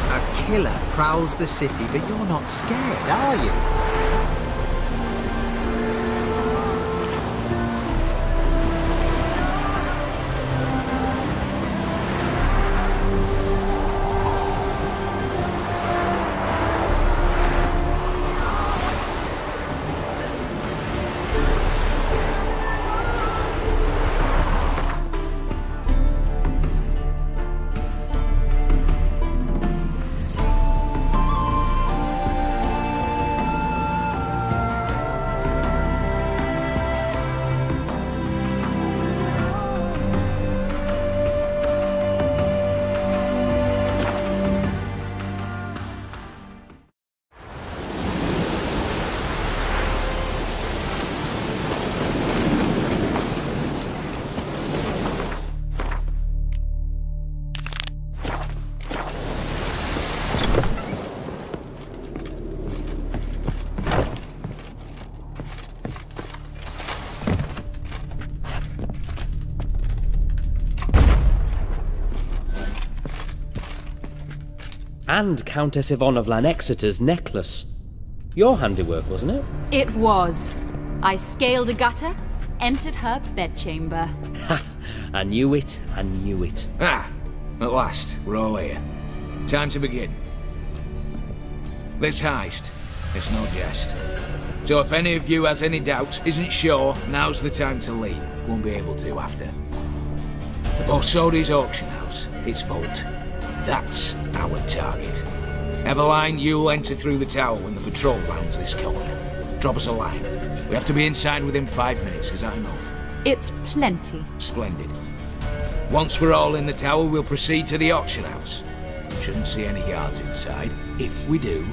A killer prowls the city, but you're not scared, are you? And Countess Yvonne of Lanexeter's necklace. Your handiwork, wasn't it? It was. I scaled a gutter, entered her bedchamber. Ha! I knew it, I knew it. Ah, at last, we're all here. Time to begin. This heist, it's no jest. So if any of you has any doubts, isn't sure, now's the time to leave. Won't be able to after. The Borsodi's auction house, its vault. That's our target. Eveline, you'll enter through the tower when the patrol rounds this corner. Drop us a line. We have to be inside within 5 minutes, is that enough? It's plenty. Splendid. Once we're all in the tower, we'll proceed to the auction house. Shouldn't see any guards inside. If we do,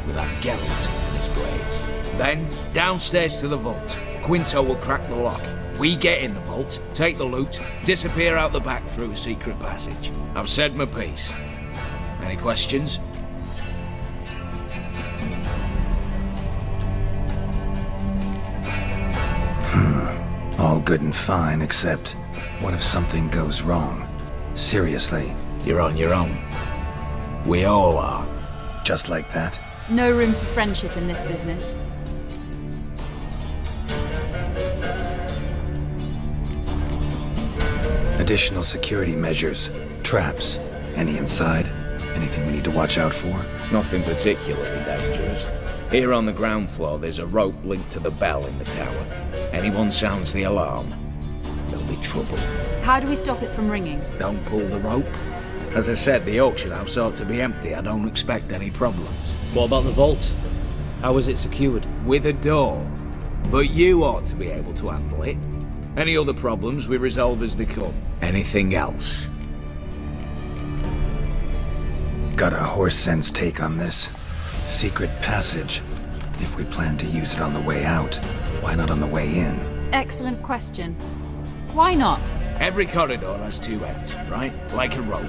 we'll have Geralt and his blades. Then, downstairs to the vault. Quinto will crack the lock. We get in the vault, take the loot, disappear out the back through a secret passage. I've said my piece. Any questions? All good and fine, except what if something goes wrong? Seriously. You're on your own. We all are. Just like that? No room for friendship in this business. Additional security measures, traps. Any inside? Anything we need to watch out for? Nothing particularly dangerous. Here on the ground floor, there's a rope linked to the bell in the tower. Anyone sounds the alarm, there'll be trouble. How do we stop it from ringing? Don't pull the rope. As I said, the auction house ought to be empty. I don't expect any problems. What about the vault? How is it secured? With a door. But you ought to be able to handle it. Any other problems we resolve as they come. Anything else? Got a horse sense take on this. Secret passage. If we plan to use it on the way out, why not on the way in? Excellent question. Why not? Every corridor has two ends, right? Like a rope.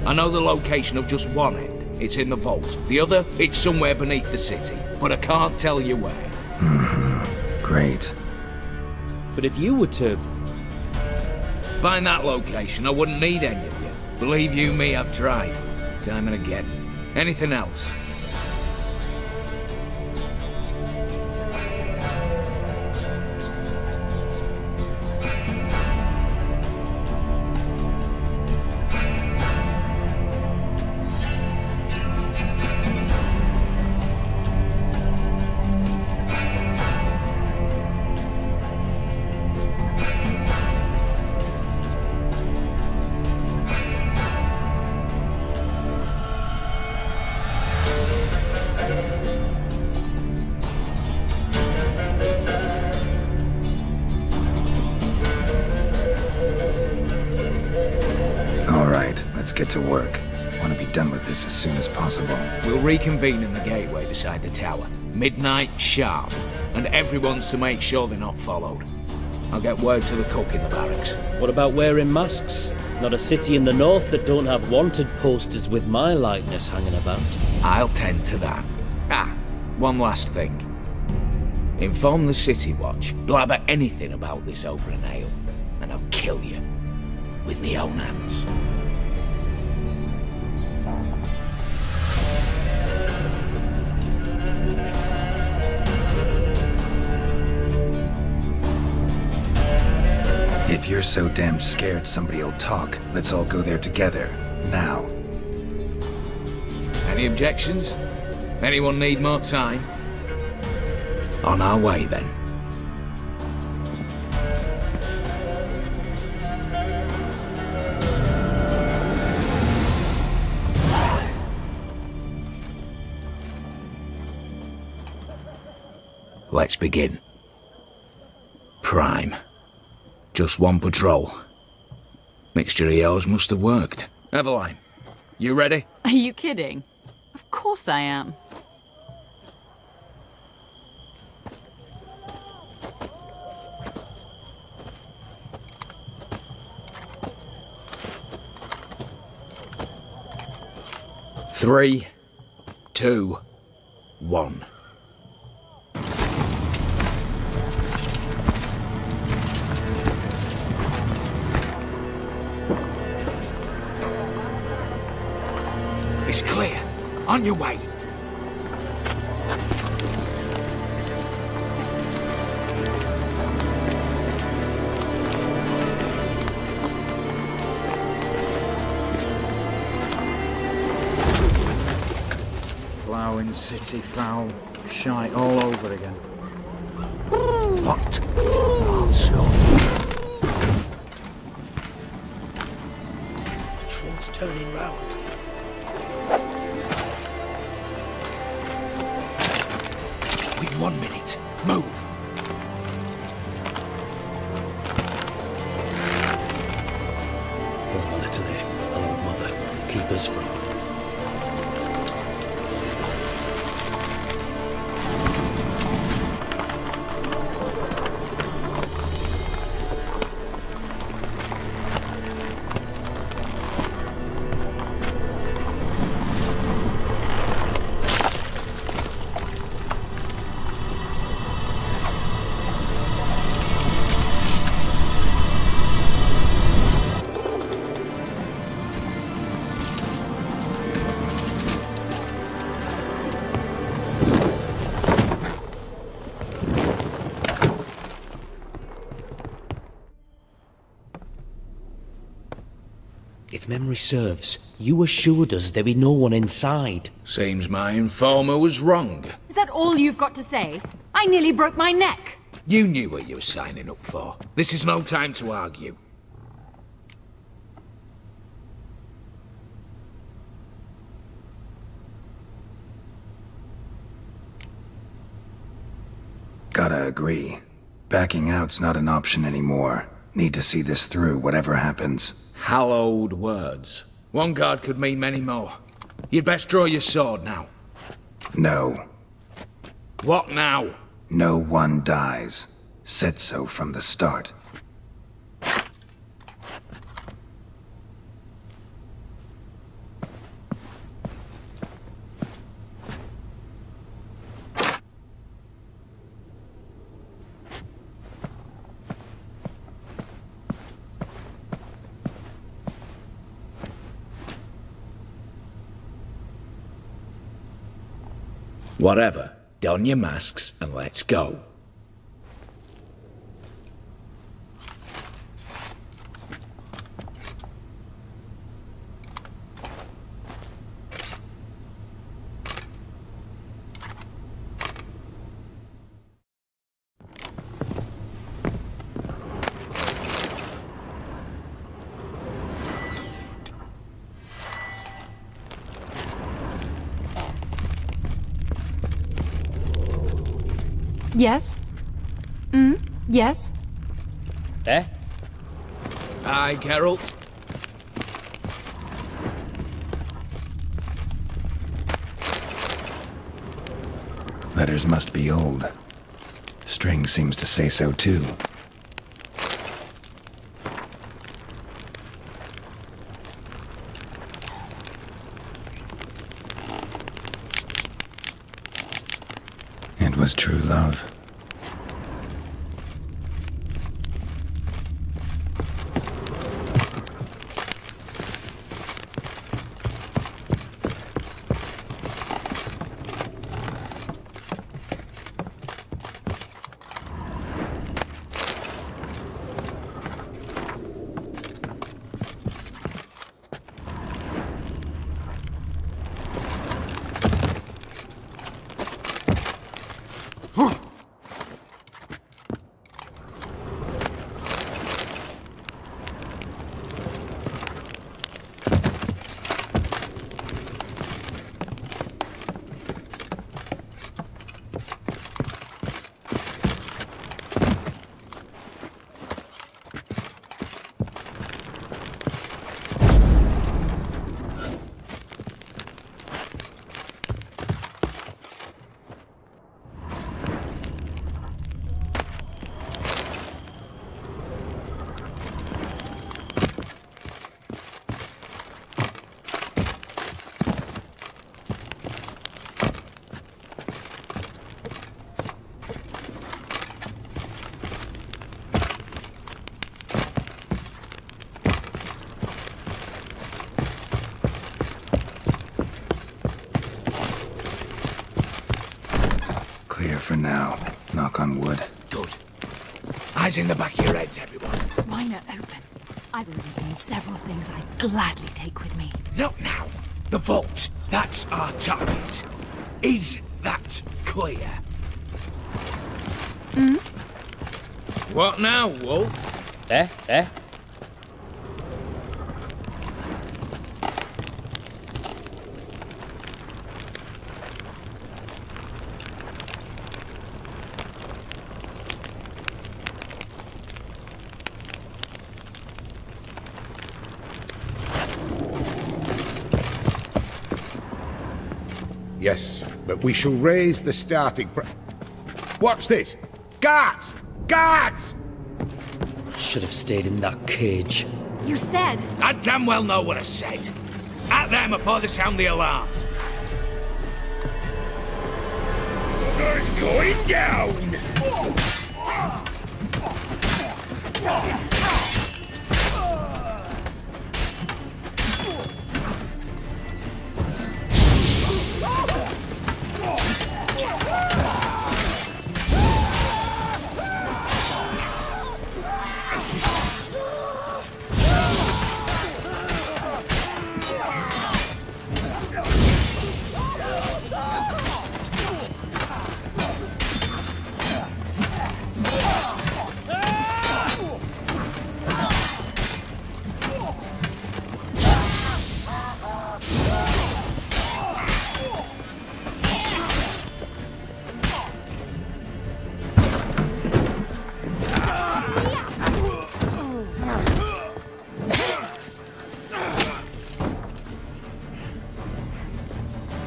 I know the location of just one end. It's in the vault. The other, it's somewhere beneath the city. But I can't tell you where. Great. But if you were to... Find that location, I wouldn't need any of you. Believe you me, I've tried. Time and again. Anything else? Let's get to work. Want to be done with this as soon as possible. We'll reconvene in the gateway beside the tower. Midnight sharp. And everyone's to make sure they're not followed. I'll get word to the cook in the barracks. What about wearing masks? Not a city in the north that don't have wanted posters with my likeness hanging about. I'll tend to that. Ah, one last thing. Inform the City Watch. Blabber anything about this over an ale, and I'll kill you. With me own hands. you're so damn scared somebody'll talk, let's all go there together. Now. Any objections? Anyone need more time? On our way, then. Let's begin. Prime. Just one patrol. Mixture of yours must have worked. Eveline, you ready? Are you kidding? Of course I am. Three, 2, 1. It's clear. On your way. Ploughing city foul, shite all over again. What? Oh, son. Troll's turning round. We've 1 minute. Move. Oh, Natalie. Hello, Mother. Keep us from... If memory serves, you assured us there be no one inside. Seems my informer was wrong. Is that all you've got to say? I nearly broke my neck. You knew what you were signing up for. This is no time to argue. Gotta agree. Backing out's not an option anymore. Need to see this through, whatever happens. Hallowed words. One guard could mean many more. You'd best draw your sword now. No. What now? No one dies. Said so from the start. Whatever. Don your masks and let's go. Yes? Yes? Eh? Aye, Geralt. Letters must be old. String seems to say so too. It was true love. now. Knock on wood. Good. Eyes in the back of your heads, everyone. Mine are open. I've already seen several things I'd gladly take with me. Not now. The vault. That's our target. Is that clear? What now, Wolf? Eh? Yes, but we shall raise the starting What's this? Guards! Guards! Should have stayed in that cage. You said... I damn well know what I said. At them before they sound the alarm. It's going down!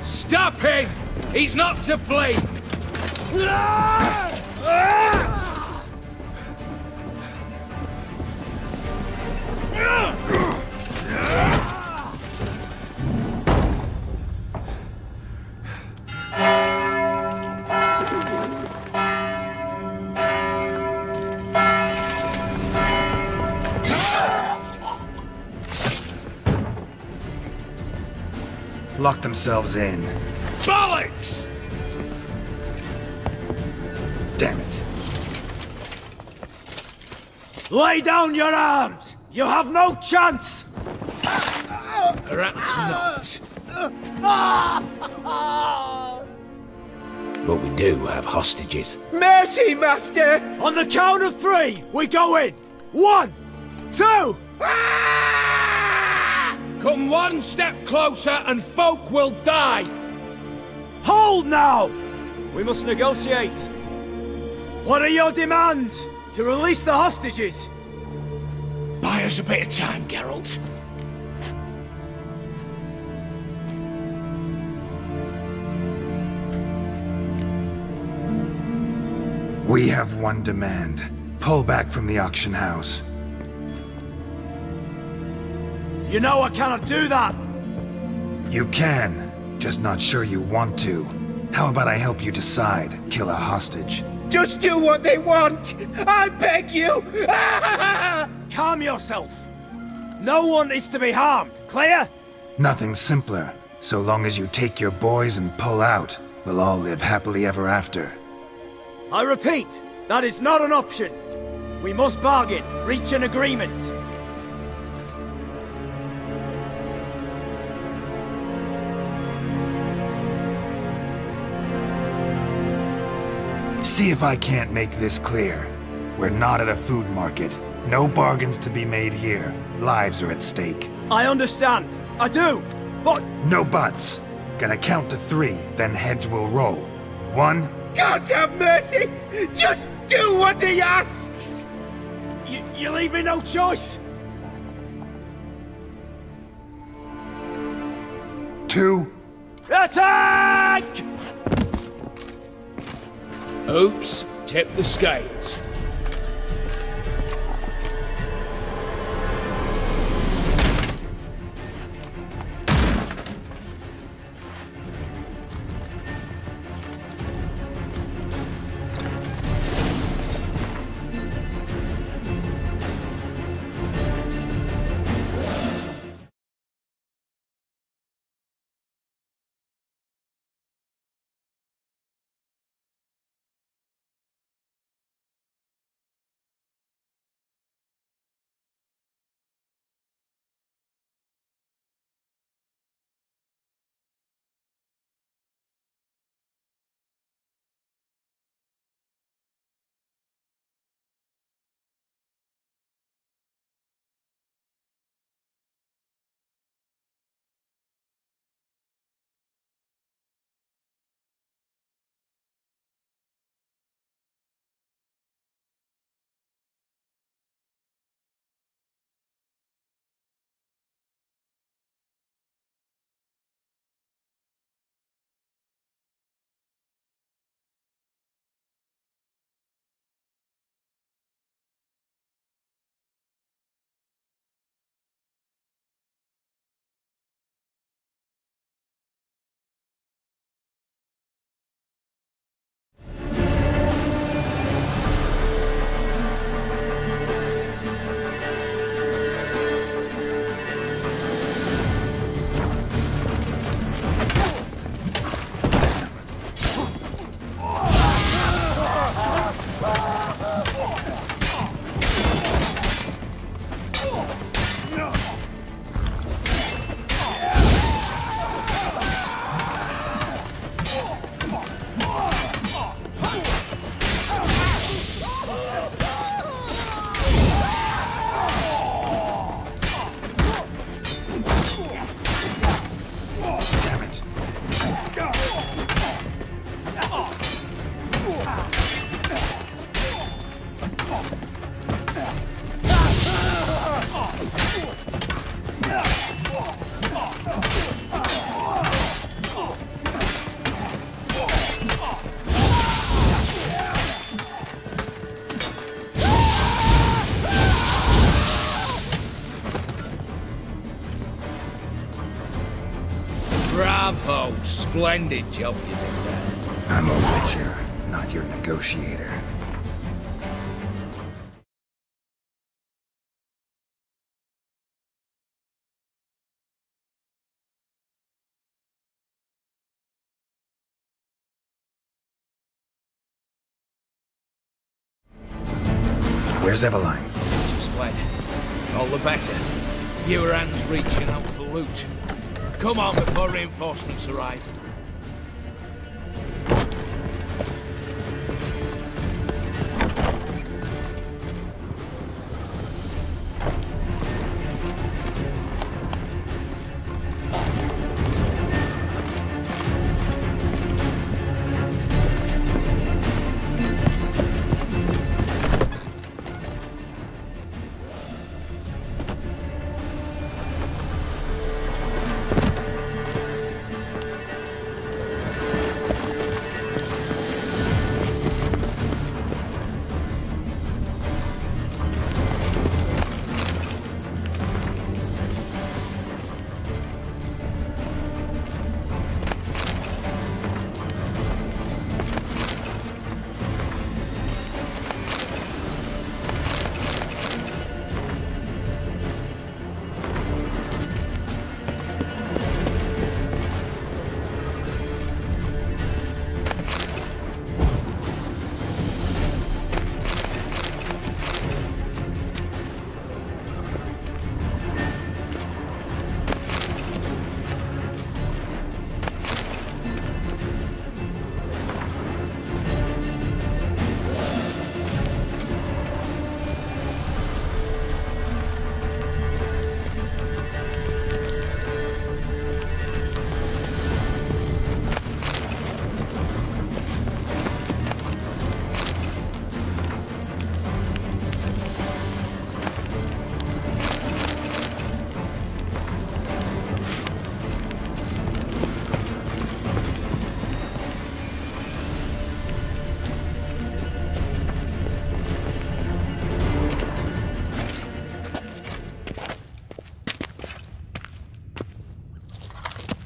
Stop him! He's not to flee! Lock themselves in. Bollocks! Damn it. Lay down your arms! You have no chance! Perhaps not. But we do have hostages. Mercy, Master! On the count of 3, we go in! 1, 2... Come one step closer and folk will die! Hold now! We must negotiate. What are your demands? To release the hostages? Buy us a bit of time, Geralt. We have one demand. Pull back from the auction house. You know I cannot do that! You can, just not sure you want to. How about I help you decide? Kill a hostage. Just do what they want! I beg you! Calm yourself! No one is to be harmed, clear? Nothing simpler. So long as you take your boys and pull out, we'll all live happily ever after. I repeat, that is not an option. We must bargain, reach an agreement. See if I can't make this clear. We're not at a food market. No bargains to be made here. Lives are at stake. I understand. I do. But... No buts. Gonna count to 3, then heads will roll. 1... God have mercy! Just do what he asks! You leave me no choice! 2... Attack! Oops, tip the scales. Bravo! Splendid job you did there. I'm a witcher, not your negotiator. Where's Eveline? Just fled. All the better. Fewer hands reaching out for loot. Come on before reinforcements arrive.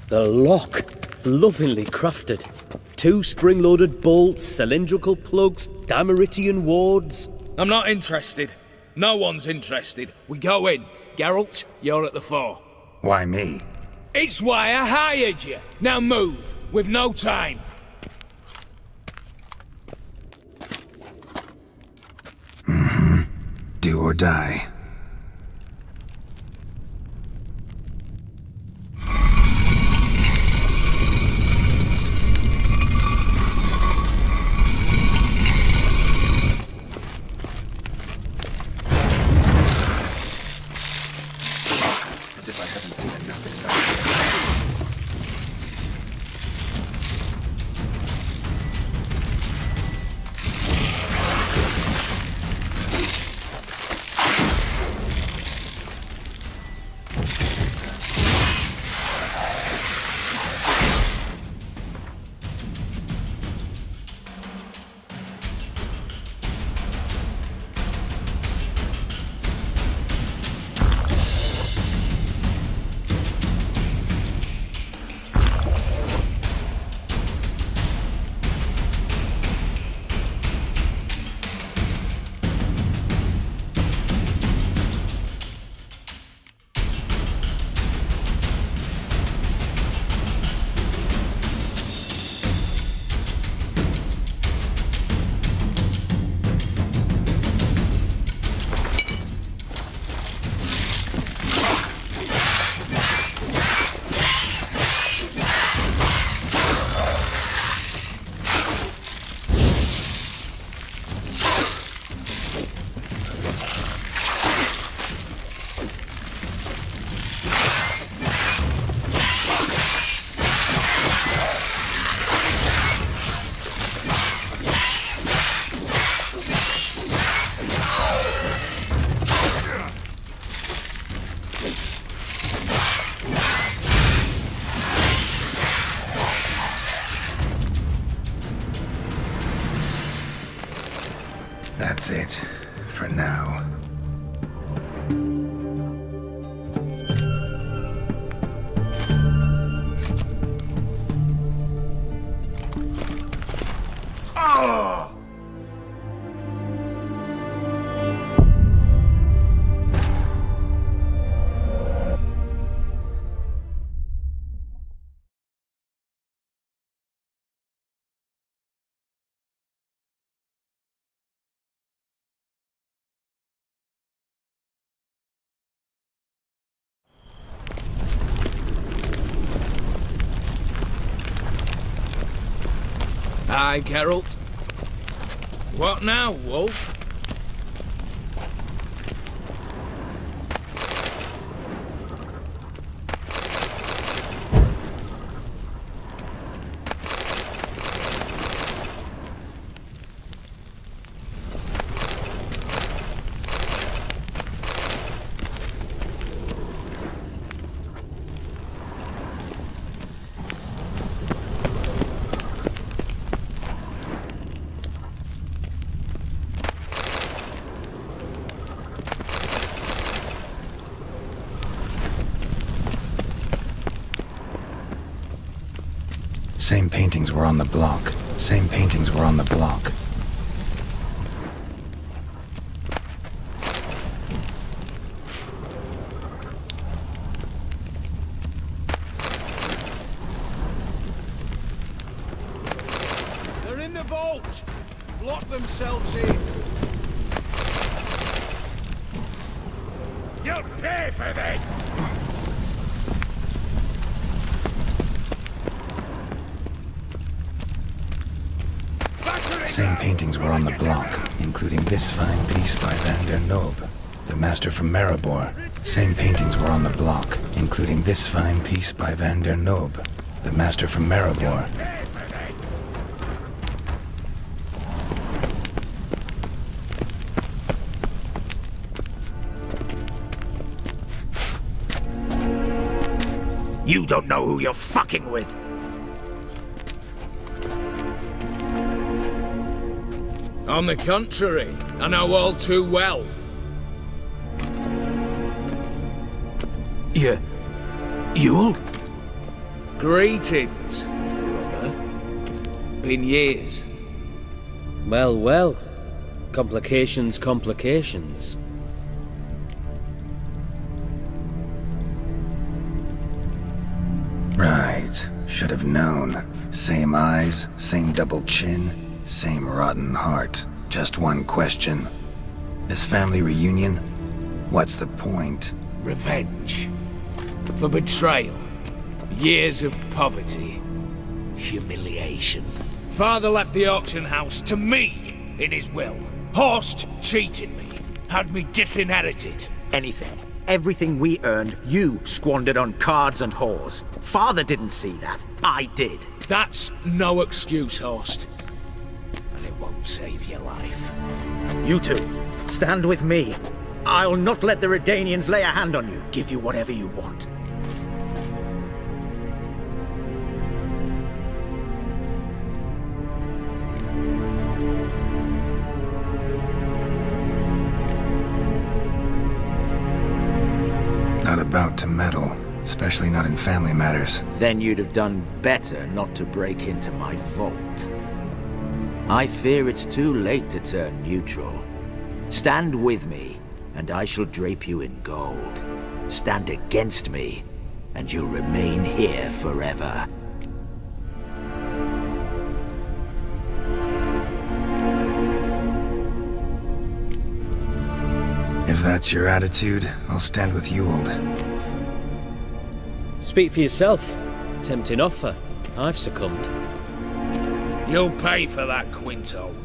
The lock, lovingly crafted. 2 spring-loaded bolts, cylindrical plugs, Dameritian wards. I'm not interested. No one's interested. We go in. Geralt, you're at the fore. Why me? It's why I hired you. Now move. We've no time. Do or die. As if I haven't seen enough excitement. That's it, for now. Aye, Geralt. What now, Wolf? Same paintings were on the block. Same paintings were on the block. They're in the vault! Lock themselves in! You'll pay for this! Same paintings were on the block, including this fine piece by Van der Noob, the master from Maribor. Same paintings were on the block, including this fine piece by Van der Noob, the master from Maribor. You don't know who you're fucking with! On the contrary, I know all too well. Yule? Greetings, brother. Been years. Well, well. Complications, complications. Right. Should have known. Same eyes, same double chin, same rotten heart. Just one question. This family reunion? What's the point? Revenge. For betrayal. Years of poverty. Humiliation. Father left the auction house to me in his will. Horst cheated me. Had me disinherited. Anything. Everything we earned, you squandered on cards and whores. Father didn't see that. I did. That's no excuse, Horst. And it won't save your life. You two, stand with me. I'll not let the Redanians lay a hand on you. Give you whatever you want. Not about to meddle, especially not in family matters. Then you'd have done better not to break into my vault. I fear it's too late to turn neutral. Stand with me, and I shall drape you in gold. Stand against me, and you'll remain here forever. If that's your attitude, I'll stand with Ewald. Speak for yourself. Tempting offer. I've succumbed. You'll pay for that, Quinto.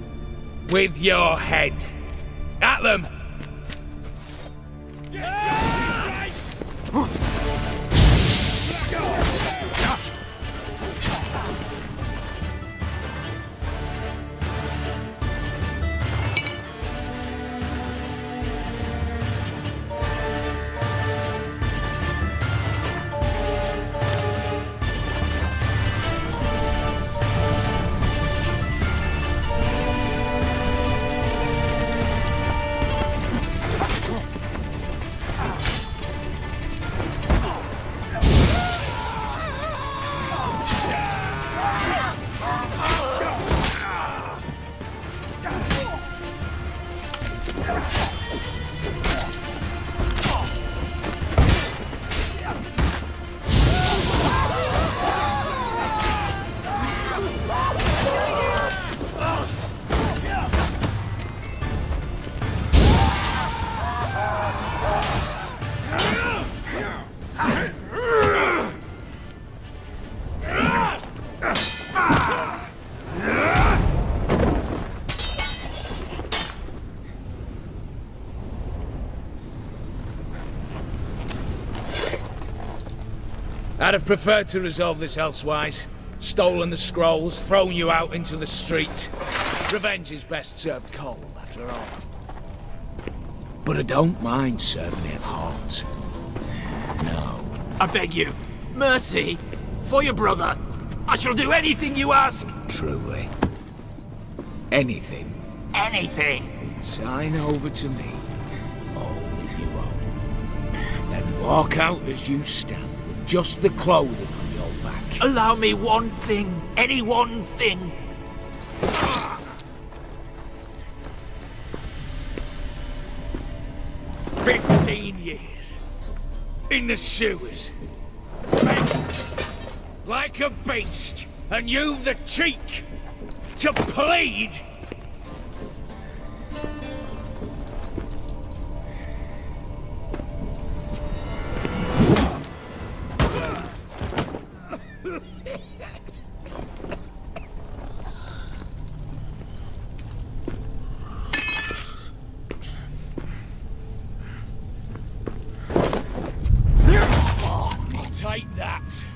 With your head. At them! I'd have preferred to resolve this elsewise. Stolen the scrolls, thrown you out into the street. Revenge is best served cold, after all. But I don't mind serving it hot. No. I beg you, mercy, for your brother. I shall do anything you ask. Truly. Anything. Anything. Sign over to me all that you own. Then walk out as you stand, with just the clothing on your back. Allow me one thing. Any one thing. 15 years. In the sewers. Begged like a beast. And you've the cheek to plead. Take that.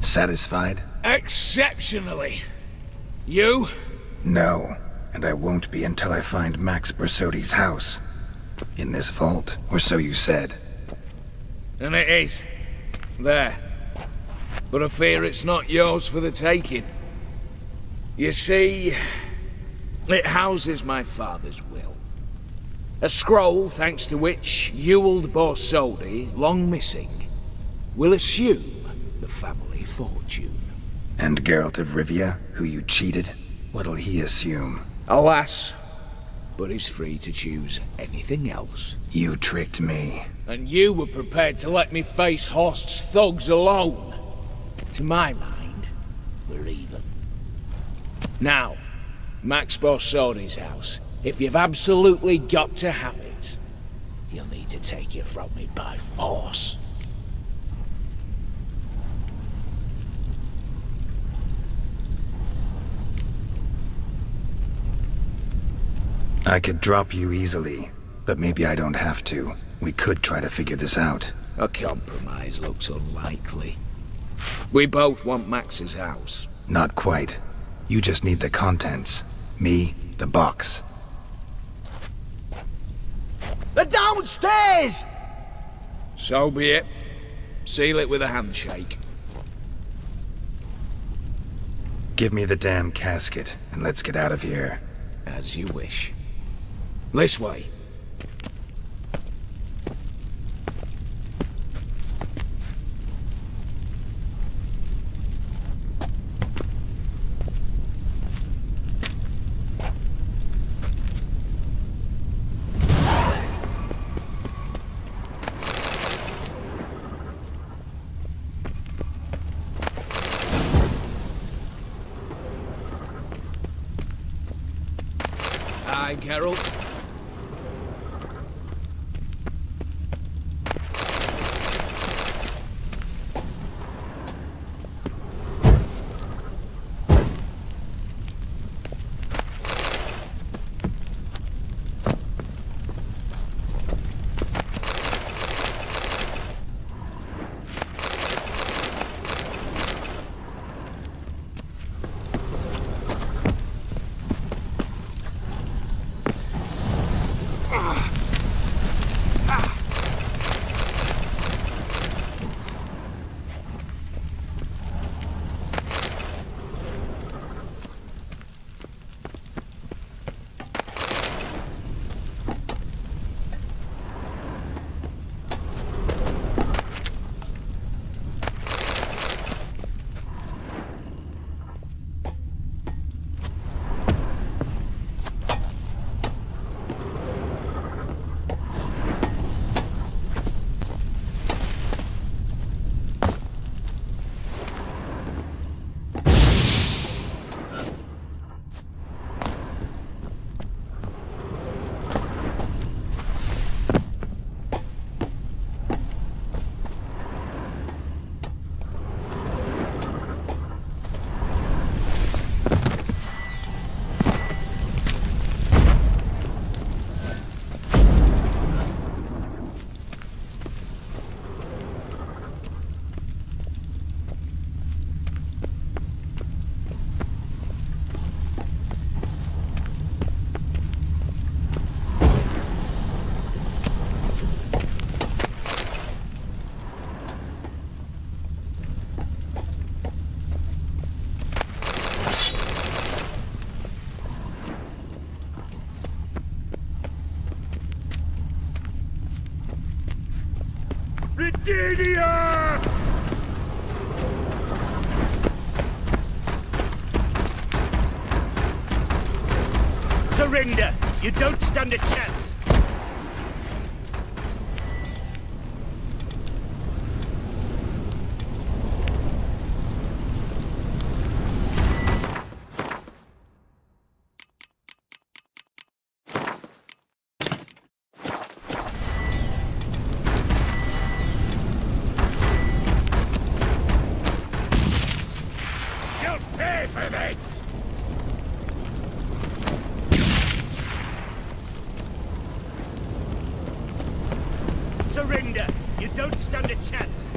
Satisfied? Exceptionally. You? No, and I won't be until I find Max Bersodi's house. In this vault, or so you said. And it is. There. But I fear it's not yours for the taking. You see, it houses my father's will. A scroll thanks to which Ewald Borsodi, long missing, will assume the family fortune. And Geralt of Rivia, who you cheated, what'll he assume? Alas, but he's free to choose anything else. You tricked me. And you were prepared to let me face Horst's thugs alone. To my mind, we're even. Now, Max Borsodi's house. If you've absolutely got to have it, you'll need to take it from me by force. I could drop you easily, but maybe I don't have to. We could try to figure this out. A compromise looks unlikely. We both want Max's house. Not quite. You just need the contents. Me, the box. They're downstairs! So be it. Seal it with a handshake. Give me the damn casket, and let's get out of here. As you wish. This way. Aye, Geralt. Idiot! Surrender! You don't stand a chance! You'll pay for this! Surrender! You don't stand a chance!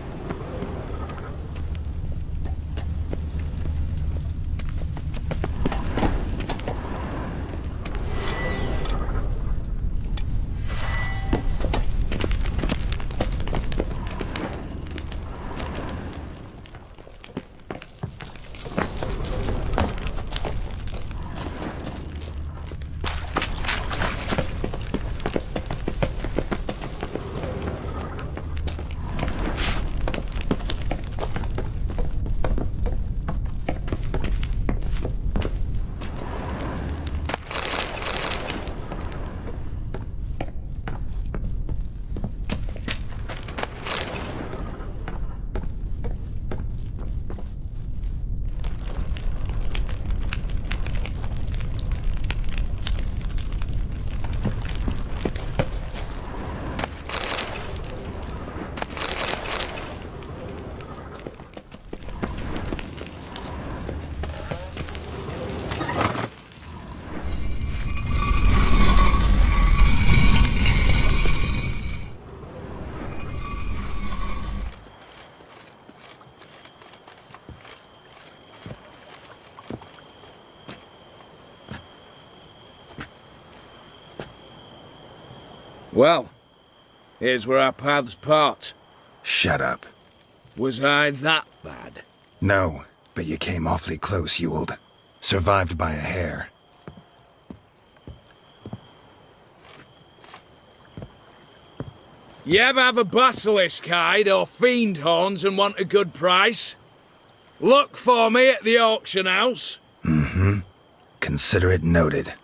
Well, here's where our paths part. Shut up. Was I that bad? No, but you came awfully close, Ewald. Survived by a hair. You ever have a basilisk hide or fiend horns and want a good price? Look for me at the auction house. Mm-hmm. Consider it noted.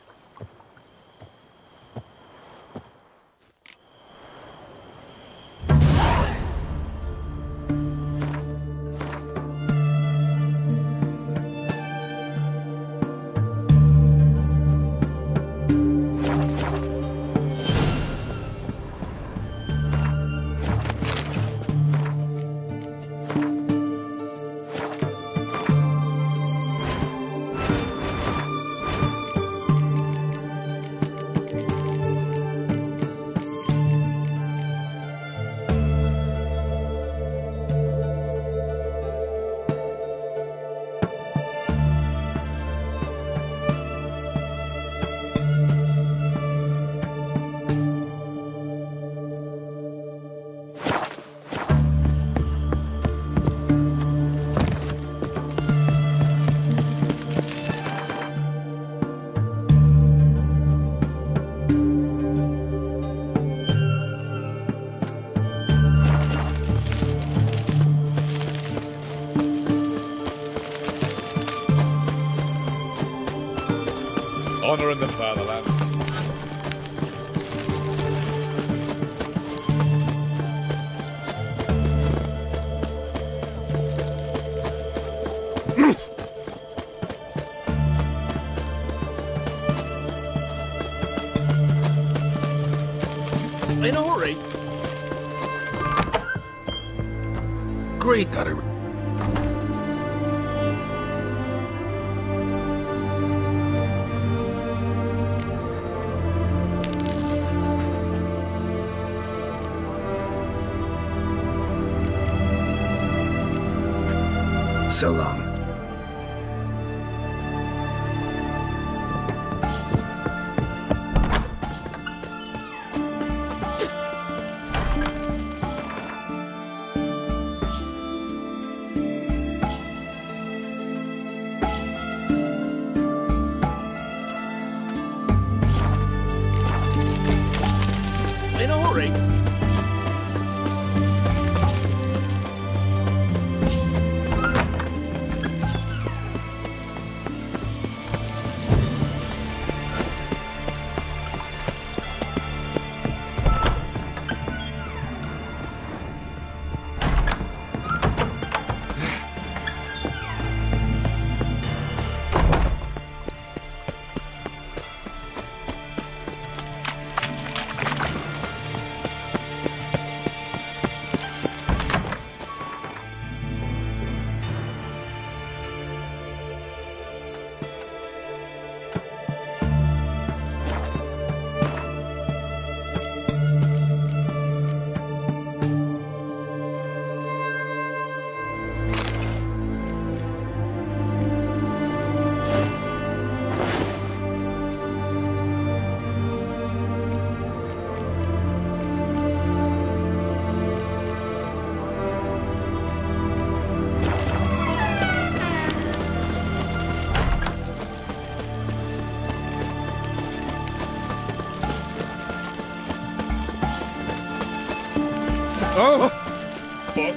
Honor in the fatherland. In a hurry? Great, gotta... So long. In a hurry? fuck?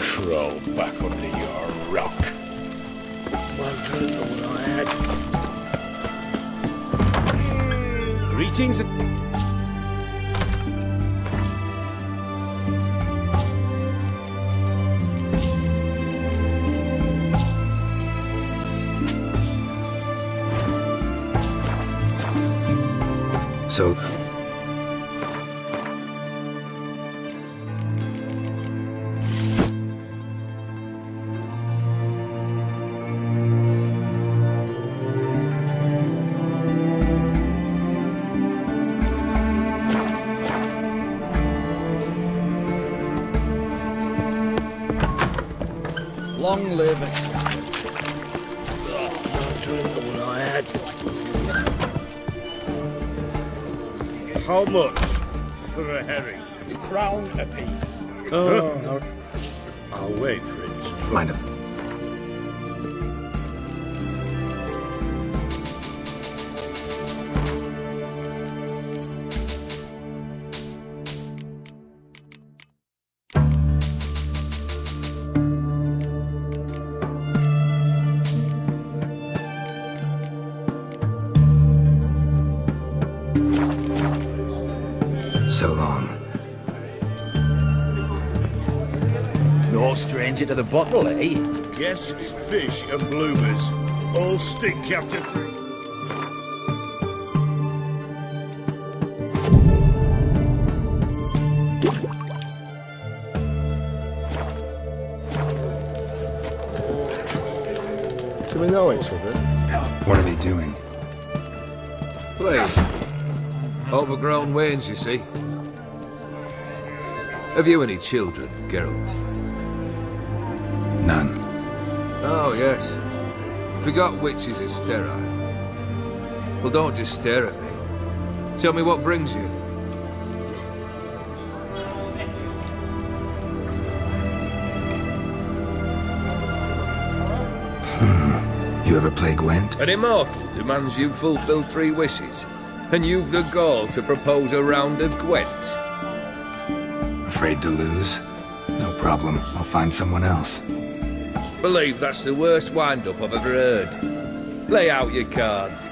Crawl back under your rock. One drink all I had. Greetings. So... Long live it. One drink all I had. How much for a herring? A crown apiece. Oh, I'll wait for it to drop. Mind if... So long. No stranger to the bottle, eh? Guests, fish, and bloomers. All stick, Captain. Do we know each other? What are they doing? Playing. Overgrown wains, you see. Have you any children, Geralt? None. Oh, yes. Forgot witches are sterile. Well, don't just stare at me. Tell me what brings you. You ever play Gwent? An immortal demands you fulfill 3 wishes, and you've the gall to propose a round of Gwent. Afraid to lose? No problem. I'll find someone else. Believe that's the worst wind-up I've ever heard. Lay out your cards.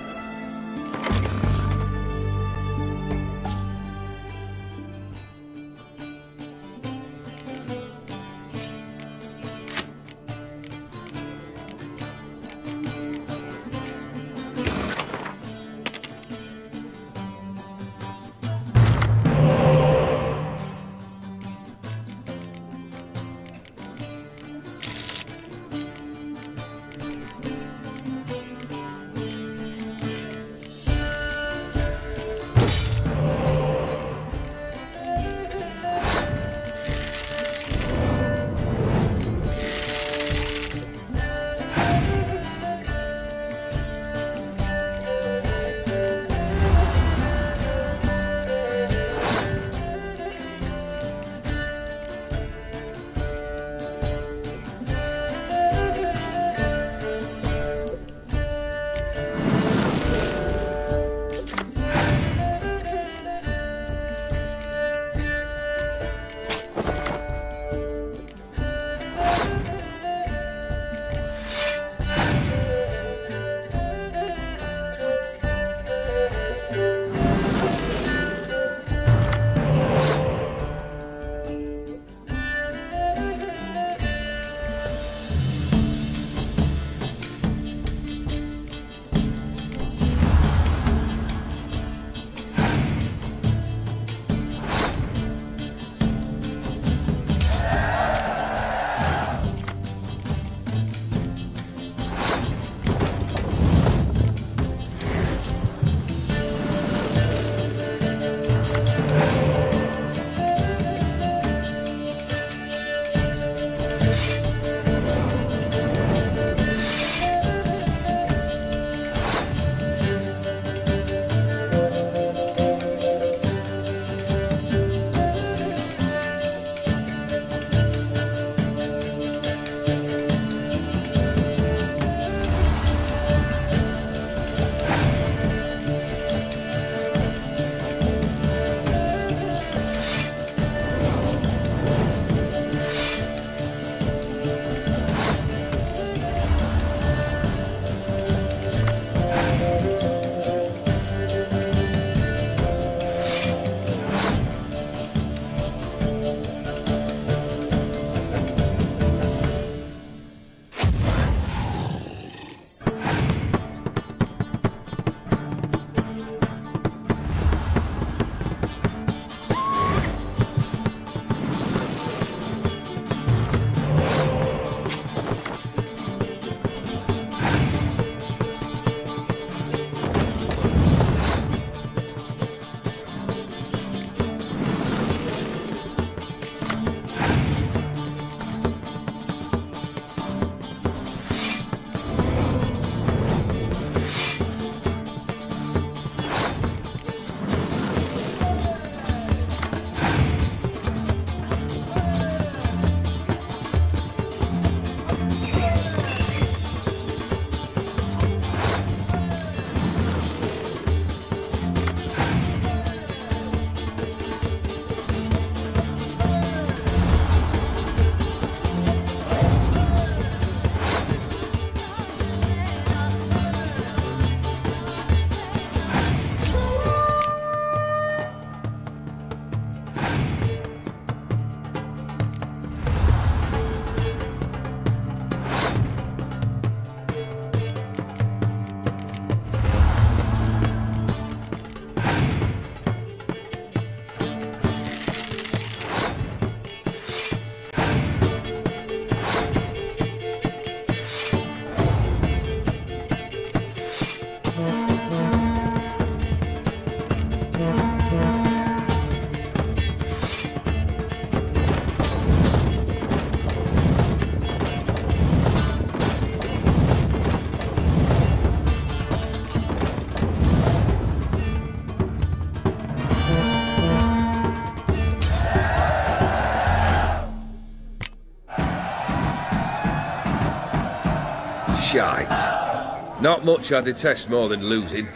Shite. Not much I detest more than losing.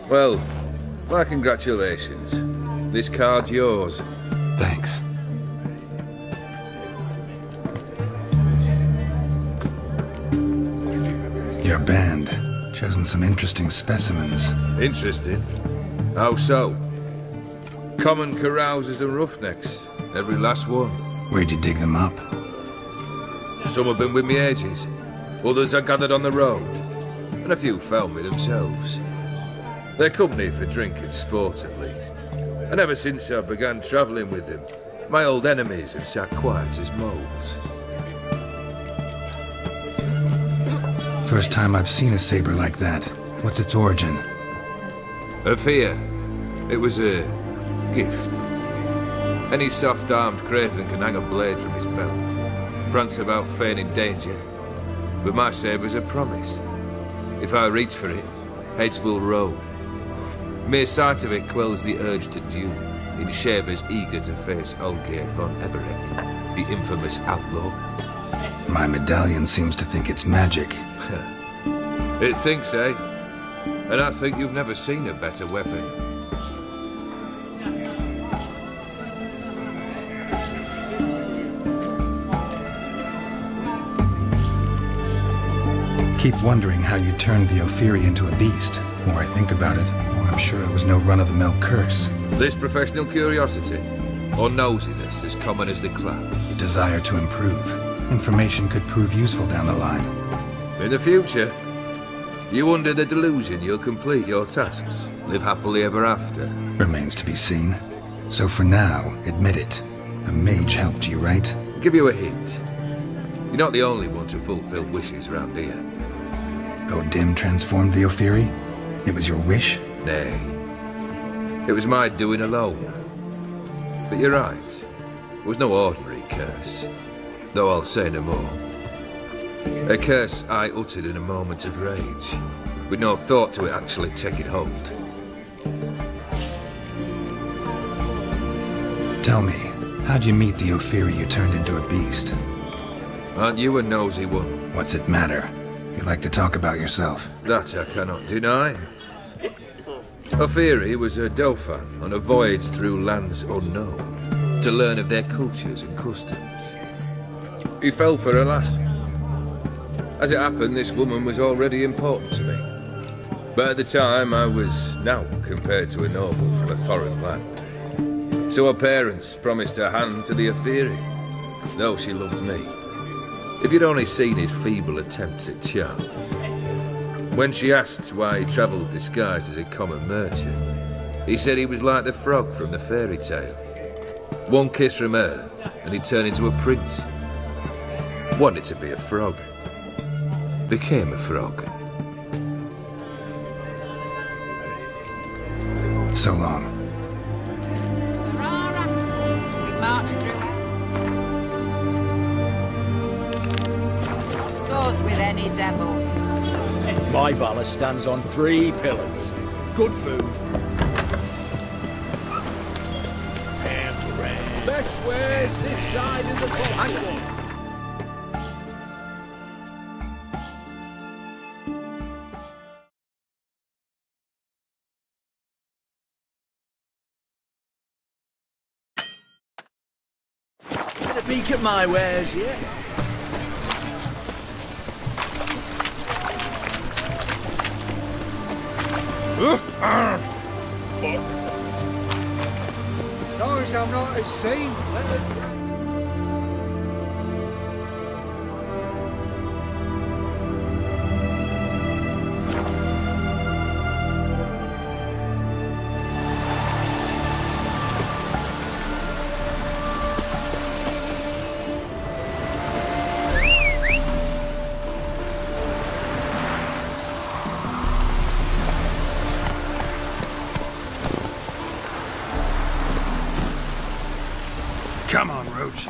Well, my congratulations. This card's yours. Thanks. Your band. Chosen some interesting specimens. Interesting? How so? Common carousers and roughnecks. Every last one. Where'd you dig them up? Some have been with me ages. Others I gathered on the road. And a few found me themselves. They're company for drink and sport, at least. And ever since I began travelling with them, my old enemies have sat quiet as moles. First time I've seen a saber like that. What's its origin? A fear. It was a gift. Any soft-armed craven can hang a blade from his belt, prance about feigning danger. But my saber's a promise. If I reach for it, heads will roll. Mere sight of it quells the urge to duel, in shavers eager to face Olgierd von Everett, the infamous outlaw. My medallion seems to think it's magic. It thinks, eh? And I think you've never seen a better weapon. Keep wondering how you turned the Ophiri into a beast. The more I think about it, the more I'm sure it was no run-of-the-mill curse. This professional curiosity, or nosiness as common as the clap? Desire to improve. Information could prove useful down the line. In the future, you under the delusion you'll complete your tasks, live happily ever after. Remains to be seen. So for now, admit it. A mage helped you, right? I'll give you a hint. You're not the only one to fulfill wishes round here. Odim transformed the Ophiri? It was your wish? Nay. It was my doing alone. But you're right. It was no ordinary curse. Though I'll say no more. A curse I uttered in a moment of rage, with no thought to it actually taking hold. Tell me, how'd you meet the Ophiri you turned into a beast? Aren't you a nosy one? What's it matter? You like to talk about yourself. That I cannot deny. Ophiri was a Dauphin on a voyage through lands unknown, to learn of their cultures and customs. He fell for a lass. As it happened, this woman was already important to me. But at the time, I was naught compared to a noble from a foreign land. So her parents promised her hand to the Ophiri, though she loved me. If you'd only seen his feeble attempts at charm. When she asked why he travelled disguised as a common merchant, he said he was like the frog from the fairy tale. One kiss from her, and he'd turn into a prince. Wanted to be a frog. Became a frog. So long. We march through swords with any devil. My valor stands on 3 pillars. Good food. Best ways this side of the frontier. Get a peek at my wares, yeah? Those I'm not at sea. Come on, Roach.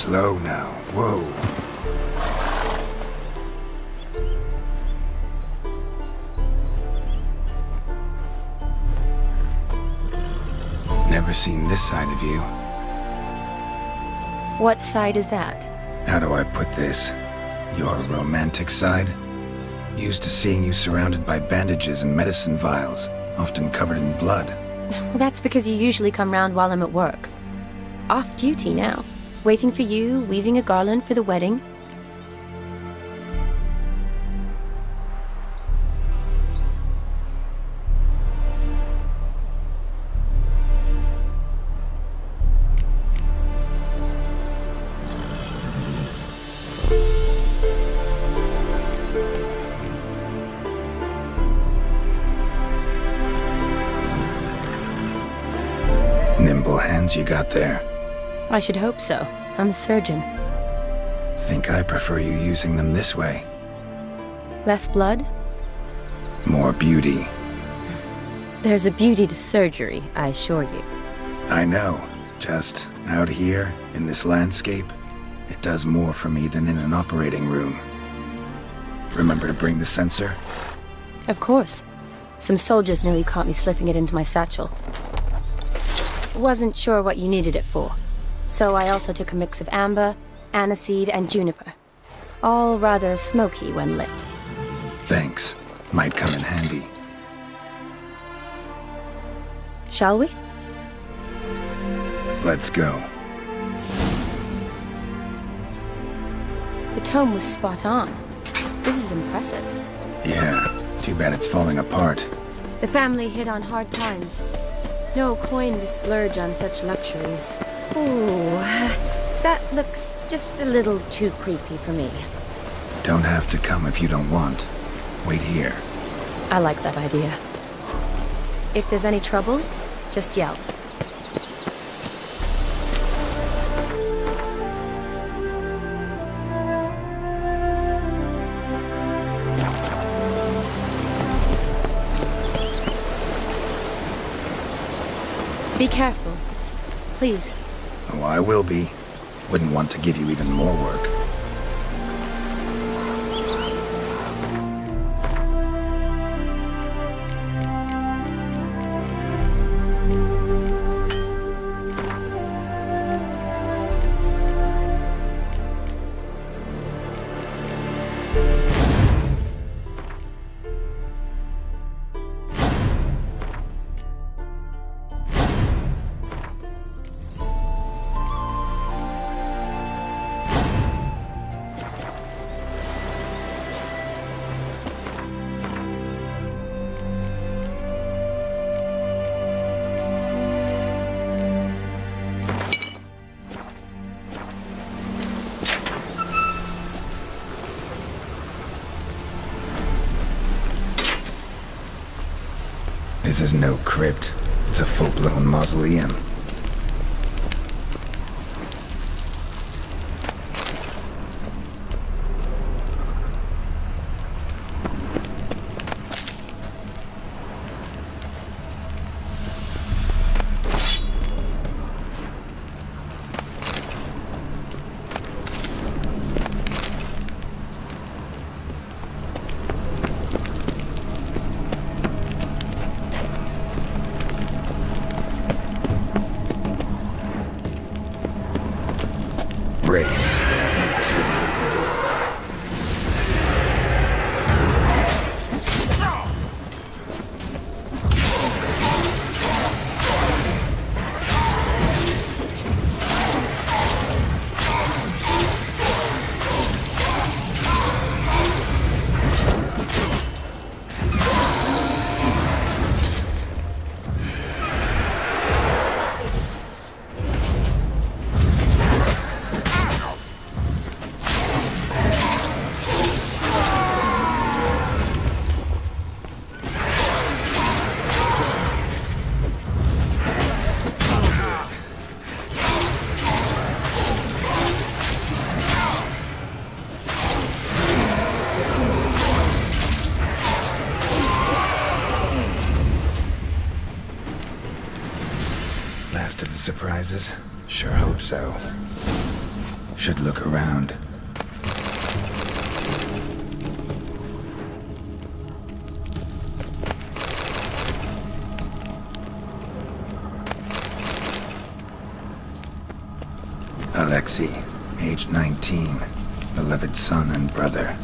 Slow now. Whoa. Never seen this side of you. What side is that? How do I put this? Your romantic side? Used to seeing you surrounded by bandages and medicine vials, often covered in blood. Well, that's because you usually come round while I'm at work. Off duty now. Waiting for you, weaving a garland for the wedding. Nimble hands you got there. I should hope so. I'm a surgeon. Think I prefer you using them this way. Less blood? More beauty. There's a beauty to surgery, I assure you. I know. Just out here, in this landscape, it does more for me than in an operating room. Remember to bring the sensor? Of course. Some soldiers nearly caught me slipping it into my satchel. Wasn't sure what you needed it for, so I also took a mix of amber, aniseed, and juniper. All rather smoky when lit. Thanks. Might come in handy. Shall we? Let's go. The tome was spot on. This is impressive. Yeah, too bad it's falling apart. The family hit on hard times. No coin to splurge on such luxuries. Ooh, that looks just a little too creepy for me. Don't have to come if you don't want. Wait here. I like that idea. If there's any trouble, just yell. Be careful, please. Oh, I will be. Wouldn't want to give you even more work. This is no crypt. It's a full-blown mausoleum. Surprises? Sure hope so. Should look around. Alexei, age 19, beloved son and brother.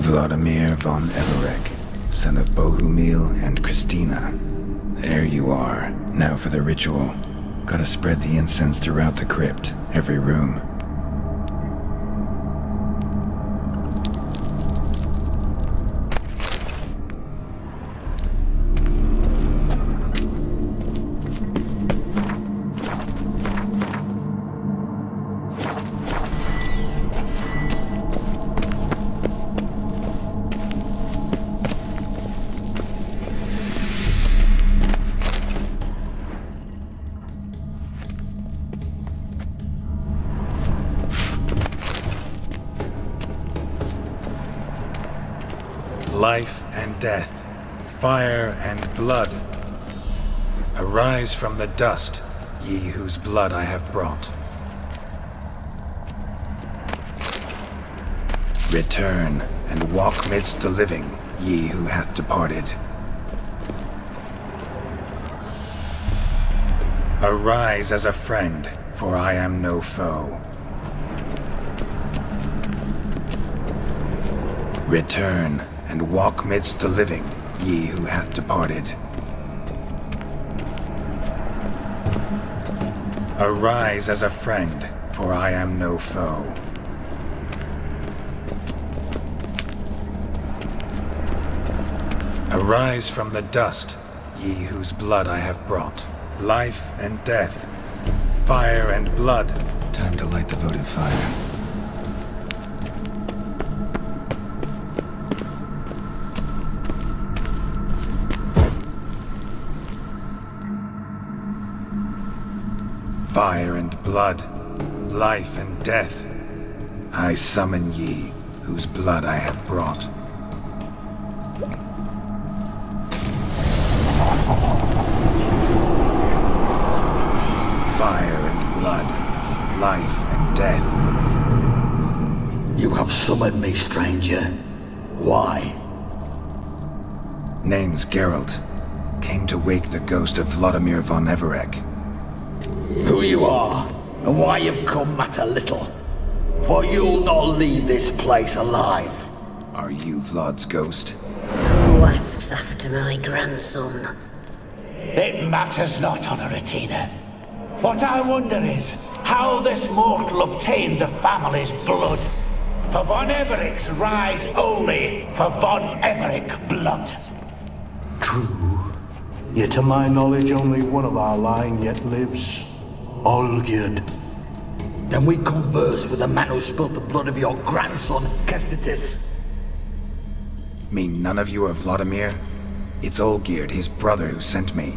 Vladimir von Everek, son of Bohumil and Christina. There you are. Now for the ritual. Gotta spread the incense throughout the crypt, every room. life and death, fire and blood. Arise from the dust, ye whose blood I have brought. Return and walk midst the living, ye who hath departed. Arise as a friend, for I am no foe. Return and walk midst the living, ye who hath departed. Arise as a friend, for I am no foe. Arise from the dust, ye whose blood I have brought. Life and death, fire and blood. Time to light the votive fire. Fire and blood, life and death, I summon ye, whose blood I have brought. Fire and blood, life and death. You have summoned me, stranger. Why? Name's Geralt. Came to wake the ghost of Vladimir von Everec. Who you are, and why you've come matter little. For you'll not leave this place alive. Are you Vlad's ghost? Who asks after my grandson? It matters not, Honoratina. What I wonder is how this mortal obtained the family's blood. For von Everec's rise only for von Everec blood. True. Yet to my knowledge only one of our line yet lives. Olgierd. Then we converse with the man who spilt the blood of your grandson, Kestitis. Mean none of you are Vladimir? It's Olgierd, his brother, who sent me.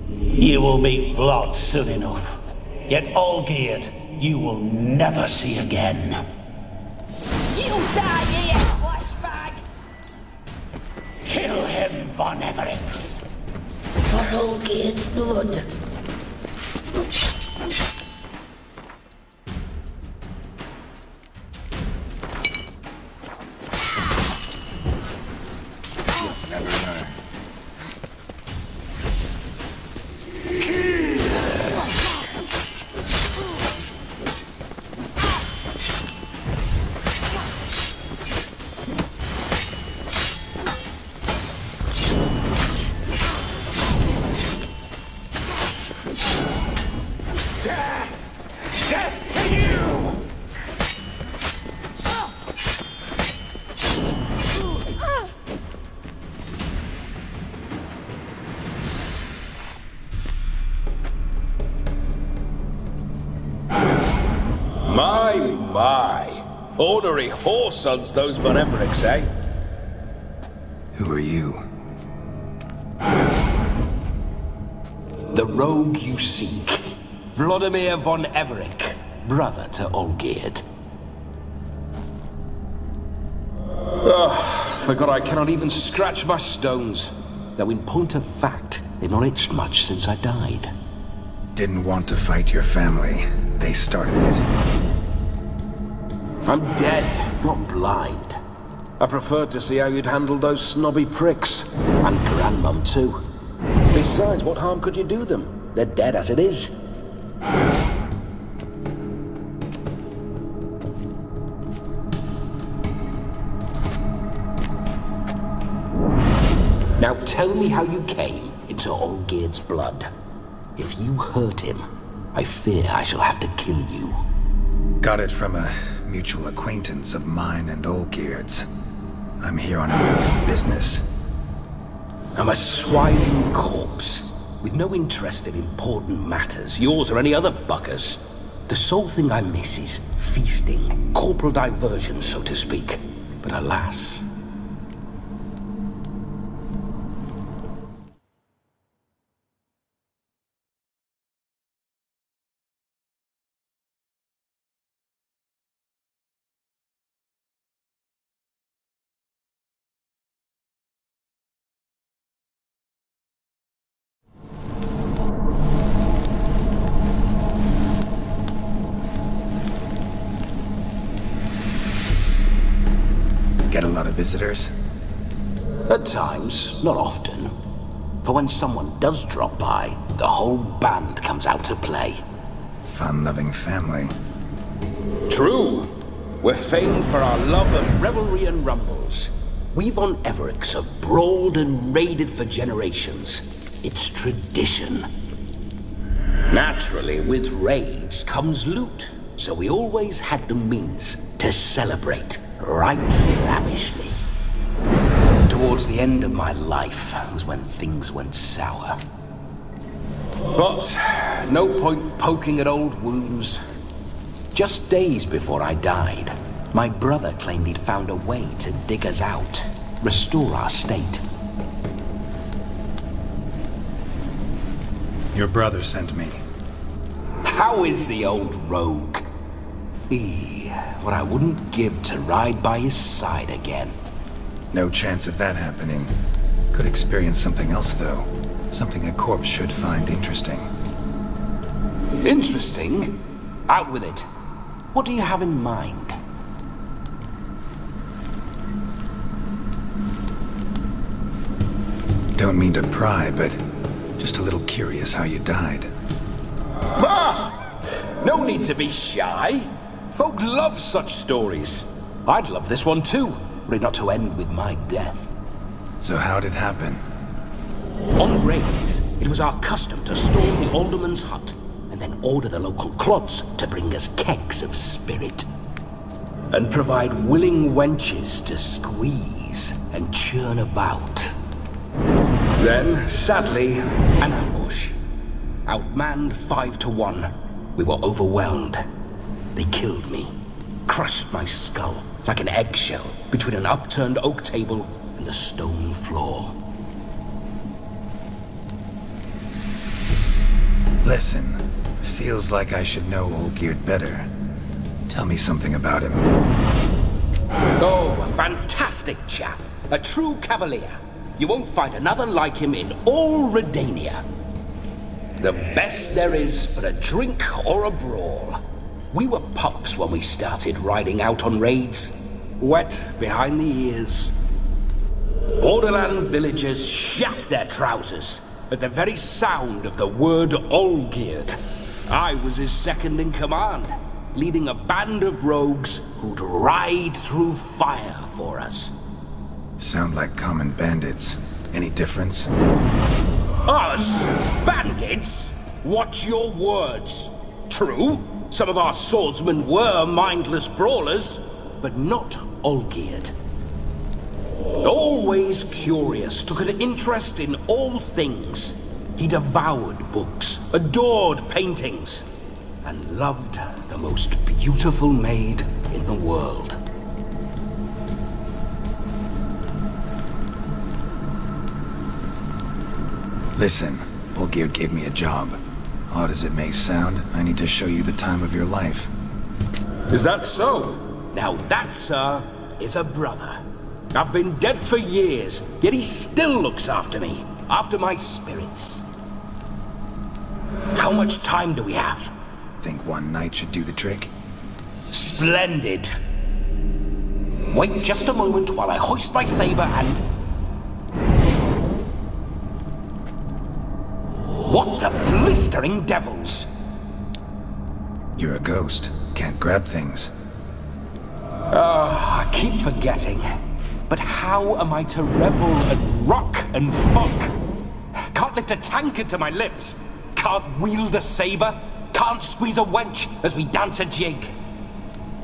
You will meet Vlad soon enough. Yet Olgierd, you will never see again. You die here, flashbag! Kill him, von Everix. For Olgierd's blood. My. Ornery whoresons, those von Evericks, eh? Who are you? The rogue you seek. Vladimir von Everec, brother to Olgierd. Forgot I cannot even scratch my stones. Though in point of fact, they've not itched much since I died. Didn't want to fight your family. They started it. I'm dead, not blind. I preferred to see how you'd handle those snobby pricks. And Grandmum, too. Besides, what harm could you do them? They're dead as it is. Now tell me how you came into Olgierd's blood. If you hurt him, I fear I shall have to kill you. Got it from a mutual acquaintance of mine and Olgierd's. I'm here on important business. I'm a swiving corpse, with no interest in important matters, yours or any other buckers. The sole thing I miss is feasting, corporal diversion, so to speak. But alas, lot of visitors? At times, not often. For when someone does drop by, the whole band comes out to play. Fun-loving family. True. We're famed for our love of revelry and rumbles. We von Evericks have brawled and raided for generations. It's tradition. Naturally, with raids comes loot, so we always had the means to celebrate right lavishly. Towards the end of my life was when things went sour. But no point poking at old wounds. Just days before I died, my brother claimed he'd found a way to dig us out, restore our state. Your brother sent me. How is the old rogue? What I wouldn't give to ride by his side again. No chance of that happening. Could experience something else, though. Something a corpse should find interesting. Interesting? Out with it. What do you have in mind? Don't mean to pry, but just a little curious how you died. No need to be shy. Folk love such stories. I'd love this one too, were it not to end with my death. So how'd it happen? On raids, it was our custom to storm the alderman's hut, and then order the local clods to bring us kegs of spirit. And provide willing wenches to squeeze and churn about. Then, sadly, an ambush. Outmanned 5 to 1. We were overwhelmed. They killed me, crushed my skull like an eggshell between an upturned oak table and the stone floor. Listen, feels like I should know Olgierd better. Tell me something about him. Oh, a fantastic chap. A true cavalier. You won't find another like him in all Redania. The best there is for a drink or a brawl. We were pups when we started riding out on raids. Wet behind the ears. Borderland villagers shat their trousers at the very sound of the word Olgierd. I was his second in command, leading a band of rogues who'd ride through fire for us. Sound like common bandits. Any difference? Us? Bandits? Watch your words. True, some of our swordsmen were mindless brawlers, but not Olgierd. Always curious, took an interest in all things. He devoured books, adored paintings, and loved the most beautiful maid in the world. Listen, Olgierd gave me a job. Odd as it may sound, I need to show you the time of your life. Is that so? Now that, sir, is a brother. I've been dead for years, yet he still looks after me, after my spirits. How much time do we have? Think one night should do the trick? Splendid. Wait just a moment while I hoist my saber and... What the blistering devils? You're a ghost. Can't grab things. I keep forgetting. But how am I to revel and rock and funk? Can't lift a tankard to my lips. Can't wield a saber. Can't squeeze a wench as we dance a jig.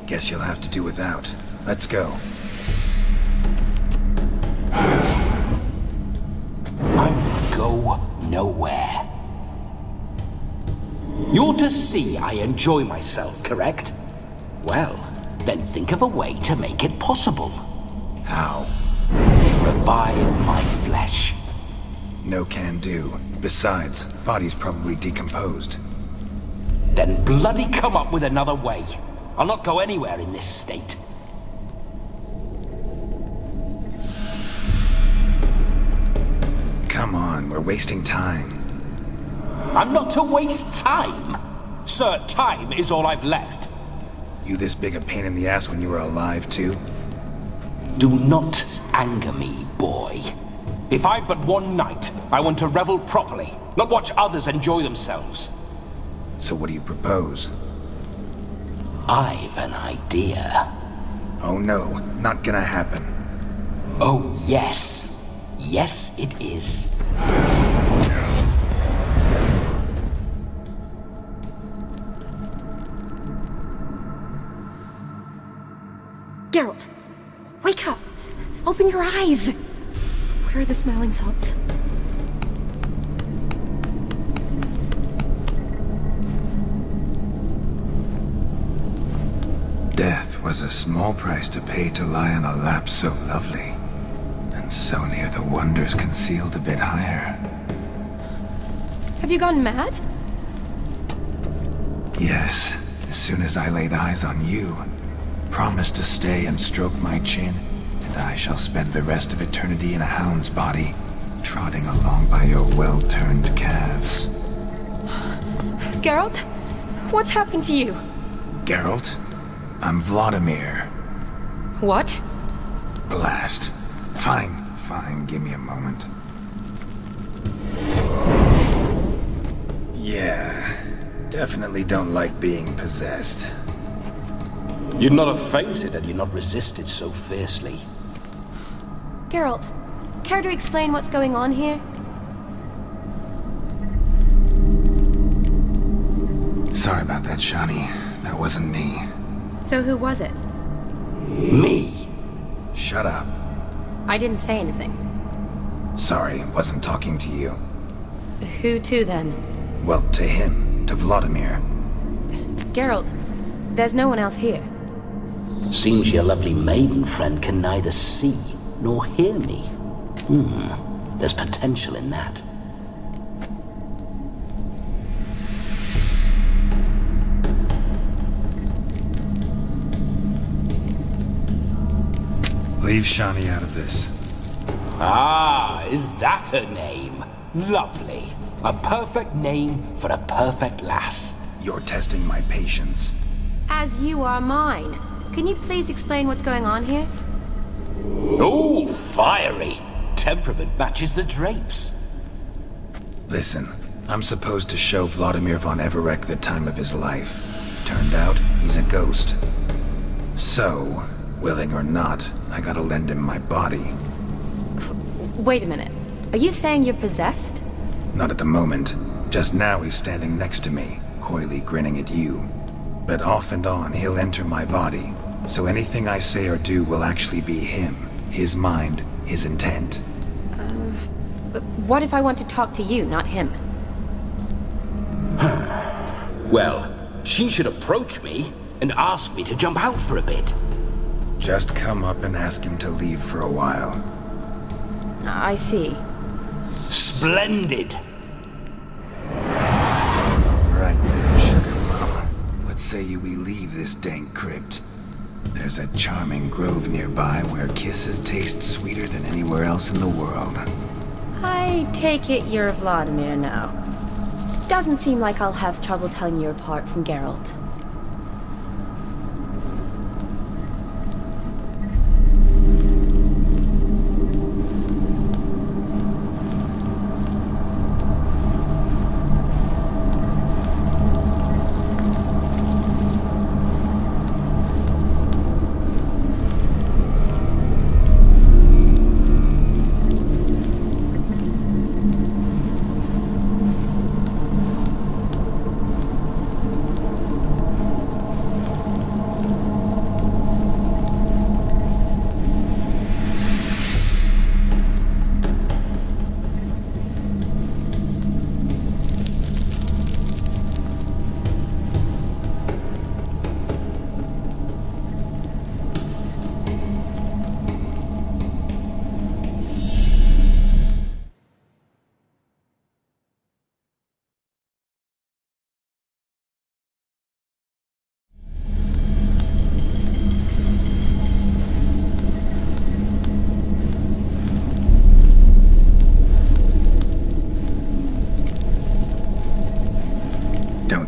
Guess you'll have to do without. Let's go. I will go nowhere. You're to see I enjoy myself, correct? Well, then think of a way to make it possible. How? Revive my flesh. No can do. Besides, body's probably decomposed. Then bloody come up with another way. I'll not go anywhere in this state. Come on, we're wasting time. I'm not to waste time. Sir, time is all I've left. You this big a pain in the ass when you were alive, too? Do not anger me, boy. If I've but one night, I want to revel properly, not watch others enjoy themselves. So what do you propose? I've an idea. Oh no, not gonna happen. Oh yes. Yes, it is. Geralt! Wake up! Open your eyes! Where are the smelling salts? Death was a small price to pay to lie on a lap so lovely, and so near the wonders concealed a bit higher. Have you gone mad? Yes, as soon as I laid eyes on you, promised to stay and stroke my chin, and I shall spend the rest of eternity in a hound's body, trotting along by your well-turned calves. Geralt? What's happened to you? Geralt? I'm Vladimir. What? Blast. Fine, give me a moment. Yeah, definitely don't like being possessed. You'd not have fainted had you not resisted so fiercely. Geralt, care to explain what's going on here? Sorry about that, Shani. That wasn't me. So who was it? Me. Shut up. I didn't say anything. Sorry, wasn't talking to you. Who to then? Well, to him. To Vladimir. Geralt, there's no one else here. Seems your lovely maiden friend can neither see nor hear me. There's potential in that. Leave Shani out of this. Ah, is that a name? Lovely. A perfect name for a perfect lass. You're testing my patience. As you are mine. Can you please explain what's going on here? Oh, fiery. Temperament matches the drapes. Listen, I'm supposed to show Vladimir von Everec the time of his life. Turned out, he's a ghost. So, willing or not, I gotta lend him my body. Wait a minute. Are you saying you're possessed? Not at the moment. Just now he's standing next to me, coyly grinning at you. But off and on, he'll enter my body. So anything I say or do will actually be him. His mind, his intent. But what if I want to talk to you, not him? Well, she should approach me and ask me to jump out for a bit. Just come up and ask him to leave for a while. I see. Splendid! Right then, Sugar Plum. What say you we leave this dank crypt? There's a charming grove nearby where kisses taste sweeter than anywhere else in the world. I take it you're Vladimir now. Doesn't seem like I'll have trouble telling you apart from Geralt.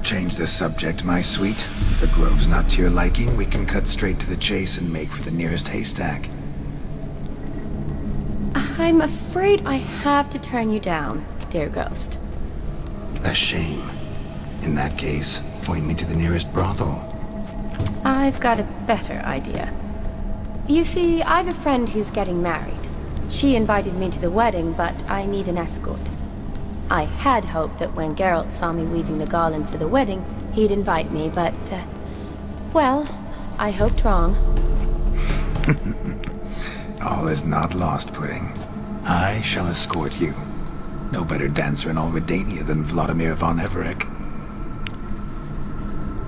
Change the subject, my sweet. If the grove's not to your liking, we can cut straight to the chase and make for the nearest haystack. I'm afraid I have to turn you down, dear ghost. A shame. In that case, point me to the nearest brothel. I've got a better idea. You see, I've a friend who's getting married. She invited me to the wedding, but I need an escort. I had hoped that when Geralt saw me weaving the garland for the wedding, he'd invite me, but, well, I hoped wrong. All is not lost, Pudding. I shall escort you. No better dancer in all Redania than Vladimir von Everec.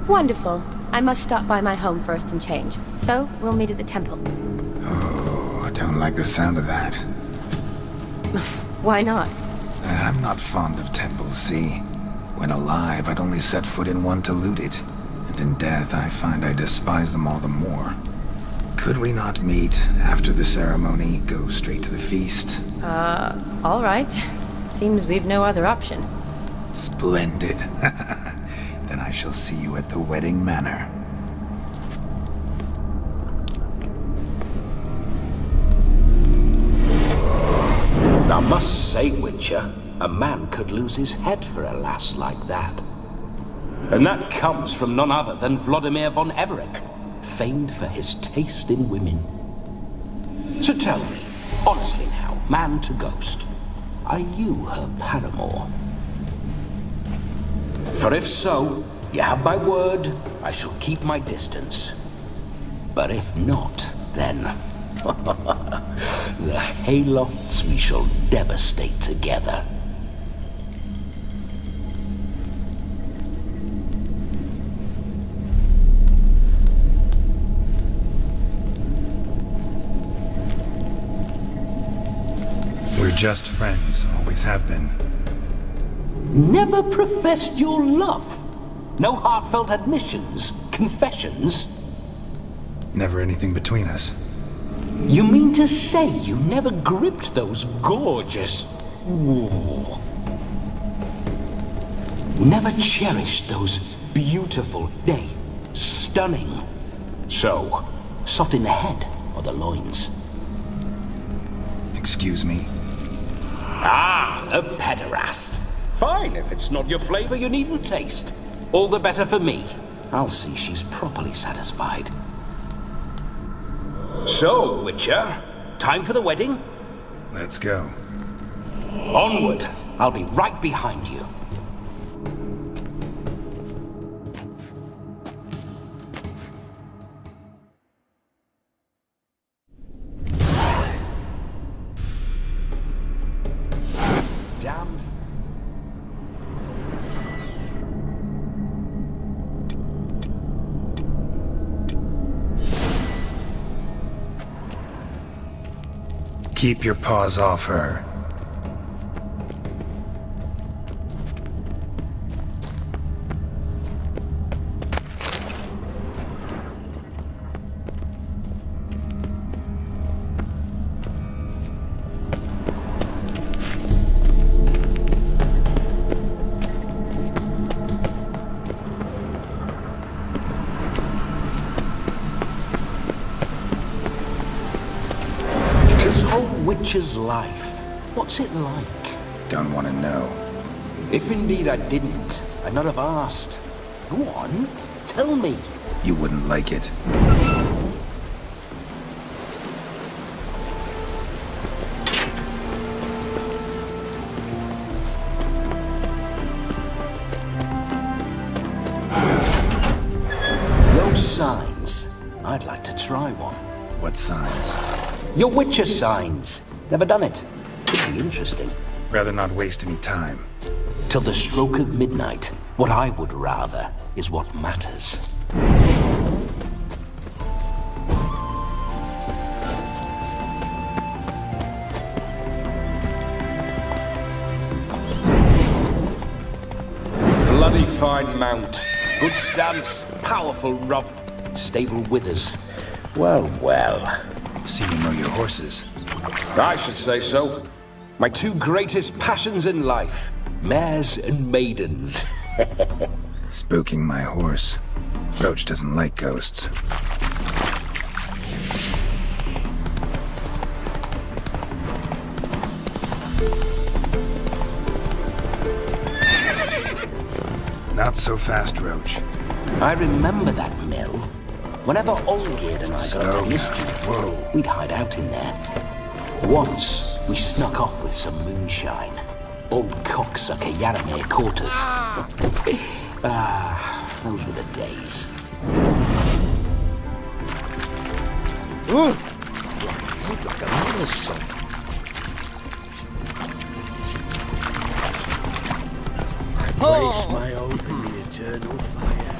Wonderful. I must stop by my home first and change, so we'll meet at the temple. Oh, I don't like the sound of that. Why not? I'm not fond of temples, see? When alive, I'd only set foot in one to loot it, and in death I find I despise them all the more. Could we not meet after the ceremony, go straight to the feast? All right. Seems we've no other option. Splendid. Then I shall see you at the wedding manor. I must say, Witcher, a man could lose his head for a lass like that. And that comes from none other than Vladimir von Everec, famed for his taste in women. So tell me, honestly now, man to ghost, are you her paramour? For if so, you have my word, I shall keep my distance. But if not, then the haylofts we shall devastate together. We're just friends, always have been. Never professed your love? No heartfelt admissions, confessions? Never anything between us. You mean to say you never gripped those gorgeous... Ooh. Never cherished those beautiful, nay, stunning... So, soft in the head or the loins? Excuse me? Ah, a pederast. Fine, if it's not your flavor, you needn't taste. All the better for me. I'll see she's properly satisfied. So, Witcher, time for the wedding? Let's go. Onward. I'll be right behind you. Damn. Keep your paws off her. Witcher's life. What's it like? Don't want to know. If indeed I didn't, I'd not have asked. Go on, tell me. You wouldn't like it. Those signs. I'd like to try one. What signs? Your Witcher signs. Never done it. Could be interesting. Rather not waste any time. Till the stroke of midnight. What I would rather is what matters. Bloody fine mount. Good stance. Powerful rub. Stable withers. Well, well. See you know your horses. I should say so. My two greatest passions in life. Mares and maidens. Spooking my horse. Roach doesn't like ghosts. Not so fast, Roach. I remember that mill. Whenever Olgerd and I got into mischief, we'd hide out in there. Once, we snuck off with some moonshine. Old cocksucker Yaramir caught us. Those were the days. Ooh. Place my hope in the eternal fire.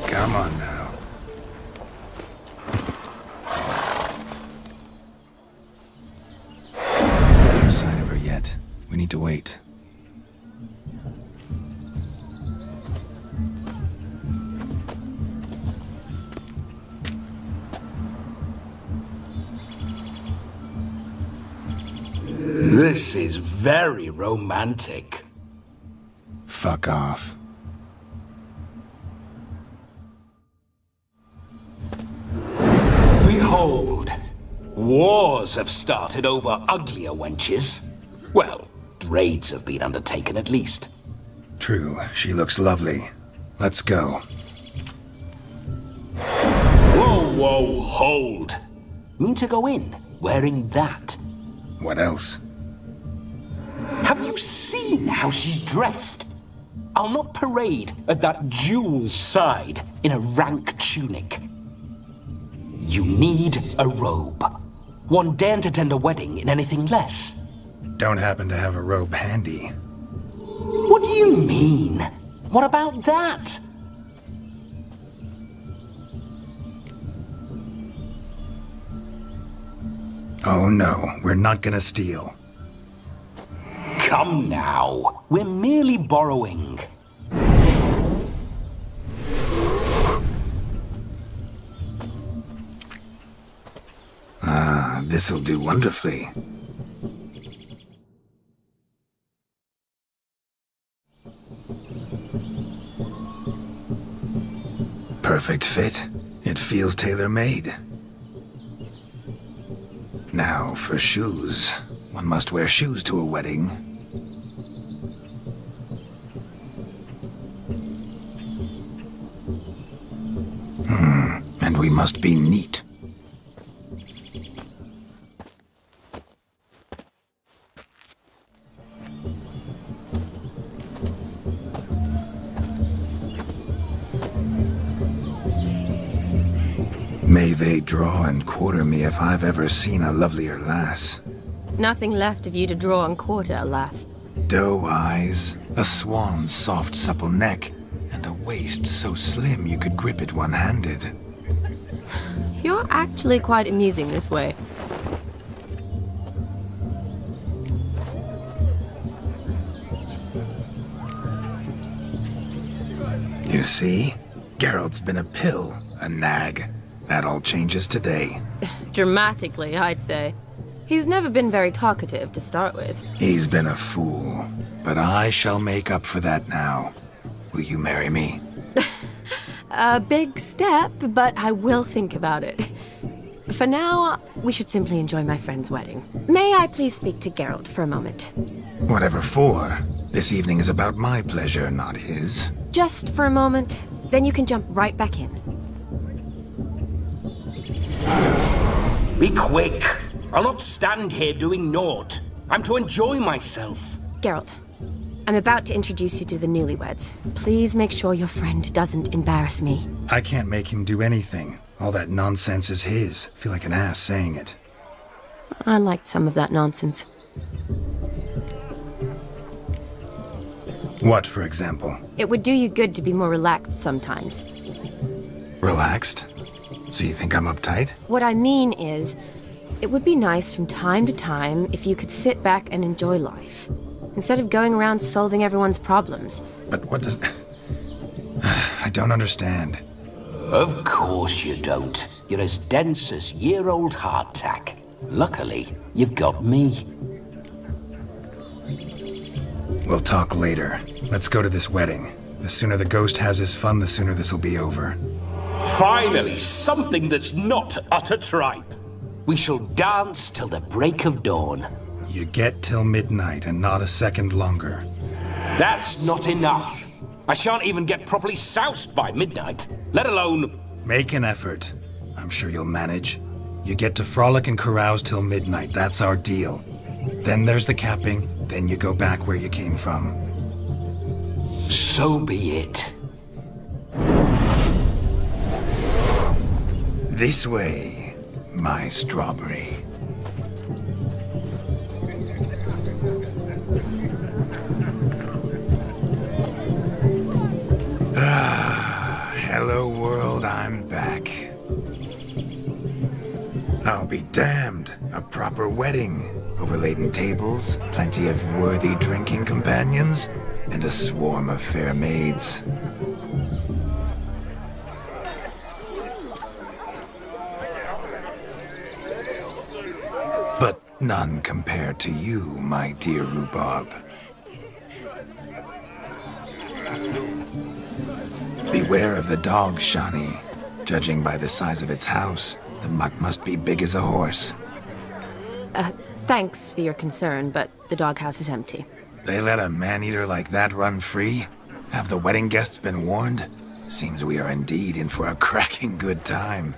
Come on now. No sign of her yet. We need to wait. This is very romantic. Fuck off. Behold, wars have started over uglier wenches. Well, raids have been undertaken at least. True, she looks lovely. Let's go. Whoa, whoa, hold. Mean to go in wearing that? What else? Have you seen how she's dressed? I'll not parade at that jewel's side in a rank tunic. You need a robe. One daren't attend a wedding in anything less. Don't happen to have a robe handy. What do you mean? What about that? Oh no, we're not gonna steal. Come now, we're merely borrowing. Ah, this'll do wonderfully. Perfect fit. It feels tailor-made. Now, for shoes. One must wear shoes to a wedding. And we must be neat. May they draw and quarter me if I've ever seen a lovelier lass. Nothing left of you to draw and quarter, alas. Doe eyes, a swan's soft supple neck, and a waist so slim you could grip it one-handed. You're actually quite amusing this way. You see? Geralt's been a pill, a nag. That all changes today. Dramatically, I'd say. He's never been very talkative to start with. He's been a fool, but I shall make up for that now. Will you marry me? A big step, but I will think about it. For now, we should simply enjoy my friend's wedding. May I please speak to Geralt for a moment? Whatever for. This evening is about my pleasure, not his. Just for a moment, then you can jump right back in. Be quick! I'll not stand here doing naught. I'm to enjoy myself. Geralt, I'm about to introduce you to the newlyweds. Please make sure your friend doesn't embarrass me. I can't make him do anything. All that nonsense is his. Feel like an ass saying it. I liked some of that nonsense. What, for example? It would do you good to be more relaxed sometimes. Relaxed? So you think I'm uptight? What I mean is, it would be nice from time to time if you could sit back and enjoy life, instead of going around solving everyone's problems. But what does... I don't understand. Of course you don't. You're as dense as year-old hardtack. Luckily, you've got me. We'll talk later. Let's go to this wedding. The sooner the ghost has his fun, the sooner this'll be over. Finally, something that's not utter tripe. We shall dance till the break of dawn. You get till midnight and not a second longer. That's not enough. I shan't even get properly soused by midnight, let alone... Make an effort. I'm sure you'll manage. You get to frolic and carouse till midnight, that's our deal. Then there's the capping, then you go back where you came from. So be it. This way, my strawberry. Hello world, I'm back. I'll be damned. A proper wedding. Overladen tables, plenty of worthy drinking companions, and a swarm of fair maids. But none compared to you, my dear rhubarb. Beware of the dog, Shani. Judging by the size of its house, the mutt must be big as a horse. Thanks for your concern, but the doghouse is empty. They let a man-eater like that run free? Have the wedding guests been warned? Seems we are indeed in for a cracking good time.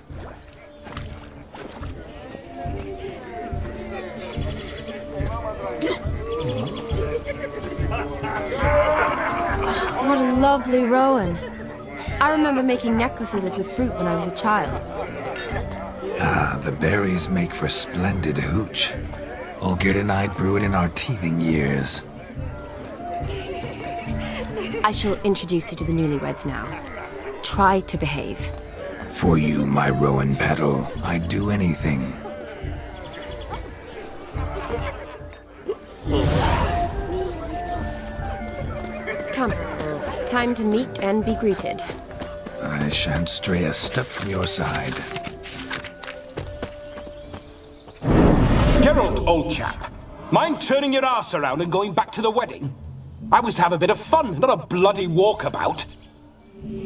What a lovely rowan. I remember making necklaces of the fruit when I was a child. Ah, the berries make for splendid hooch. Olgerd and I brewed in our teething years. I shall introduce you to the newlyweds now. Try to behave. For you, my rowan petal, I'd do anything. Come. Time to meet and be greeted. I shan't stray a step from your side. Geralt, old chap. Mind turning your arse around and going back to the wedding? I was to have a bit of fun, not a bloody walkabout.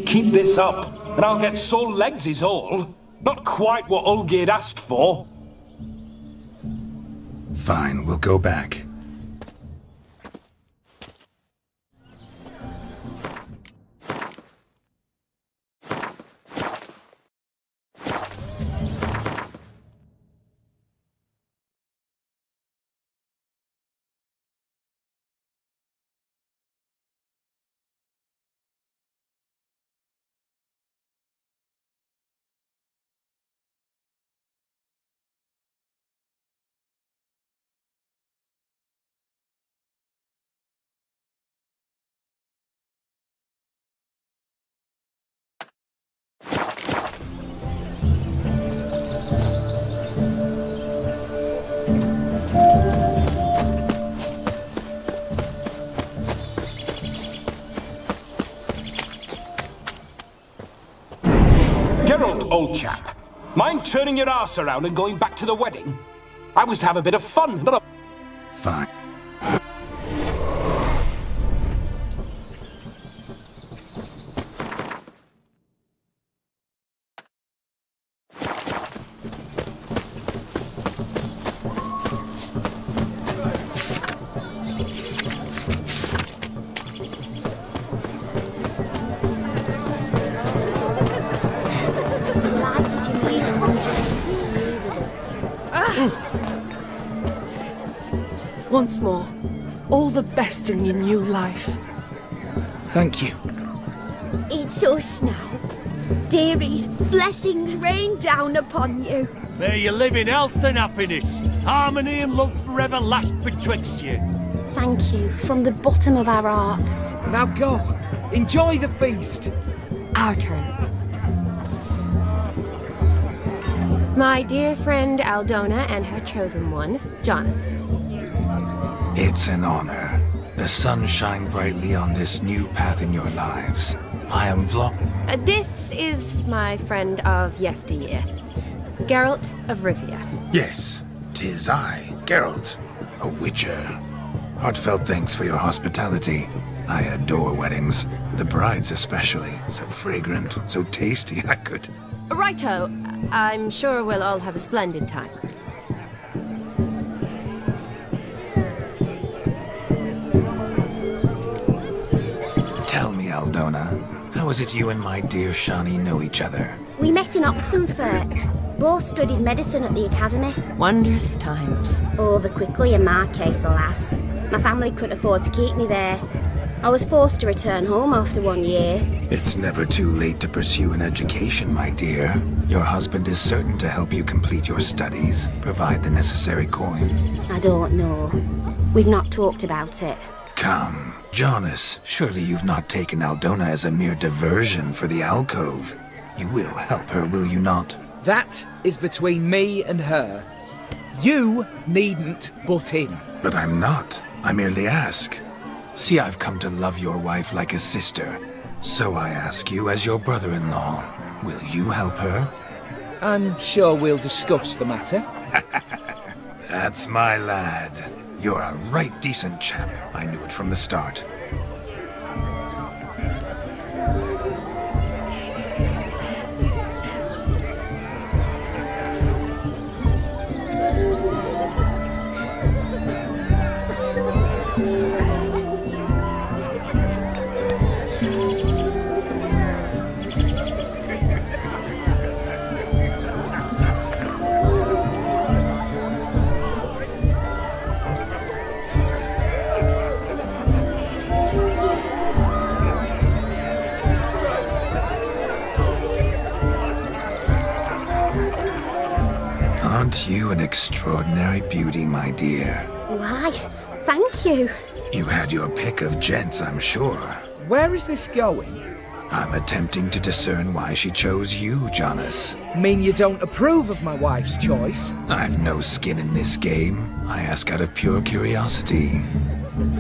Keep this up, and I'll get sore legs is all. Not quite what Olgerd asked for. Fine, we'll go back. Geralt, old chap. Mind turning your arse around and going back to the wedding? I was to have a bit of fun, not a... Fine. Once more, all the best in your new life. Thank you. It's us now. Dearies, blessings rain down upon you. May you live in health and happiness. Harmony and love forever last betwixt you. Thank you from the bottom of our hearts. Now go. Enjoy the feast. Our turn. My dear friend Aldona and her chosen one, Jonas. It's an honor. The sun shine brightly on this new path in your lives. I am This is my friend of yesteryear, Geralt of Rivia. Yes, 'tis I, Geralt, a witcher. Heartfelt thanks for your hospitality. I adore weddings. The brides especially. So fragrant, so tasty, I could... Righto. I'm sure we'll all have a splendid time. Tell me, Aldona, how is it you and my dear Shani know each other? We met in Oxenfurt. Both studied medicine at the academy. Wondrous times. Over quickly in my case, alas. My family couldn't afford to keep me there. I was forced to return home after 1 year. It's never too late to pursue an education, my dear. Your husband is certain to help you complete your studies, provide the necessary coin. I don't know. We've not talked about it. Come, Jonas, surely you've not taken Aldona as a mere diversion for the alcove. You will help her, will you not? That is between me and her. You needn't butt in. But I'm not. I merely ask. See, I've come to love your wife like a sister. So I ask you as your brother-in-law, will you help her? I'm sure we'll discuss the matter. That's my lad. You're a right decent chap. I knew it from the start. Aren't you an extraordinary beauty, my dear? Why, thank you. You had your pick of gents, I'm sure. Where is this going? I'm attempting to discern why she chose you, Jonas. Mean you don't approve of my wife's choice? I've no skin in this game. I ask out of pure curiosity.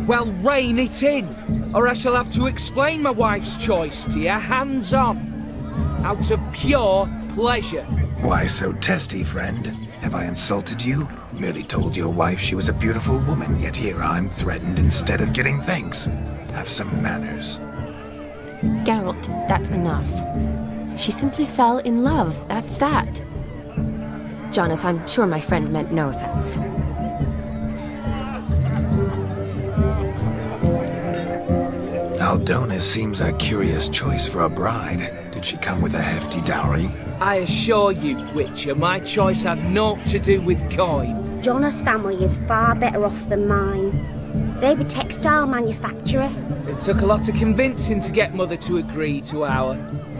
Well, rein it in, or I shall have to explain my wife's choice to you hands-on. Out of pure pleasure. Why so testy, friend? Have I insulted you? Merely told your wife she was a beautiful woman, yet here I'm threatened instead of getting thanks. Have some manners. Geralt, that's enough. She simply fell in love, that's that. Jonas, I'm sure my friend meant no offense. Aldona seems a curious choice for a bride. Did she come with a hefty dowry? I assure you, Witcher, my choice had naught to do with coin. Jonas' family is far better off than mine. They're a textile manufacturer. It took a lot of convincing to get Mother to agree to our,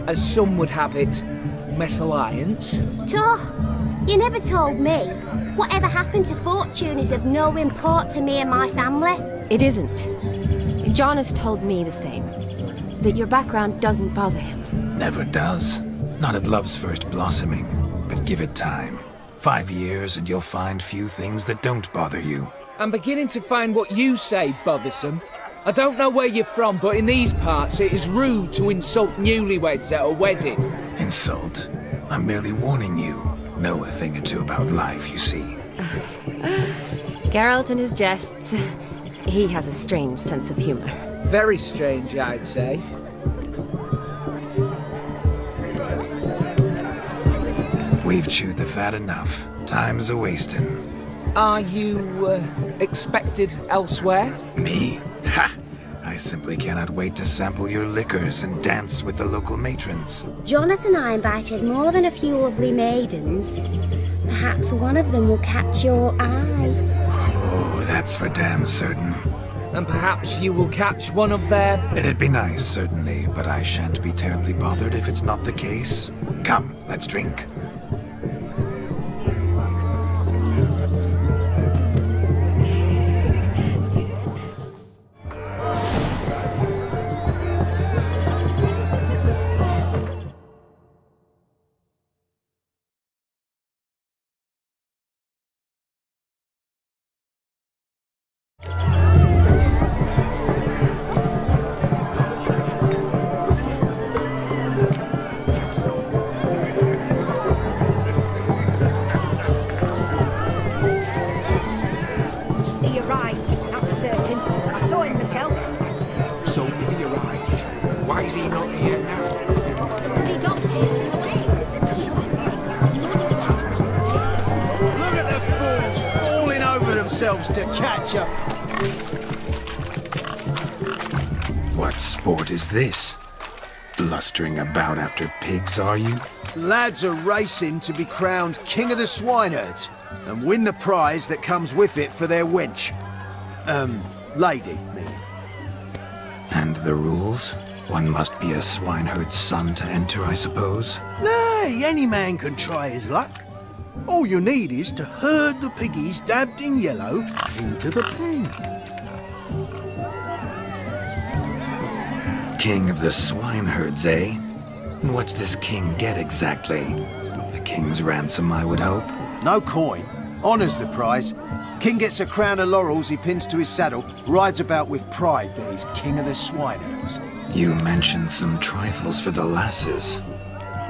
as some would have it, mesalliance. You never told me. Whatever happened to fortune is of no import to me and my family. It isn't. Jonas told me the same. That your background doesn't bother him. Never does. Not at love's first blossoming. But give it time. 5 years and you'll find few things that don't bother you. I'm beginning to find what you say bothersome. I don't know where you're from, but in these parts it is rude to insult newlyweds at a wedding. Insult? I'm merely warning you. Know a thing or two about life, you see. Geralt and his jests. He has a strange sense of humor. Very strange, I'd say. We've chewed the fat enough. Time's a-wasting. Are you, expected elsewhere? Me? Ha! I simply cannot wait to sample your liquors and dance with the local matrons. Jonas and I invited more than a few lovely maidens. Perhaps one of them will catch your eye. Oh, that's for damn certain. And perhaps you will catch one of their... It'd be nice, certainly, but I shan't be terribly bothered if it's not the case. Come, let's drink. So if he arrived, why is he not here now? The doctor's in the way. Look at the fools falling over themselves to catch up. What sport is this? Blustering about after pigs, are you? Lads are racing to be crowned King of the Swineherds and win the prize that comes with it for their wench. Lady, meaning. And the rules? One must be a swineherd's son to enter, I suppose? Nay, any man can try his luck. All you need is to herd the piggies dabbed in yellow into the pen. King of the swineherds, eh? And what's this king get exactly? The king's ransom, I would hope? No coin. Honours the prize. King gets a crown of laurels he pins to his saddle, rides about with pride that he's king of the swineherds. You mentioned some trifles for the lasses.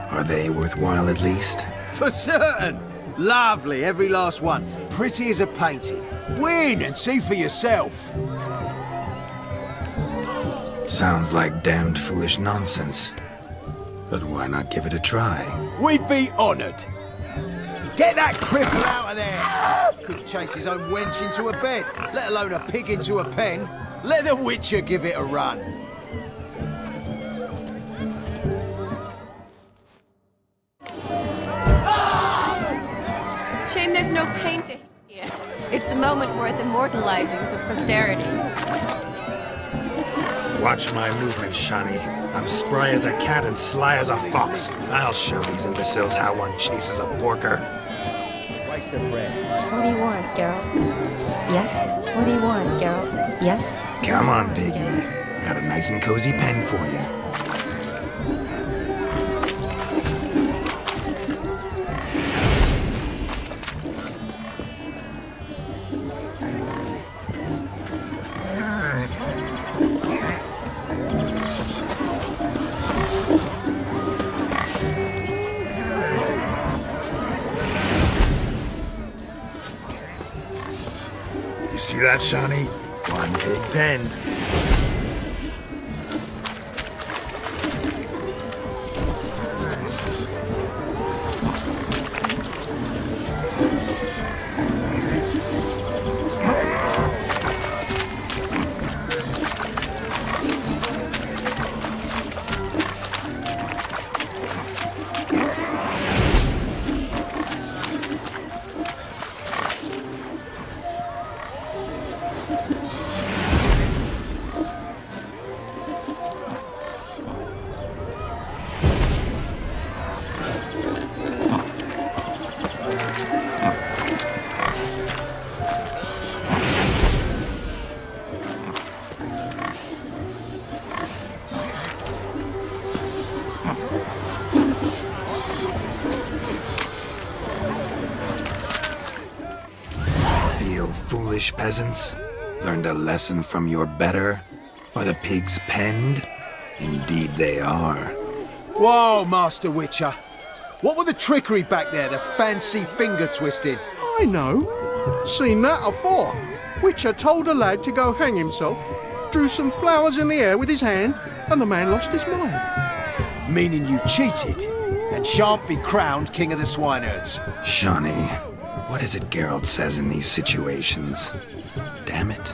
Are they worthwhile at least? For certain! Lovely, every last one. Pretty as a painting. Win and see for yourself. Sounds like damned foolish nonsense. But why not give it a try? We'd be honoured. Get that cripple out of there! Couldn't chase his own wench into a bed, let alone a pig into a pen. Let the Witcher give it a run. Shame there's no painting here. It's a moment worth immortalizing for posterity. Watch my movements, Shani. I'm spry as a cat and sly as a fox. I'll show these imbeciles how one chases a porker. Waste of breath. What do you want, Geralt? Yes? What do you want, Geralt? Yes? Come on, Biggie. Got a nice and cozy pen for you. See that, Shani? One big penned. Foolish peasants? Learned a lesson from your better? Are the pigs penned? Indeed they are. Whoa, Master Witcher. What were the trickery back there, the fancy finger twisting? I know. Seen that afore. Witcher told a lad to go hang himself, drew some flowers in the air with his hand, and the man lost his mind. Meaning you cheated, and shan't be crowned King of the Swineherds. Shani, what is it Geralt says in these situations? Damn it.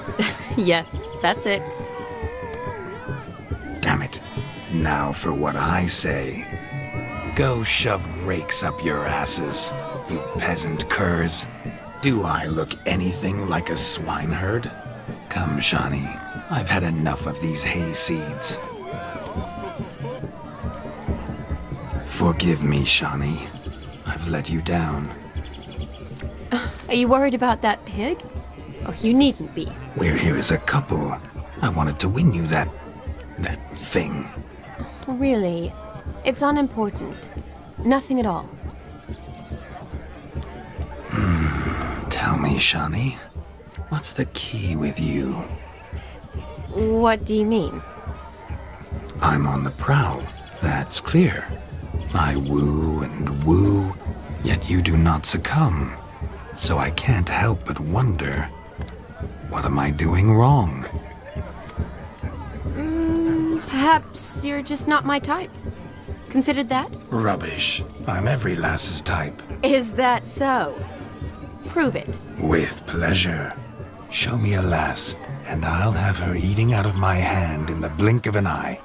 Yes, that's it. Damn it. Now for what I say. Go shove rakes up your asses, you peasant curs. Do I look anything like a swineherd? Come, Shani. I've had enough of these hay seeds. Forgive me, Shani. I've let you down. Are you worried about that pig? Oh, you needn't be. We're here as a couple. I wanted to win you that thing. Really? It's unimportant. Nothing at all. Tell me, Shani. What's the key with you? What do you mean? I'm on the prowl. That's clear. I woo and woo, yet you do not succumb. So I can't help but wonder, what am I doing wrong? Perhaps you're just not my type. Considered that? Rubbish. I'm every lass's type. Is that so? Prove it. With pleasure. Show me a lass, and I'll have her eating out of my hand in the blink of an eye.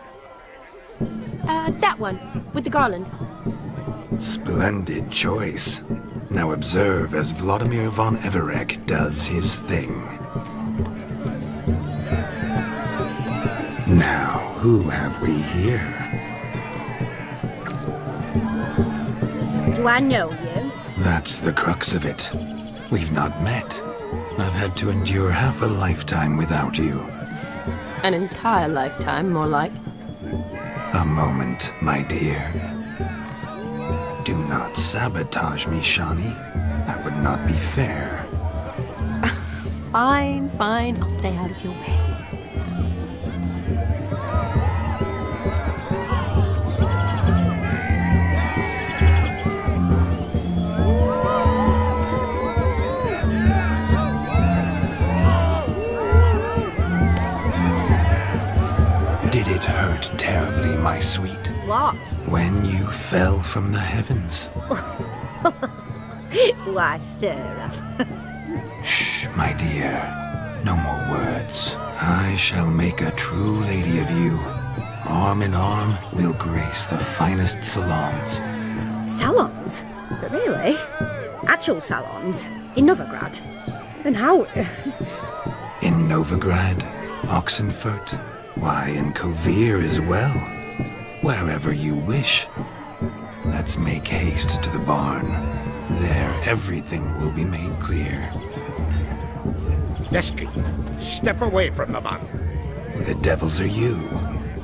That one, with the garland. Splendid choice. Now observe as Vladimir von Everek does his thing. Now, who have we here? Do I know you? That's the crux of it. We've not met. I've had to endure half a lifetime without you. An entire lifetime, more like. A moment, my dear. Do not sabotage me, Shani. That would not be fair. Fine, fine. I'll stay out of your way. Did it hurt terribly, my sweet? What? When you fell from the heavens. Why, Sarah. Shh, my dear. No more words. I shall make a true lady of you. Arm in arm, we'll grace the finest salons. Salons? But really? Actual salons? In Novigrad? And how? In Novigrad, Oxenfurt, why, in Kovir as well. Wherever you wish. Let's make haste to the barn. There, everything will be made clear. Nesky, step away from the man. Who the devils are you?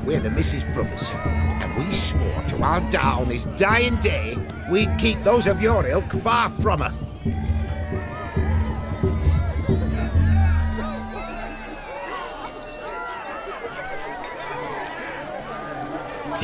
We're the Mrs. Brothers, and we swore to our down his dying day we'd keep those of your ilk far from her.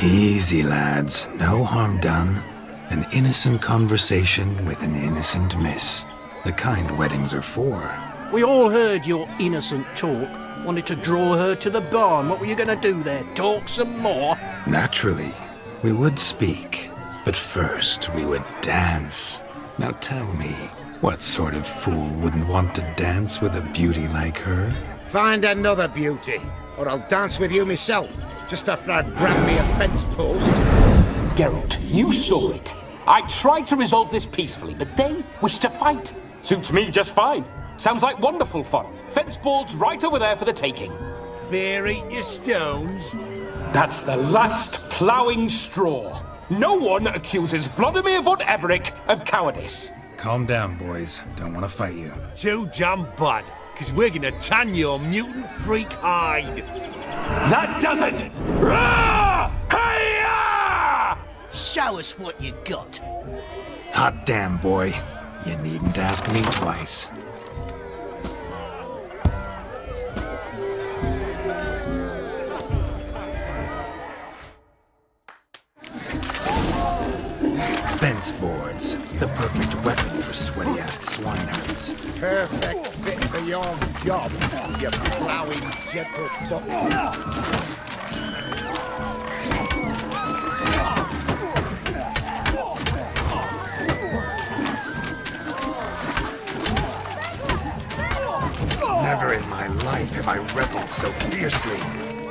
Easy, lads. No harm done. An innocent conversation with an innocent miss. The kind weddings are for. We all heard your innocent talk. Wanted to draw her to the barn. What were you going to do there? Talk some more? Naturally. We would speak. But first, we would dance. Now tell me, what sort of fool wouldn't want to dance with a beauty like her? Find another beauty, or I'll dance with you myself. Just after I've grabbed me a fence post. Geralt, you saw it. I tried to resolve this peacefully, but they wish to fight. Suits me just fine. Sounds like wonderful fun. Fence boards right over there for the taking. Fear eat your stones. That's the last ploughing straw. No one accuses Vladimir von Everek of cowardice. Calm down, boys. Don't want to fight you. Too damn bad, because we're gonna tan your mutant freak hide. That does it! Rah! Hi-ya! Show us what you got. Hot damn, boy. You needn't ask me twice. Fence boards. The perfect weapon for sweaty-assed swineherds. Perfect fit for your job, you ploughing gentle foot. Never in my life have I reveled so fiercely.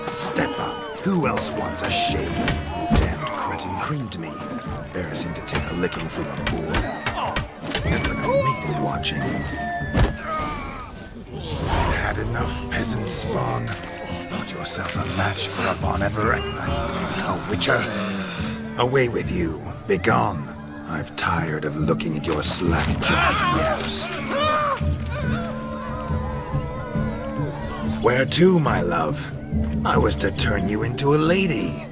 Step up. Who else wants a shave? Damned cretin creamed me. Embarrassing to take a licking from a boor. And with a maiden watching. Had enough, peasant spawn. Thought yourself a match for a Von Everett. A witcher. Away with you. Begone. I've tired of looking at your slack-jawed yaps. Where to, my love? I was to turn you into a lady.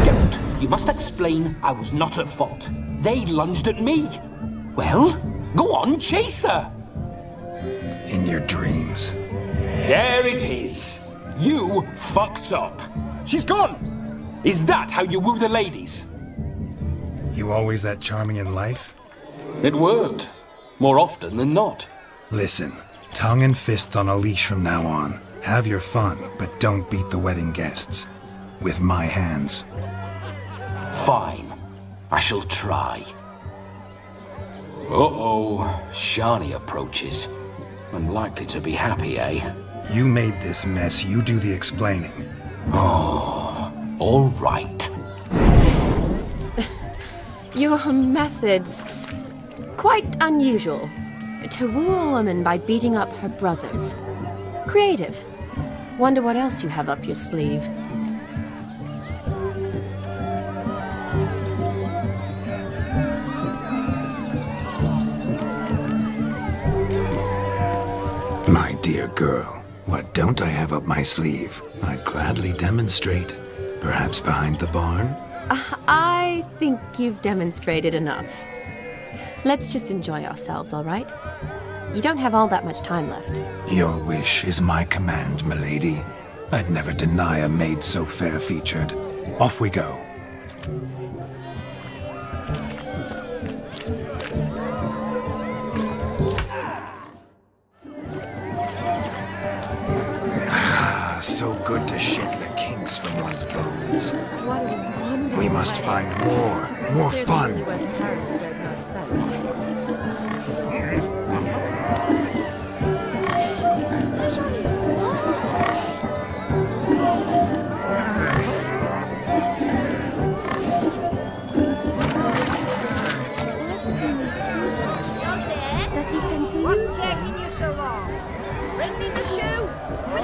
Geralt, you must explain I was not at fault. They lunged at me. Well, go on, chase her. In your dreams. There it is. You fucked up. She's gone. Is that how you woo the ladies? You always that charming in life? It worked. More often than not. Listen, tongue and fists on a leash from now on. Have your fun, but don't beat the wedding guests. With my hands. Fine. I shall try. Uh-oh. Shani approaches. Unlikely to be happy, eh? You made this mess, you do the explaining. Oh, all right. Your methods... quite unusual. To woo a woman by beating up her brothers. Creative. Wonder what else you have up your sleeve. My dear girl, what don't I have up my sleeve? I'd gladly demonstrate. Perhaps behind the barn? I think you've demonstrated enough. Let's just enjoy ourselves, all right? You don't have all that much time left. Your wish is my command, milady. I'd never deny a maid so fair-featured. Off we go. So good to shake the kinks from one's bones. What a wonderful We must find more fun. What's taking you so long? Bring me the shoe.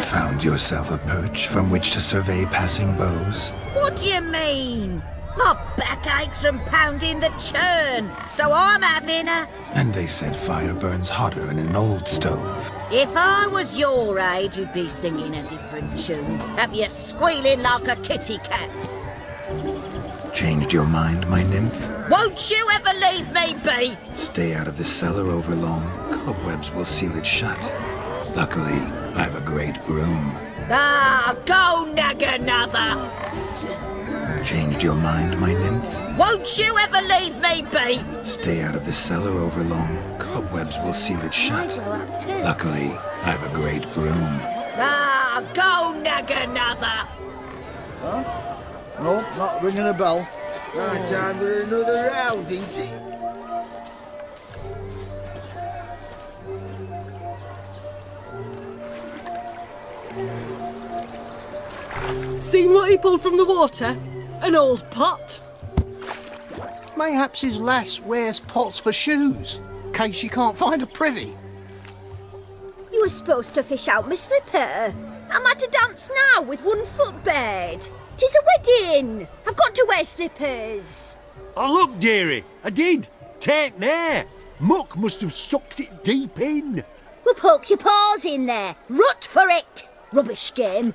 Found yourself a perch from which to survey passing beaux? What do you mean? My back aches from pounding the churn, so I'm having a... And they said fire burns hotter in an old stove. If I was your age, you'd be singing a different tune. Have you squealing like a kitty cat? Changed your mind, my nymph? Won't you ever leave me be? Stay out of the cellar overlong. Cobwebs will seal it shut. Luckily, I've a great broom. Ah, go nag another! Changed your mind, my nymph? Won't you ever leave me be? Stay out of the cellar overlong. Cobwebs will seal it shut. Luckily, I've a great broom. Ah, go nag another! Huh? No, not ringing a bell. Right time for another round, ain't it? Seen what he pulled from the water? An old pot. Mayhaps his lass wears pots for shoes, in case she can't find a privy. You were supposed to fish out my slipper. I'm at a dance now with one foot bared. 'Tis a wedding. I've got to wear slippers. Oh, look, dearie, I did. Take there. Muck must have sucked it deep in. Well, poke your paws in there. Rut for it. Rubbish game.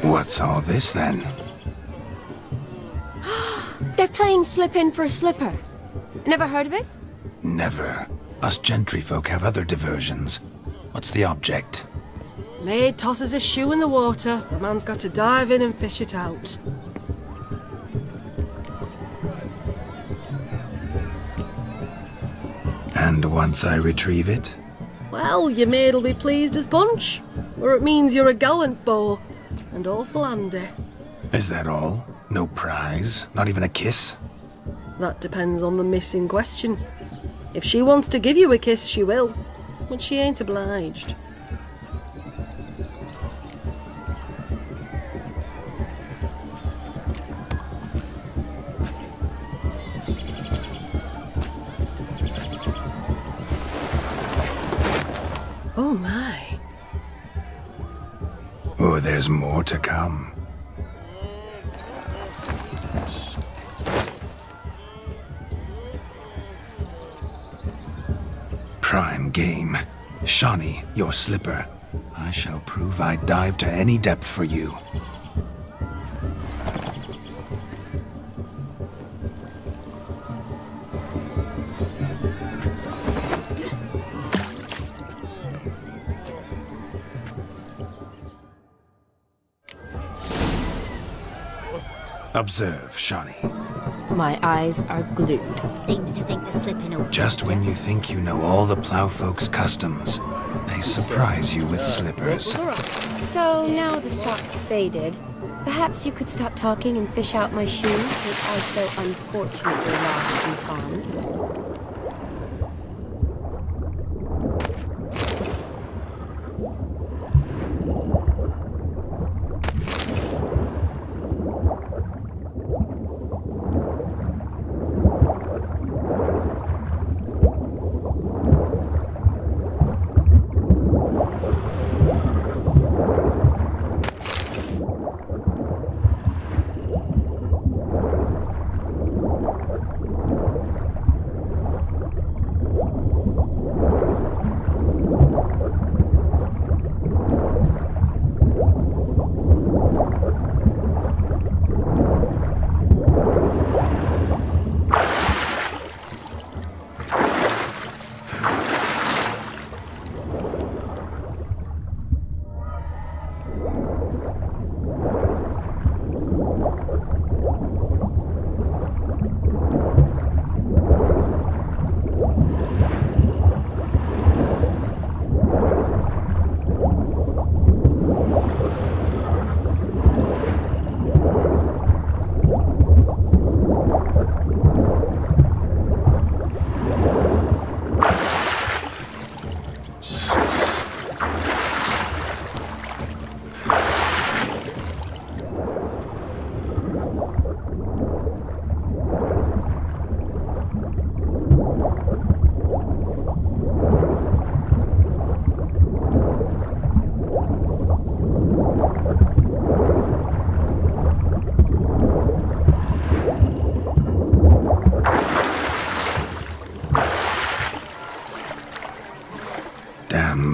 What's all this, then? They're playing slip in for a slipper. Never heard of it? Never. Us gentry folk have other diversions. What's the object? Maid tosses a shoe in the water. The man's got to dive in and fish it out. And once I retrieve it? Well, your maid'll be pleased as punch. Or it means you're a gallant beau. And awful handy. Is that all? No prize? Not even a kiss? That depends on the miss in question. If she wants to give you a kiss, she will. But she ain't obliged. Oh my. Oh, there's more to come. Prime game. Shawnee, your slipper. I shall prove I dive to any depth for you. Observe, Shawnee. My eyes are glued. Seems to think they're slipping away. Just when you think you know all the plowfolk's customs, they surprise you with slippers. So now the shock's faded. Perhaps you could stop talking and fish out my shoe, which I so unfortunately lost in pond.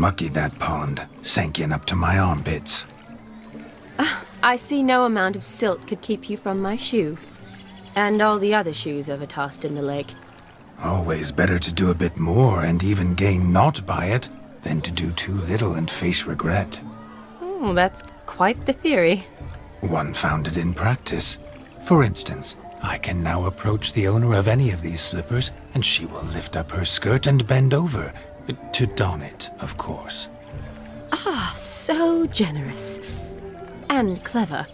Mucky, that pond. Sank in up to my armpits. I see no amount of silt could keep you from my shoe. And all the other shoes ever tossed in the lake. Always better to do a bit more and even gain naught by it than to do too little and face regret. Oh, that's quite the theory. One founded in practice. For instance, I can now approach the owner of any of these slippers, and she will lift up her skirt and bend over. To don it, of course. Ah, so generous. And clever.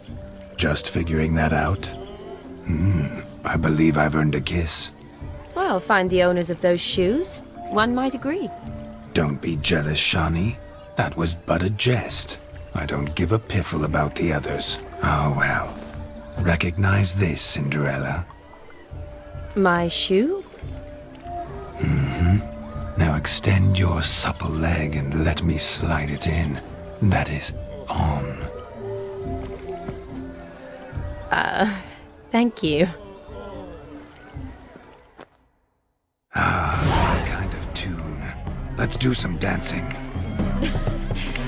Just figuring that out? I believe I've earned a kiss. Well, find the owners of those shoes. One might agree. Don't be jealous, Shani. That was but a jest. I don't give a piffle about the others. Oh well. Recognize this, Cinderella? My shoe? Now extend your supple leg and let me slide it in. That is, on. Thank you. My kind of tune. Let's do some dancing.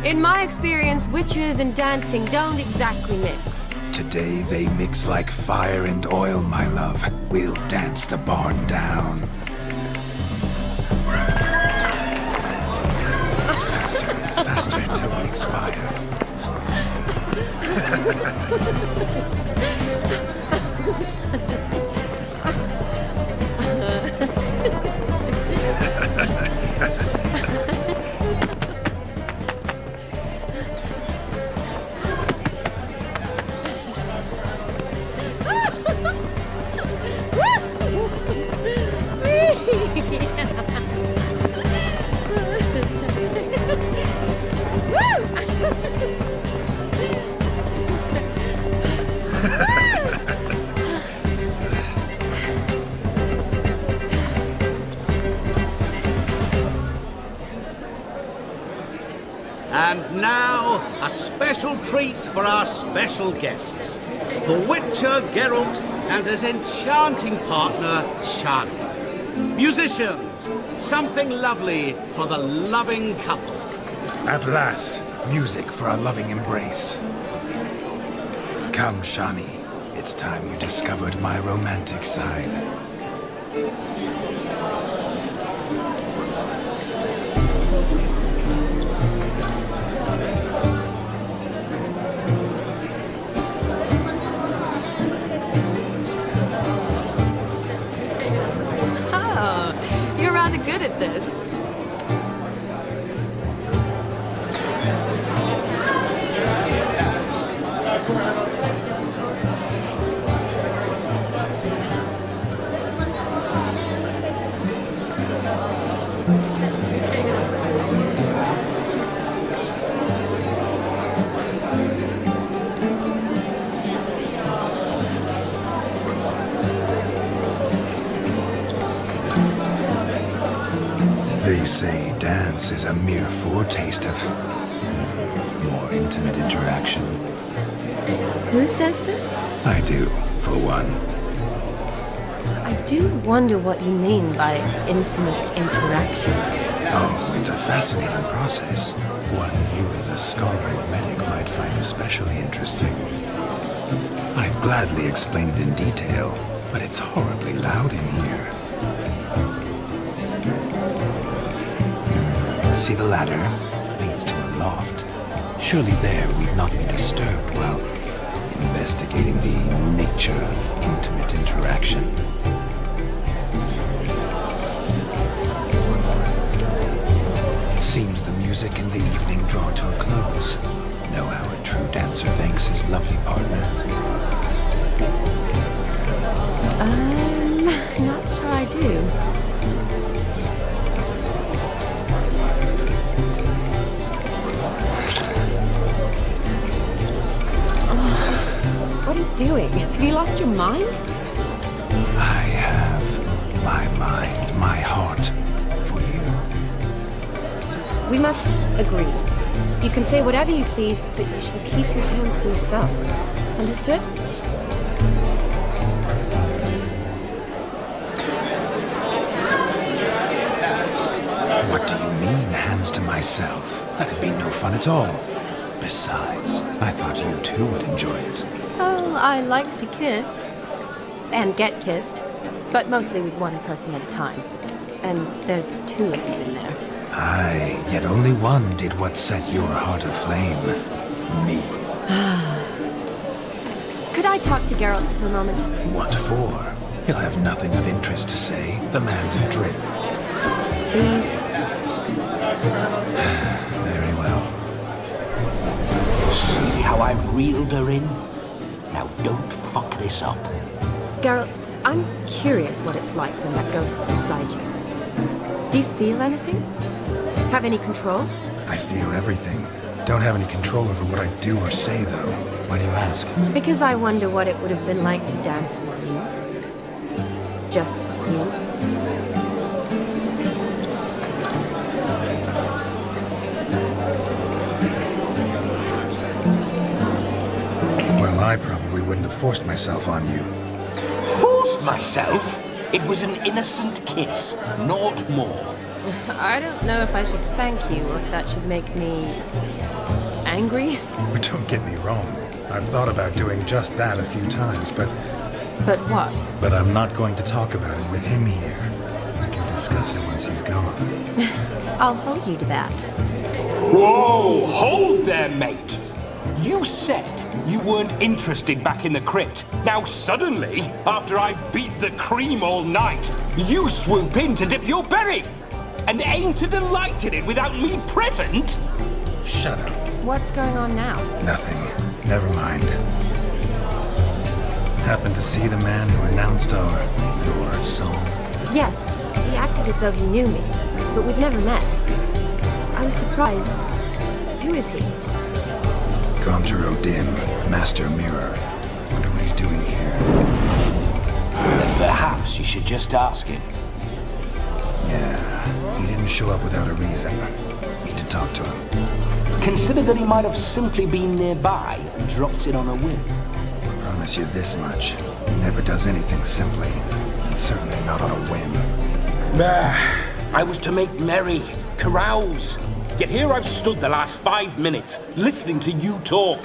In my experience, witches and dancing don't exactly mix. Today they mix like fire and oil, my love. We'll dance the barn down. Faster, faster till we expire. And now, a special treat for our special guests. The Witcher Geralt and his enchanting partner, Shani. Musicians, something lovely for the loving couple. At last, music for a loving embrace. Come, Shani. It's time you discovered my romantic side. performance is a mere foretaste of more intimate interaction. Who says this? I do, for one. I do wonder what you mean by intimate interaction. Oh, it's a fascinating process. One you as a scholar and medic might find especially interesting. I'd gladly explain it in detail, but it's horribly loud in here. See the ladder? Leads to a loft. Surely there we'd not be disturbed while investigating the nature of intimate interaction. Seems the music and the evening draw to a close. Know how a true dancer thanks his lovely partner? I'm not sure I do. What are you doing? Have you lost your mind? I have my mind, my heart for you. We must agree. You can say whatever you please, but you shall keep your hands to yourself. Understood? What do you mean, hands to myself? That'd be no fun at all. Besides, I thought you too would enjoy it. Oh, I like to kiss. And get kissed. But mostly with one person at a time. And there's two of you in there. Aye, yet only one did what set your heart aflame. Me. Could I talk to Geralt for a moment? What for? He'll have nothing of interest to say. The man's a drip. Please. Very well. See how I've reeled her in? Now don't fuck this up. Geralt, I'm curious what it's like when that ghost's inside you. Do you feel anything? Have any control? I feel everything. Don't have any control over what I do or say, though. Why do you ask? Because I wonder what it would have been like to dance with you. Just you. Well, I probably wouldn't have forced myself on you. Forced myself? It was an innocent kiss, naught more. I don't know if I should thank you or if that should make me angry. But don't get me wrong. I've thought about doing just that a few times, but... But what? But I'm not going to talk about it with him here. We can discuss it once he's gone. I'll hold you to that. Whoa! Hold there, mate! You said you weren't interested back in the crypt. Now suddenly, after I've beat the cream all night, you swoop in to dip your berry! And aim to delight in it without me present? Shut up. What's going on now? Nothing. Never mind. Happened to see the man who announced your song? Yes, he acted as though he knew me, but we've never met. I was surprised. Who is he? Gonter Dim, Master Mirror. Wonder what he's doing here. Then perhaps you should just ask him. Yeah, he didn't show up without a reason. Need to talk to him. Consider that he might have simply been nearby and dropped in on a whim. Promise you this much. He never does anything simply, and certainly not on a whim. I was to make merry, carouse. Yet here I've stood the last 5 minutes, listening to you talk.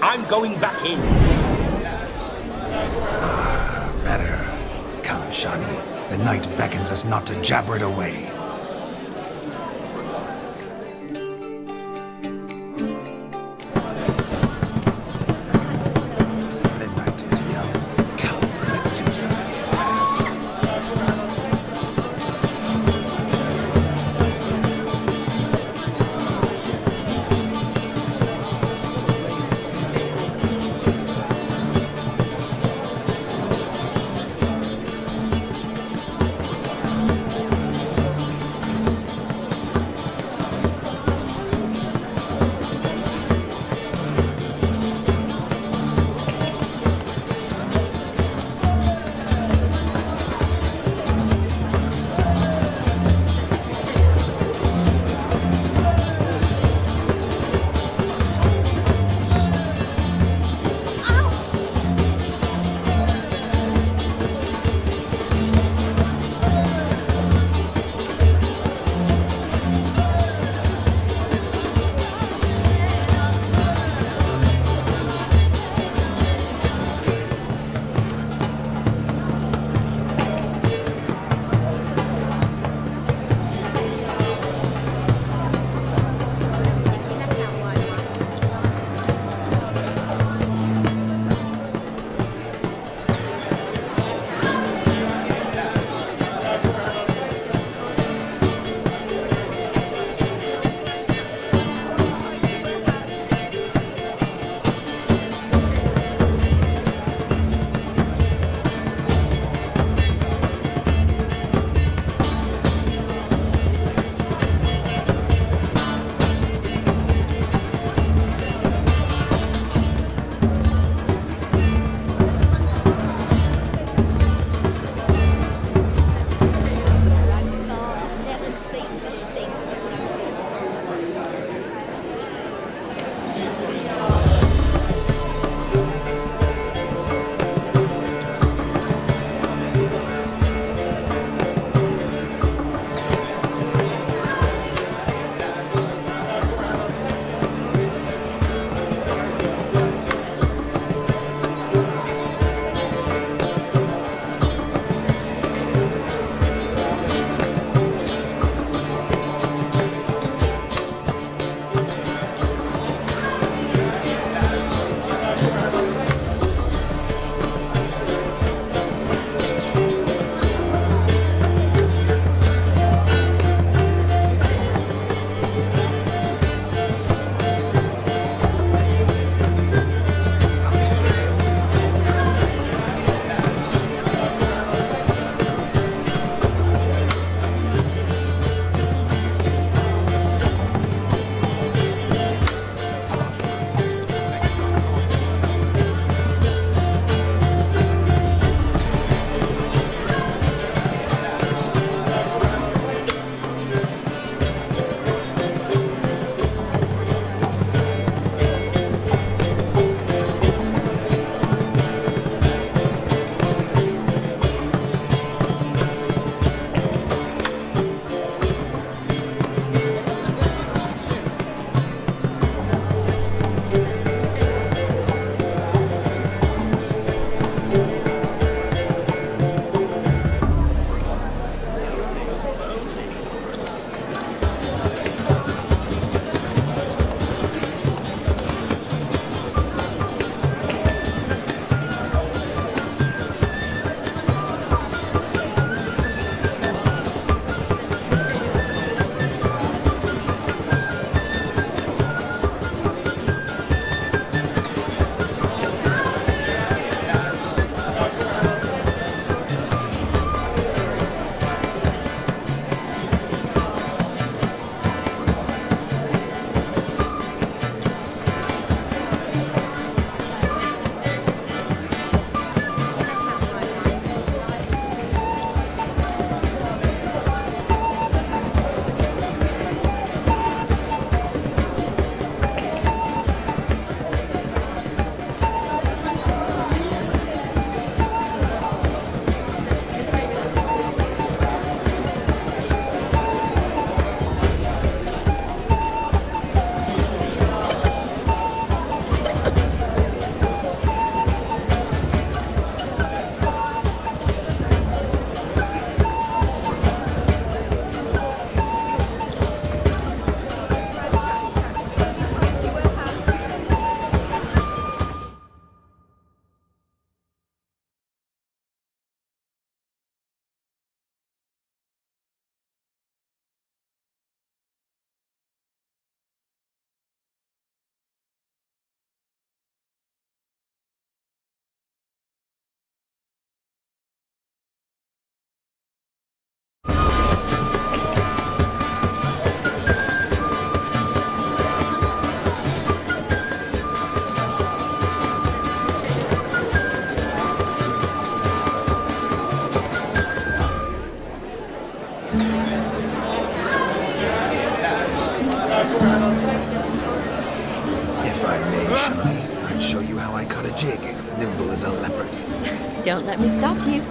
I'm going back in. Better. Come, Shani. The night beckons us not to jabber it away. The night is young. Come, let's do something. a jig, nimble as a leopard. Don't let me stop you.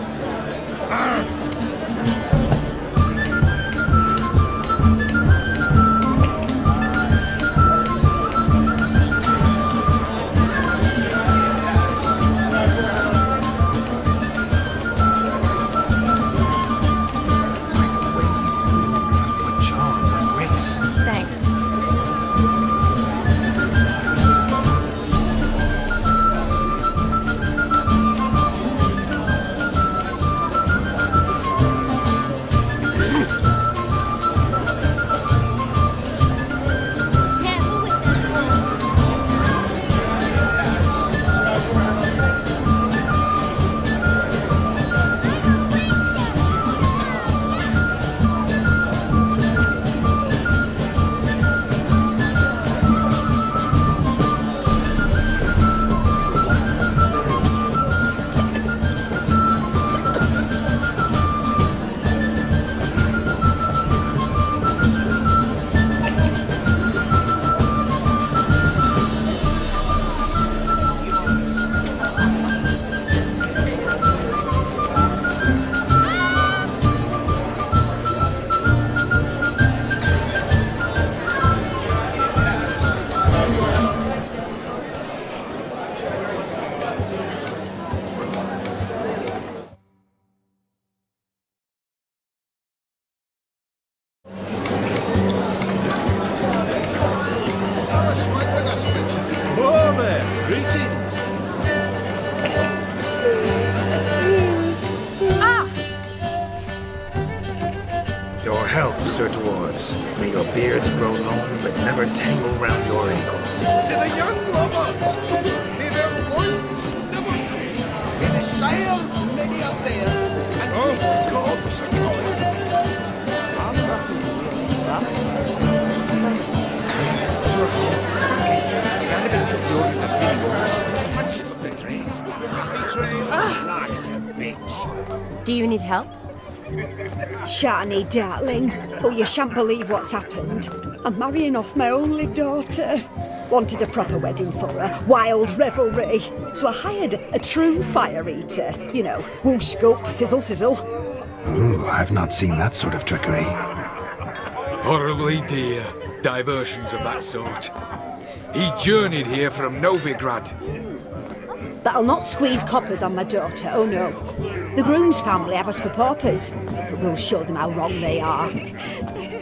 Sir Dwarves. May your beards grow long, but never tangle round your ankles. To the young lovers, may their loins never cool. May they sail many up there, and good gods are calling. Do you need help? Shani, darling. Oh, you shan't believe what's happened. I'm marrying off my only daughter. Wanted a proper wedding for her, wild revelry. So I hired a true fire eater. You know, whoosh scoop, sizzle sizzle. Ooh, I've not seen that sort of trickery. Horribly dear diversions of that sort. He journeyed here from Novigrad. But I'll not squeeze coppers on my daughter, oh no. The groom's family have us for paupers, but we'll show them how wrong they are.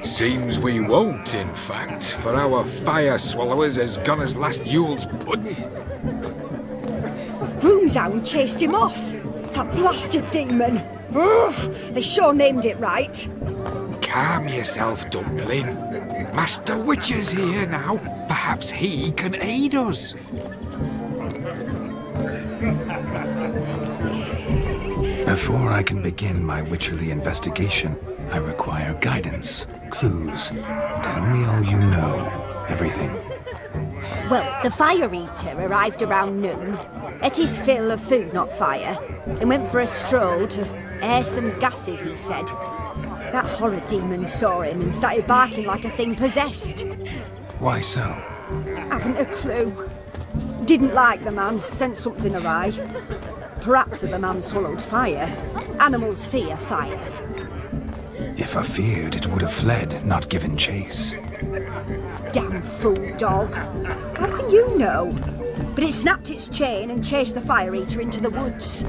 Seems we won't, in fact, for our fire swallowers has gone as last Yule's pudding. Groom's hound chased him off. That blasted demon. Ugh, they sure named it right. Calm yourself, Dumpling. Master Witcher's here now. Perhaps he can aid us. Before I can begin my witcherly investigation, I require guidance, clues. Tell me all you know, everything. Well, the fire eater arrived around noon, ate his fill of food, not fire, and went for a stroll to air some gases, he said. That horror demon saw him and started barking like a thing possessed. Why so? Haven't a clue. Didn't like the man, sent something awry. Perhaps the man swallowed fire. Animals fear fire. If I feared, it would have fled, not given chase. Damn fool dog. How can you know? But it snapped its chain and chased the fire eater into the woods.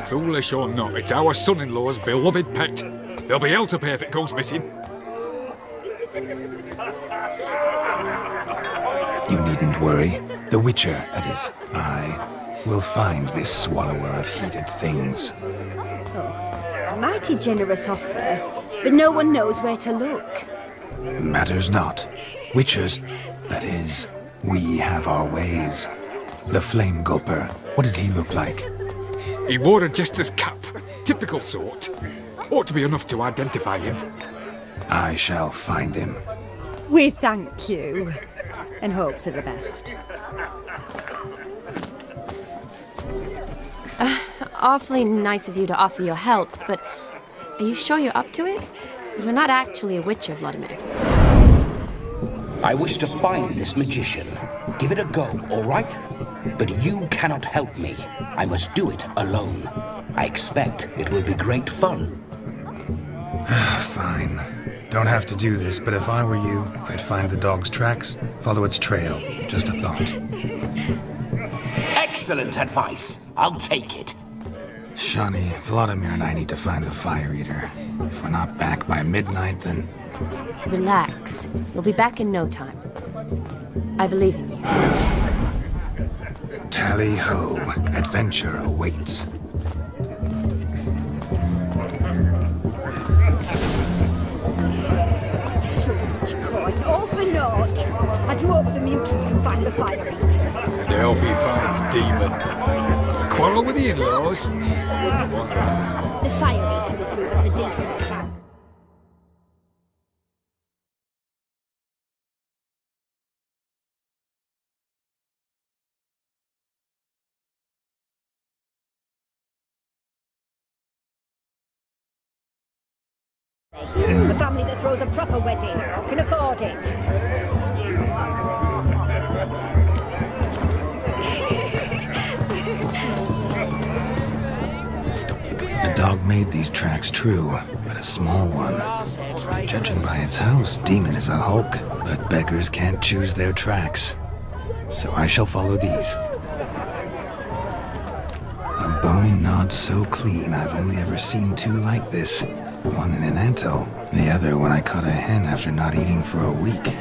Foolish or not, it's our son-in-law's beloved pet. There'll be hell to pay if it goes missing. You needn't worry. The Witcher, that is, I will find this swallower of heated things. Oh, mighty generous offer, but no one knows where to look. Matters not. Witchers, that is, we have our ways. The Flame Gulper, what did he look like? He wore a jester's cap, typical sort. Ought to be enough to identify him. I shall find him. We thank you, and hope for the best. Awfully nice of you to offer your help, but are you sure you're up to it? You're not actually a witcher, Vladimir. I wish to find this magician. Give it a go, all right? But you cannot help me. I must do it alone. I expect it will be great fun. Fine. Don't have to do this, but if I were you, I'd find the dog's tracks, follow its trail. Just a thought. Excellent advice. I'll take it. Shani, Vladimir and I need to find the Fire Eater. If we're not back by midnight, then... Relax. We'll be back in no time. I believe in you. Tally-ho. Adventure awaits. So much coin, all for naught. I do hope the mutant can find the Fire Eater. And I hope he finds Demon. Quarrel with the in-laws? Wouldn't want that. The Fire Eater will prove us a decent fan. The family that throws a proper wedding can afford it. The dog made these tracks true, but a small one. Judging by its house, Demon is a hulk, but beggars can't choose their tracks. So I shall follow these. A bone not so clean I've only ever seen two like this. One in an anthill, the other when I caught a hen after not eating for a week.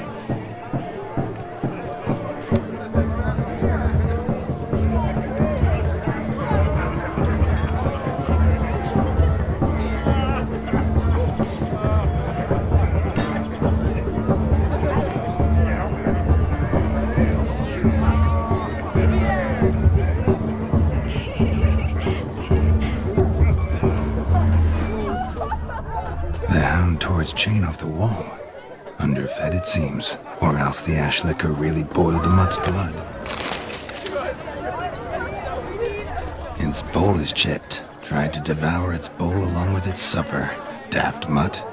Chain off the wall. Underfed it seems, or else the ash liquor really boiled the mutt's blood. Its bowl is chipped. Tried to devour its bowl along with its supper. Daft mutt.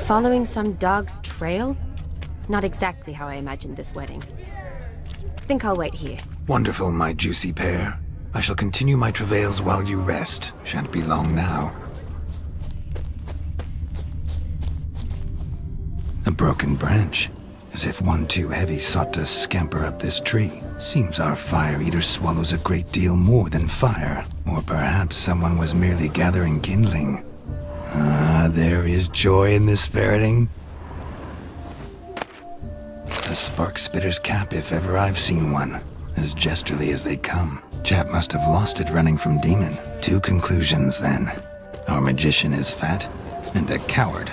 Following some dog's trail? Not exactly how I imagined this wedding. Think I'll wait here. Wonderful, my juicy pear. I shall continue my travails while you rest. Shan't be long now. A broken branch. As if one too heavy sought to scamper up this tree. Seems our Fire Eater swallows a great deal more than fire. Or perhaps someone was merely gathering kindling. Ah, there is joy in this ferreting. A spark spitter's cap if ever I've seen one. As jesterly as they come. Chap must have lost it running from Demon. Two conclusions then. Our magician is fat, and a coward.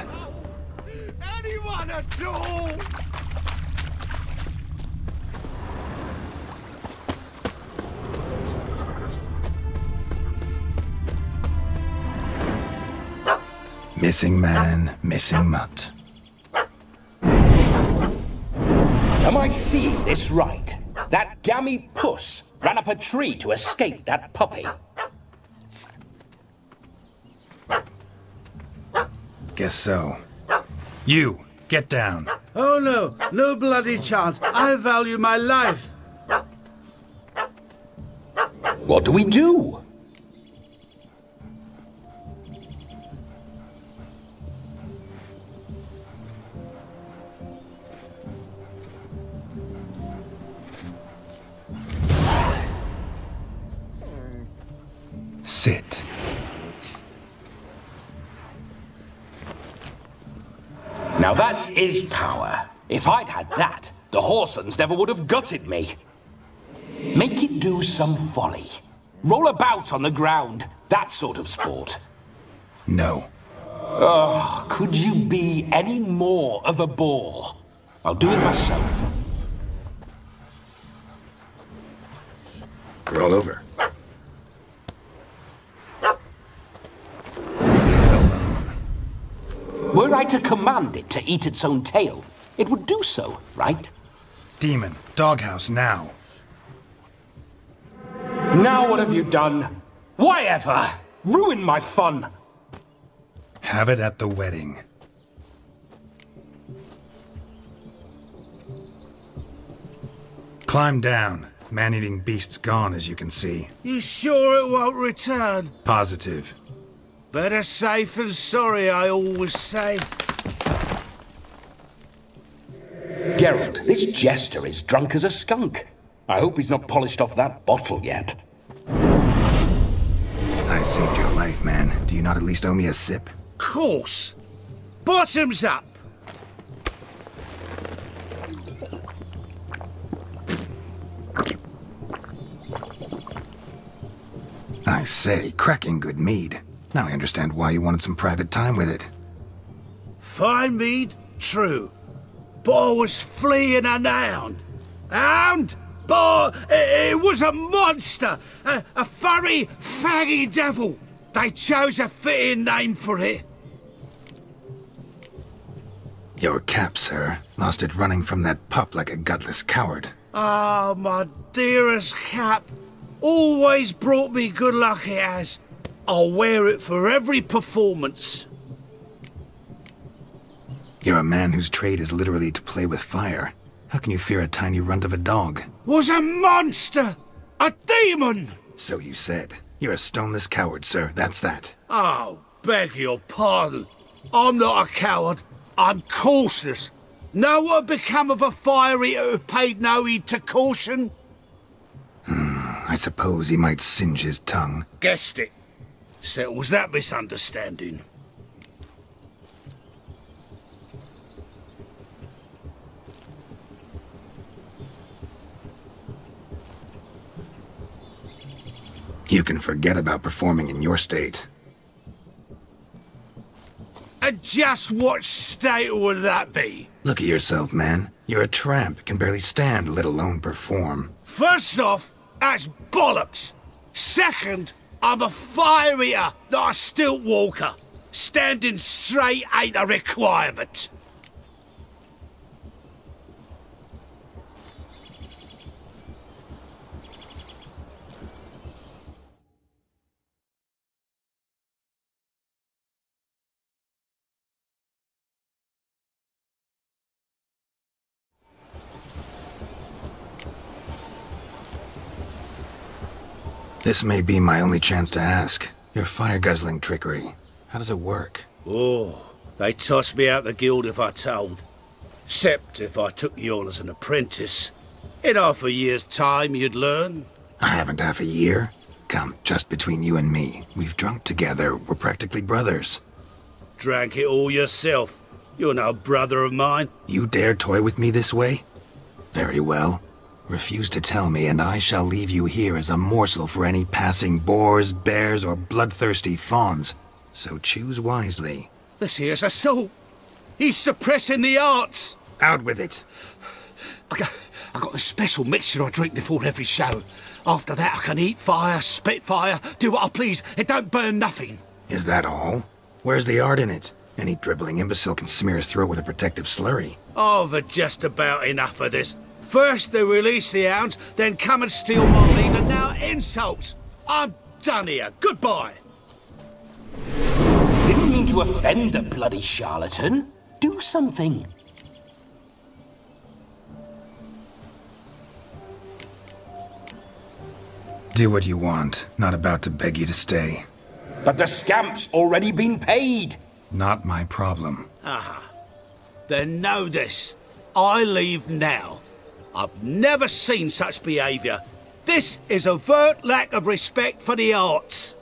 Anyone at all? Missing man, missing mutt. Am I seeing this right? That gammy puss ran up a tree to escape that puppy. Guess so. You, get down. Oh no, no bloody chance. I value my life. What do we do? Sit. Now that is power. If I'd had that, the Horsons never would have gutted me. Make it do some folly. Roll about on the ground. That sort of sport. No. Oh, could you be any more of a bore? I'll do it myself. Roll over. Were I to command it to eat its own tail, it would do so, right? Demon, doghouse now. Now what have you done? Whatever! Ruin my fun! Have it at the wedding. Climb down. Man-eating beast's gone, as you can see. You sure it won't return? Positive. Better safe than sorry, I always say. Geralt, this jester is drunk as a skunk. I hope he's not polished off that bottle yet. I saved your life, man. Do you not at least owe me a sip? Course. Bottoms up. I say, cracking good mead. Now I understand why you wanted some private time with it. Fine mead, true. But I was fleeing a hound. Hound? But it was a monster. A furry, faggy devil. They chose a fitting name for it. Your cap, sir. Lost it running from that pup like a gutless coward. Ah, my dearest cap. Always brought me good luck, it has. I'll wear it for every performance. You're a man whose trade is literally to play with fire. How can you fear a tiny runt of a dog? Was a monster! A demon! So you said. You're a stoneless coward, sir. That's that. Oh, beg your pardon. I'm not a coward. I'm cautious. Know what become of a fire eater who paid no heed to caution? I suppose he might singe his tongue. Guessed it. Settles that misunderstanding. You can forget about performing in your state. And just what state would that be? Look at yourself, man. You're a tramp, can barely stand, let alone perform. First off, that's bollocks. Second, I'm a fire eater, not a stilt walker. Standing straight ain't a requirement. This may be my only chance to ask. Your fire-guzzling trickery, how does it work? Oh, they'd toss me out the guild if I told. Except if I took you on as an apprentice. In half a year's time, you'd learn. I haven't half a year. Come, just between you and me. We've drunk together. We're practically brothers. Drank it all yourself. You're no brother of mine. You dare toy with me this way? Very well. Refuse to tell me, and I shall leave you here as a morsel for any passing boars, bears, or bloodthirsty fawns. So choose wisely. This here's assault. He's suppressing the arts. Out with it. I got the special mixture I drink before every show. After that, I can eat fire, spit fire, do what I please. It don't burn nothing. Is that all? Where's the art in it? Any dribbling imbecile can smear his throat with a protective slurry. I've had just about enough of this. First they release the hounds, then come and steal my meat, and now insults. I'm done here. Goodbye. Didn't mean to offend the bloody charlatan. Do something. Do what you want. Not about to beg you to stay. But the scamp's already been paid. Not my problem. Aha. Then know this. I leave now. I've never seen such behaviour. This is overt lack of respect for the arts.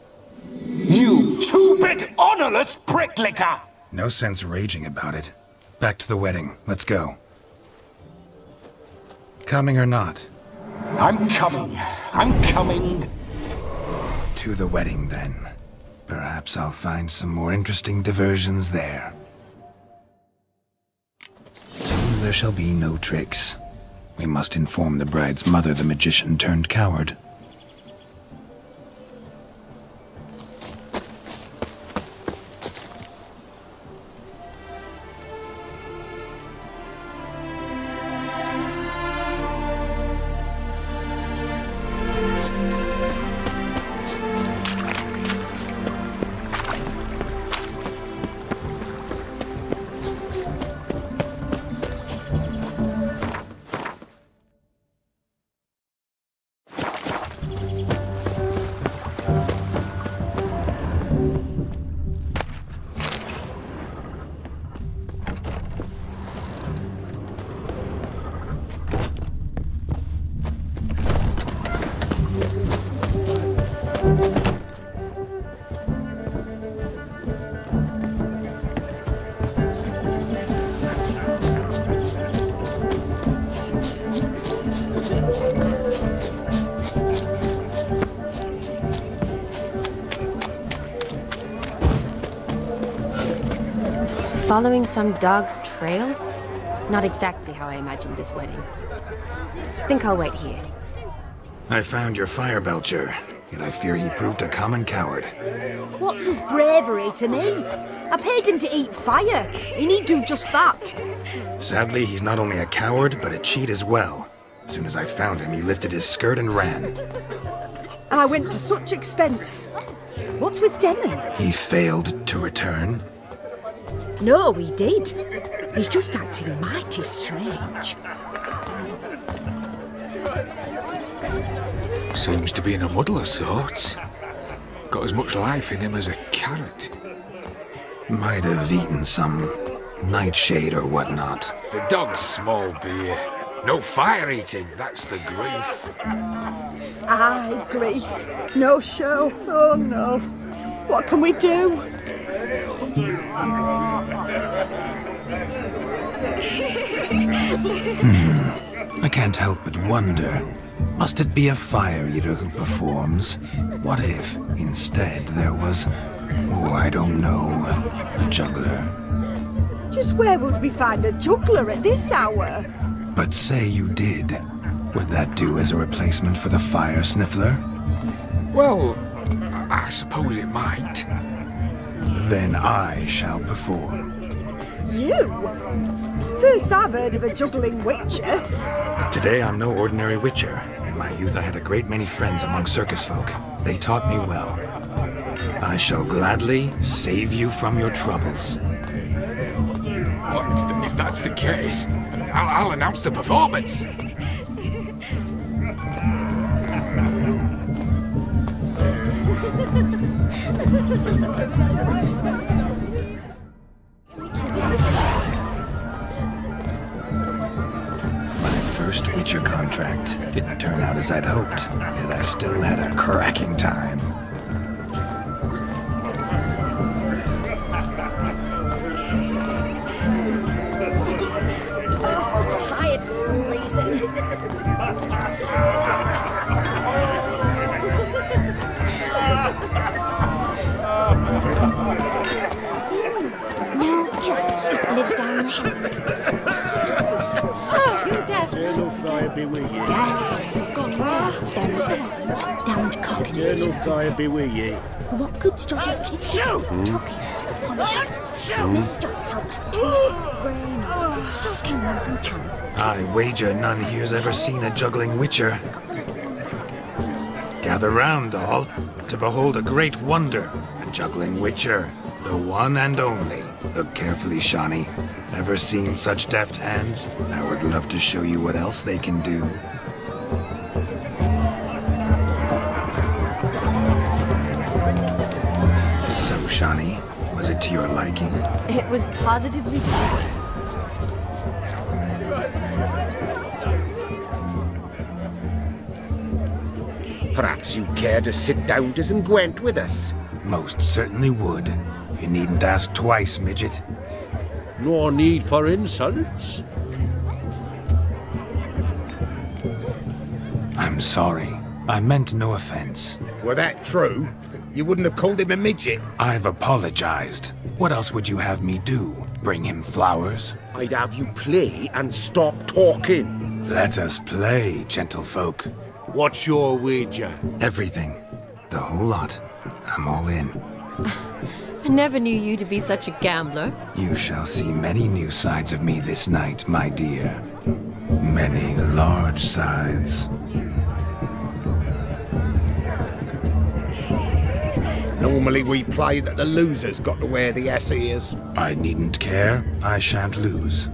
You two-bit honourless pricklicker! No sense raging about it. Back to the wedding. Let's go. Coming or not? I'm coming. I'm coming. To the wedding, then. Perhaps I'll find some more interesting diversions there. So there shall be no tricks. We must inform the bride's mother the magician turned coward. Following some dog's trail? Not exactly how I imagined this wedding. Think I'll wait here. I found your fire belcher, yet I fear he proved a common coward. What's his bravery to me? I paid him to eat fire. He need do just that. Sadly, he's not only a coward, but a cheat as well. As soon as I found him, he lifted his skirt and ran. And I went to such expense. What's with Demon? He failed to return. No, he did. He's just acting mighty strange. Seems to be in a muddle of sorts. Got as much life in him as a carrot. Might have eaten some nightshade or whatnot. The dog's small beer. No fire eating, that's the grief. Aye, grief. No show. Oh no. What can we do? I can't help but wonder. Must it be a fire eater who performs? What if, instead, there was, oh, I don't know, a juggler? Just where would we find a juggler at this hour? But say you did. Would that do as a replacement for the fire sniffler? Well, I suppose it might. Then I shall perform. You? First I've heard of a juggling witcher. Today I'm no ordinary witcher. In my youth I had a great many friends among circus folk. They taught me well. I shall gladly save you from your troubles. Well, if that's the case, I'll announce the performance. First Witcher contract. Didn't turn out as I'd hoped, yet I still had a cracking time. I'm tired for some reason. No, Josh lives down the hill. Eternal fire be with you. Yes, gone where? Them's the ones, damned cockneys. Eternal fire be with you. But what good's Joss's kid? Took him as punishment. Mrs. Joss held that 2-6 brain. Joss came home from town. I wager none here's ever seen a juggling witcher. Gather round, all, to behold a great wonder, a juggling witcher, the one and only. Look carefully, Shawnee. Ever seen such deft hands? I would love to show you what else they can do. So, Shawnee, was it to your liking? It was positively beautiful. Perhaps you care to sit down to some Gwent with us? Most certainly would. You needn't ask twice, midget. No need for insults. I'm sorry. I meant no offense. Were that true, you wouldn't have called him a midget. I've apologized. What else would you have me do? Bring him flowers? I'd have you play and stop talking. Let us play, gentlefolk. What's your wager? Everything. The whole lot. I'm all in. I never knew you to be such a gambler. You shall see many new sides of me this night, my dear. Many large sides. Normally we play that the loser's got to wear the ass ears. I needn't care. I shan't lose.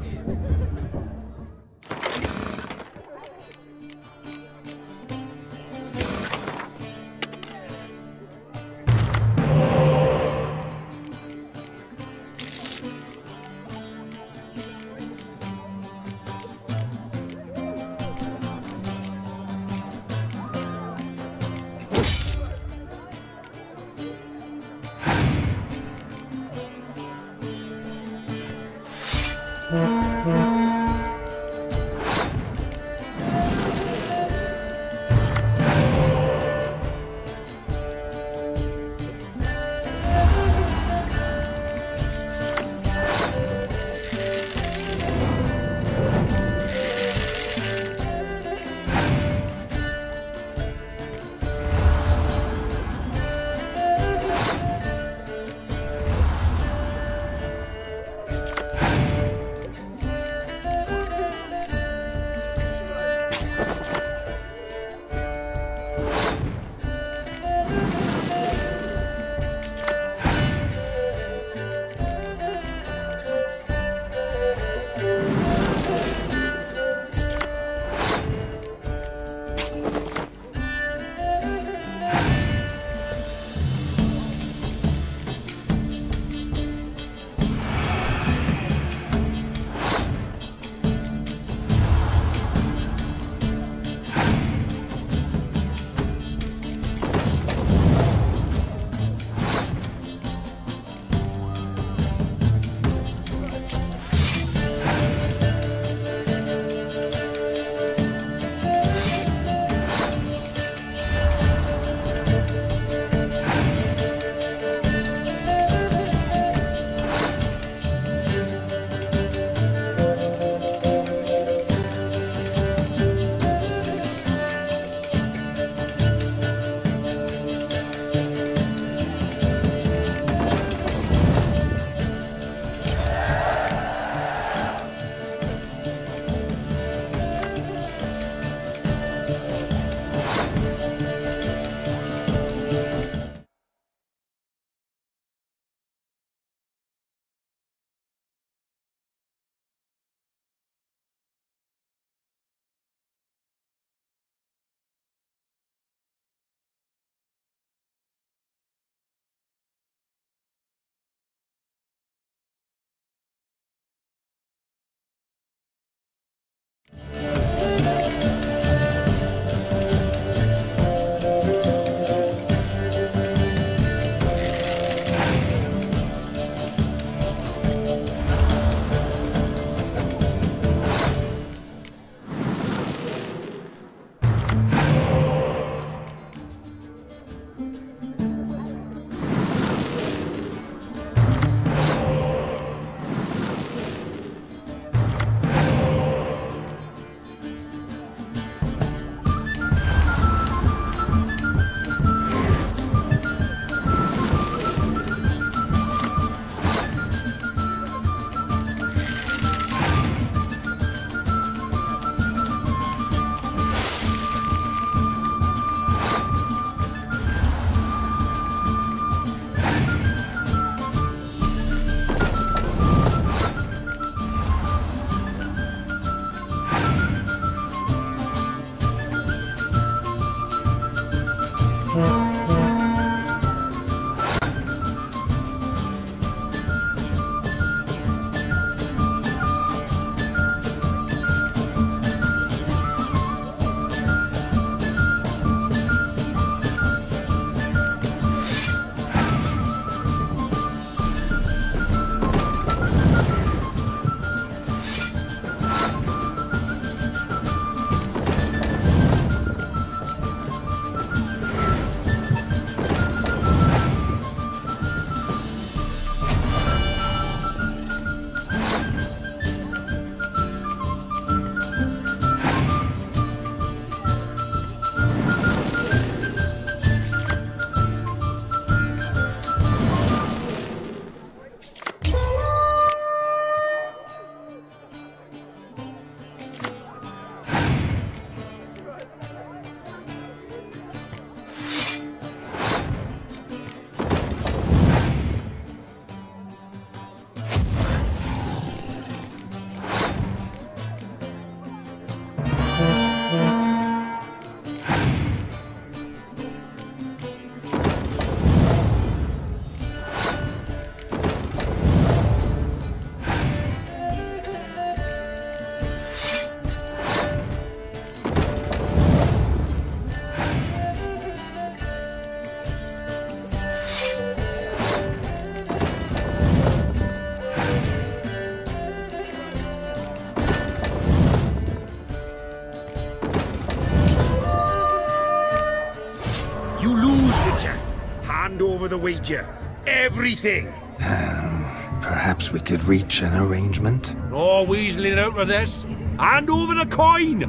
Hand over the wager. Everything. Perhaps we could reach an arrangement. No weaseling out of this. Hand over the coin.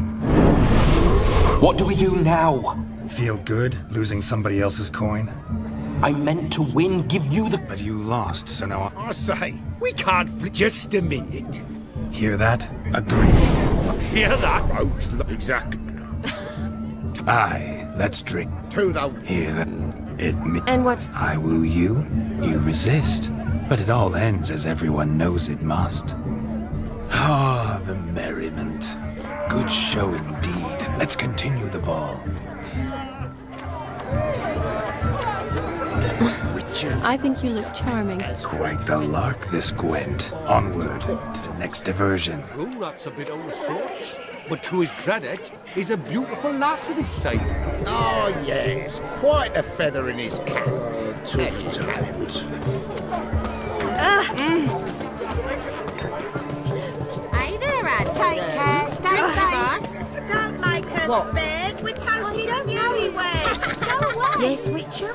What do we do now? Feel good losing somebody else's coin? I meant to win, give you the... But you lost, so now I say, we can't flit just a minute. Hear that? Agreed. Hear that? Exactly. Aye, let's drink. To the... Hear that? And what's... I woo you, you resist. But it all ends as everyone knows it must. Ah, the merriment. Good show indeed. Let's continue the ball. I think you look charming. Quite the lark, this Gwent. Onward to the next diversion. Oh, that's a bit out of sorts. But to his credit, he's a beautiful lass at his side. Oh, yes. Quite a feather in his cap. Tough times. Hey there, Ad. Take care. Stay safe. Don't make us beg. We're toasting the newlyweds. Yes, Witcher?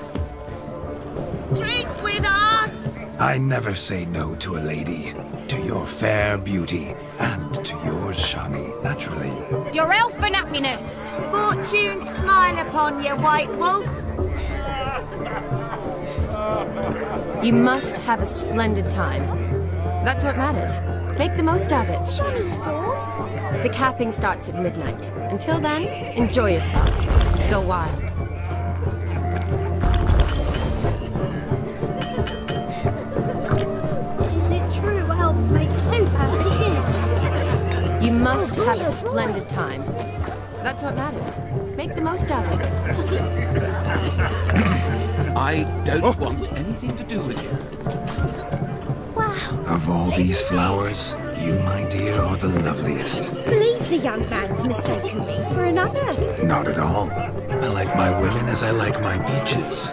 Drink with us. I never say no to a lady. To your fair beauty, and to yours, Shani, naturally. Your elfin happiness. Fortune smile upon you, White Wolf. You must have a splendid time. That's what matters. Make the most of it. Shani's sword? The capping starts at midnight. Until then, enjoy yourself. Go wild. Is it true elves make soup out of kids? You must have a splendid time. That's what matters. Make the most of it. I don't want anything to do with you. Wow. Of all these flowers, you, my dear, are the loveliest. Believe the young man's mistaken me for another. Not at all. I like my women as I like my peaches.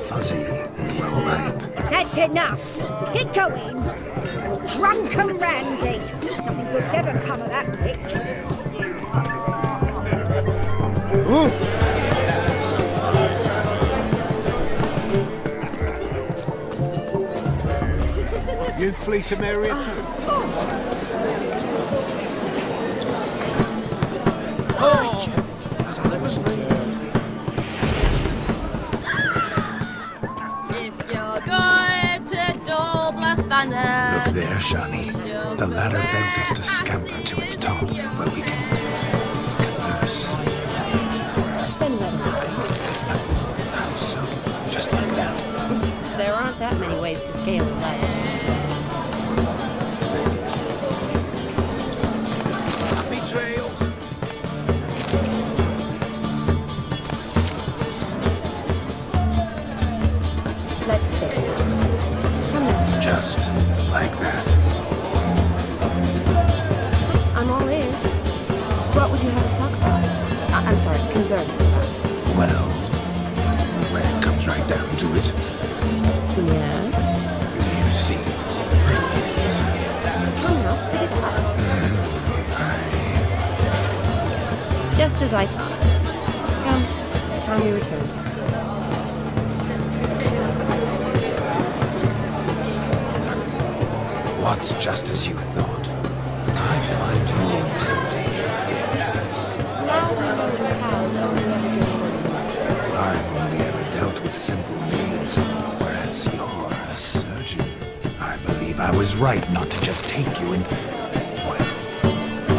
Fuzzy and well ripe. That's enough. Get going. Drunken Randy. Nothing good's ever come of that mix. You flee to Maria too? As I live If you're going to Dublin, Look there, Shani. The ladder begs us to scamper to its top, where we can converse. Then let us scale. How so? Just like that? There aren't that many ways to scale a ladder. Happy trails. Well, when it comes right down to it, Yes? you see, the thing is... Come now, spit it out. Just as I thought. Come, it's time we return. What's just as you thought? I find you intimidating. I've only ever dealt with simple needs, whereas you're a surgeon. I believe I was right not to just take you and... Well,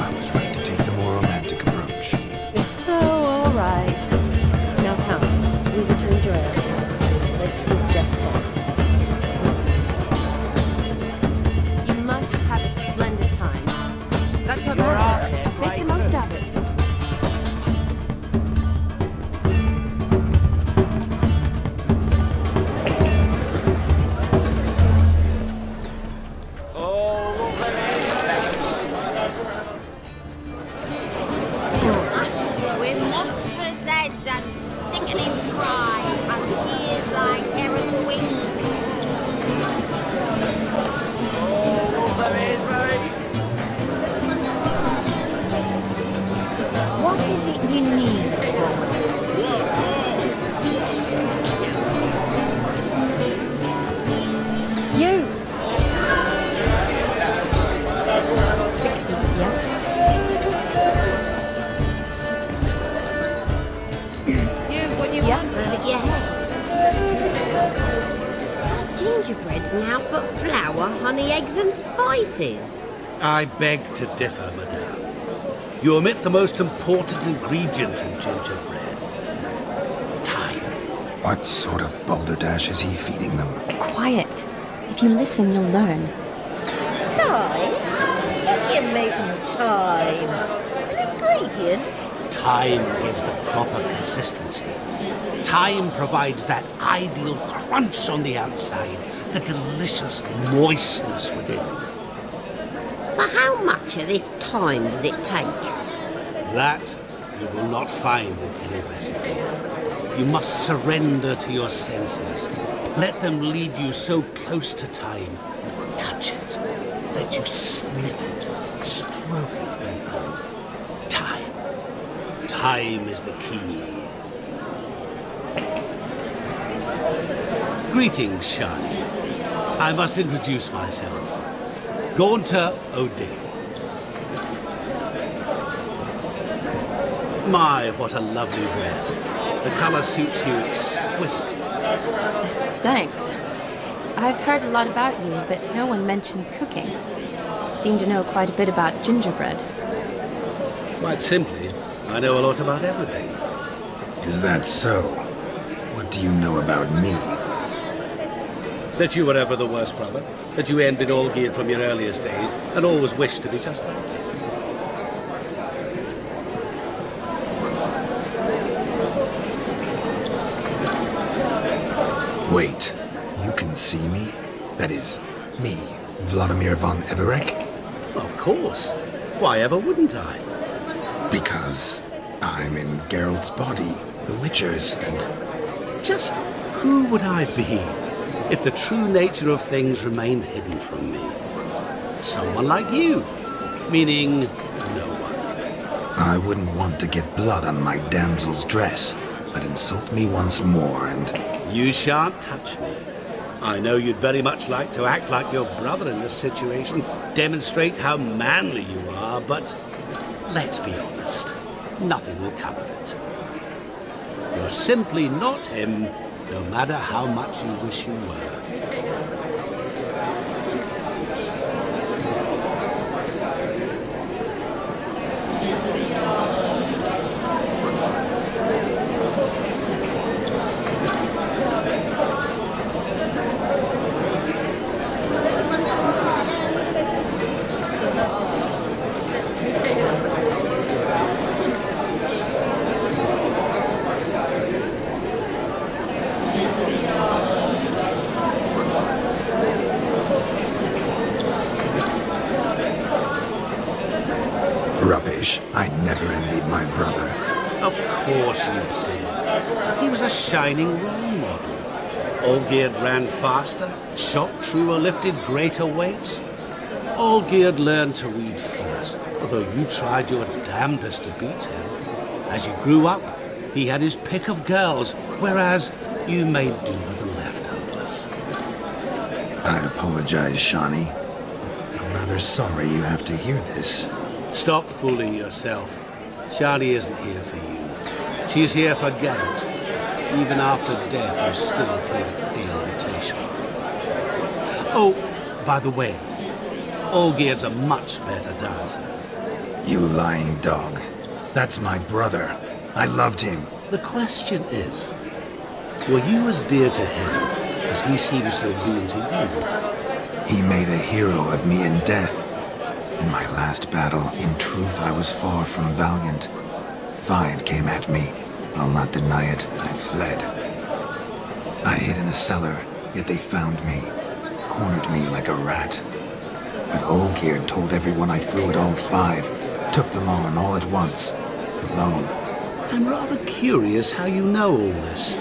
I was right to take the more romantic approach. Oh, all right. Now come, we were to enjoy ourselves. Let's do just that. You must have a splendid time. That's what matters. Make the most of it. With monstrous heads and sickening cry and tears like errant wings. What is it you need? You! Yes? What do you want? Out of your head. Gingerbread's now but flour, honey, eggs and spices. I beg to differ, madame. You omit the most important ingredient in gingerbread. Time. What sort of balderdash is he feeding them? Quiet. If you listen, you'll learn. Time? What do you mean, time? An ingredient? Time gives the proper consistency. Time provides that ideal crunch on the outside, the delicious moistness within. So how much of this time does it take? That you will not find in any recipe. You must surrender to your senses. Let them lead you so close to time, you touch it. Let you sniff it, stroke it even. Time. Time is the key. Greetings, Shani. I must introduce myself. Gaunter O'Dill. My, what a lovely dress. The colour suits you exquisitely. Thanks. I've heard a lot about you, but no one mentioned cooking. Seem to know quite a bit about gingerbread. Quite simply, I know a lot about everything. Is that so? What do you know about me? That you were ever the worst brother, that you envied Olgierd from your earliest days, and always wished to be just like him. Wait, you can see me? That is, me, Vladimir von Everek? Of course. Why ever wouldn't I? Because I'm in Geralt's body, the Witcher's, and... Just who would I be if the true nature of things remained hidden from me? Someone like you, meaning no one. I wouldn't want to get blood on my damsel's dress, but insult me once more and... You shan't touch me. I know you'd very much like to act like your brother in this situation, demonstrate how manly you are, but let's be honest, nothing will come of it. You're simply not him, no matter how much you wish you were. course you did. He was a shining role model. Olgierd ran faster, shot truer, lifted greater weights. Olgierd learned to read first, although you tried your damnedest to beat him. As you grew up, he had his pick of girls, whereas you made do with the leftovers. I apologize, Shawnee. I'm rather sorry you have to hear this. Stop fooling yourself. Shani isn't here for you. She's here for Geralt. Even after death, you still play the pale imitation. Oh, by the way, Olgierd's a much better dancer. You lying dog. That's my brother. I loved him. The question is, were you as dear to him as he seems to have been to you? He made a hero of me in death. In my last battle, in truth, I was far from valiant. 5 came at me. I'll not deny it, I fled. I hid in a cellar, yet they found me. Cornered me like a rat. But Olgierd told everyone I flew at all 5. Took them on all at once. Alone. I'm rather curious how you know all this.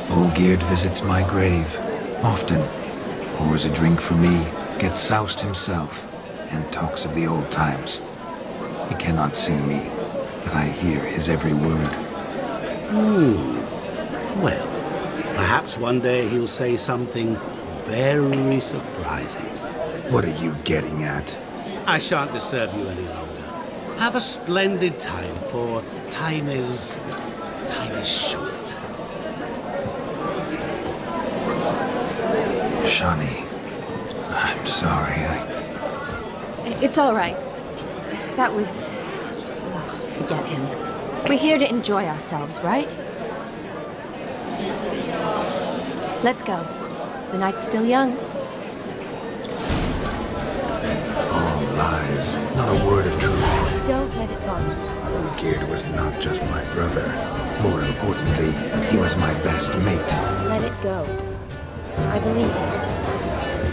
Olgierd visits my grave. Often. Pours a drink for me. Gets soused himself. And talks of the old times. He cannot see me, but I hear his every word. Well, perhaps one day he'll say something very surprising. What are you getting at? I shan't disturb you any longer. Have a splendid time, for time is short. Shawnee, I'm sorry, It's all right. That was... Oh, forget him. We're here to enjoy ourselves, right? Let's go. The night's still young. All lies. Not a word of truth. Don't let it bother you. Olgierd was not just my brother. More importantly, he was my best mate. Let it go. I believe you.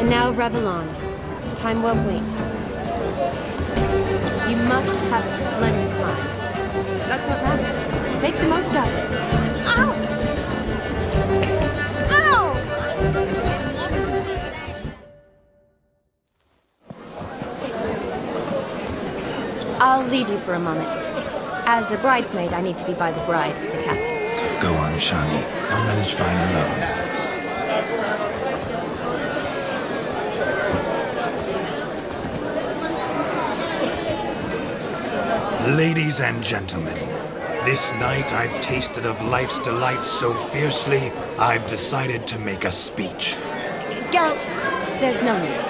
And now revel on. Time won't wait. You must have a splendid time. That's what matters. Make the most of it. Ow! Ow! I'll leave you for a moment. As a bridesmaid, I need to be by the bride for the cap. Go on, Shawnee. I'll manage fine alone. Ladies and gentlemen, this night I've tasted of life's delights so fiercely, I've decided to make a speech. Geralt, there's no need.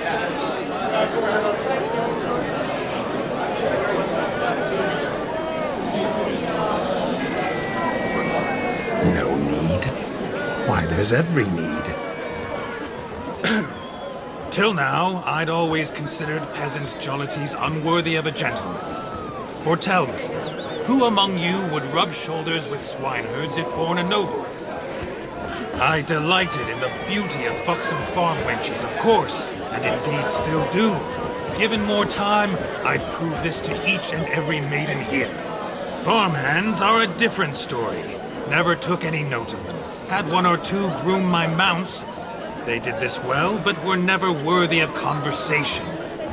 No need? Why, there's every need. Till now, I'd always considered peasant jollities unworthy of a gentleman. For tell me, who among you would rub shoulders with swineherds if born a noble? I delighted in the beauty of buxom farm wenches, of course, and indeed still do. Given more time, I'd prove this to each and every maiden here. Farmhands are a different story. Never took any note of them. Had 1 or 2 groom my mounts. They did this well, but were never worthy of conversation.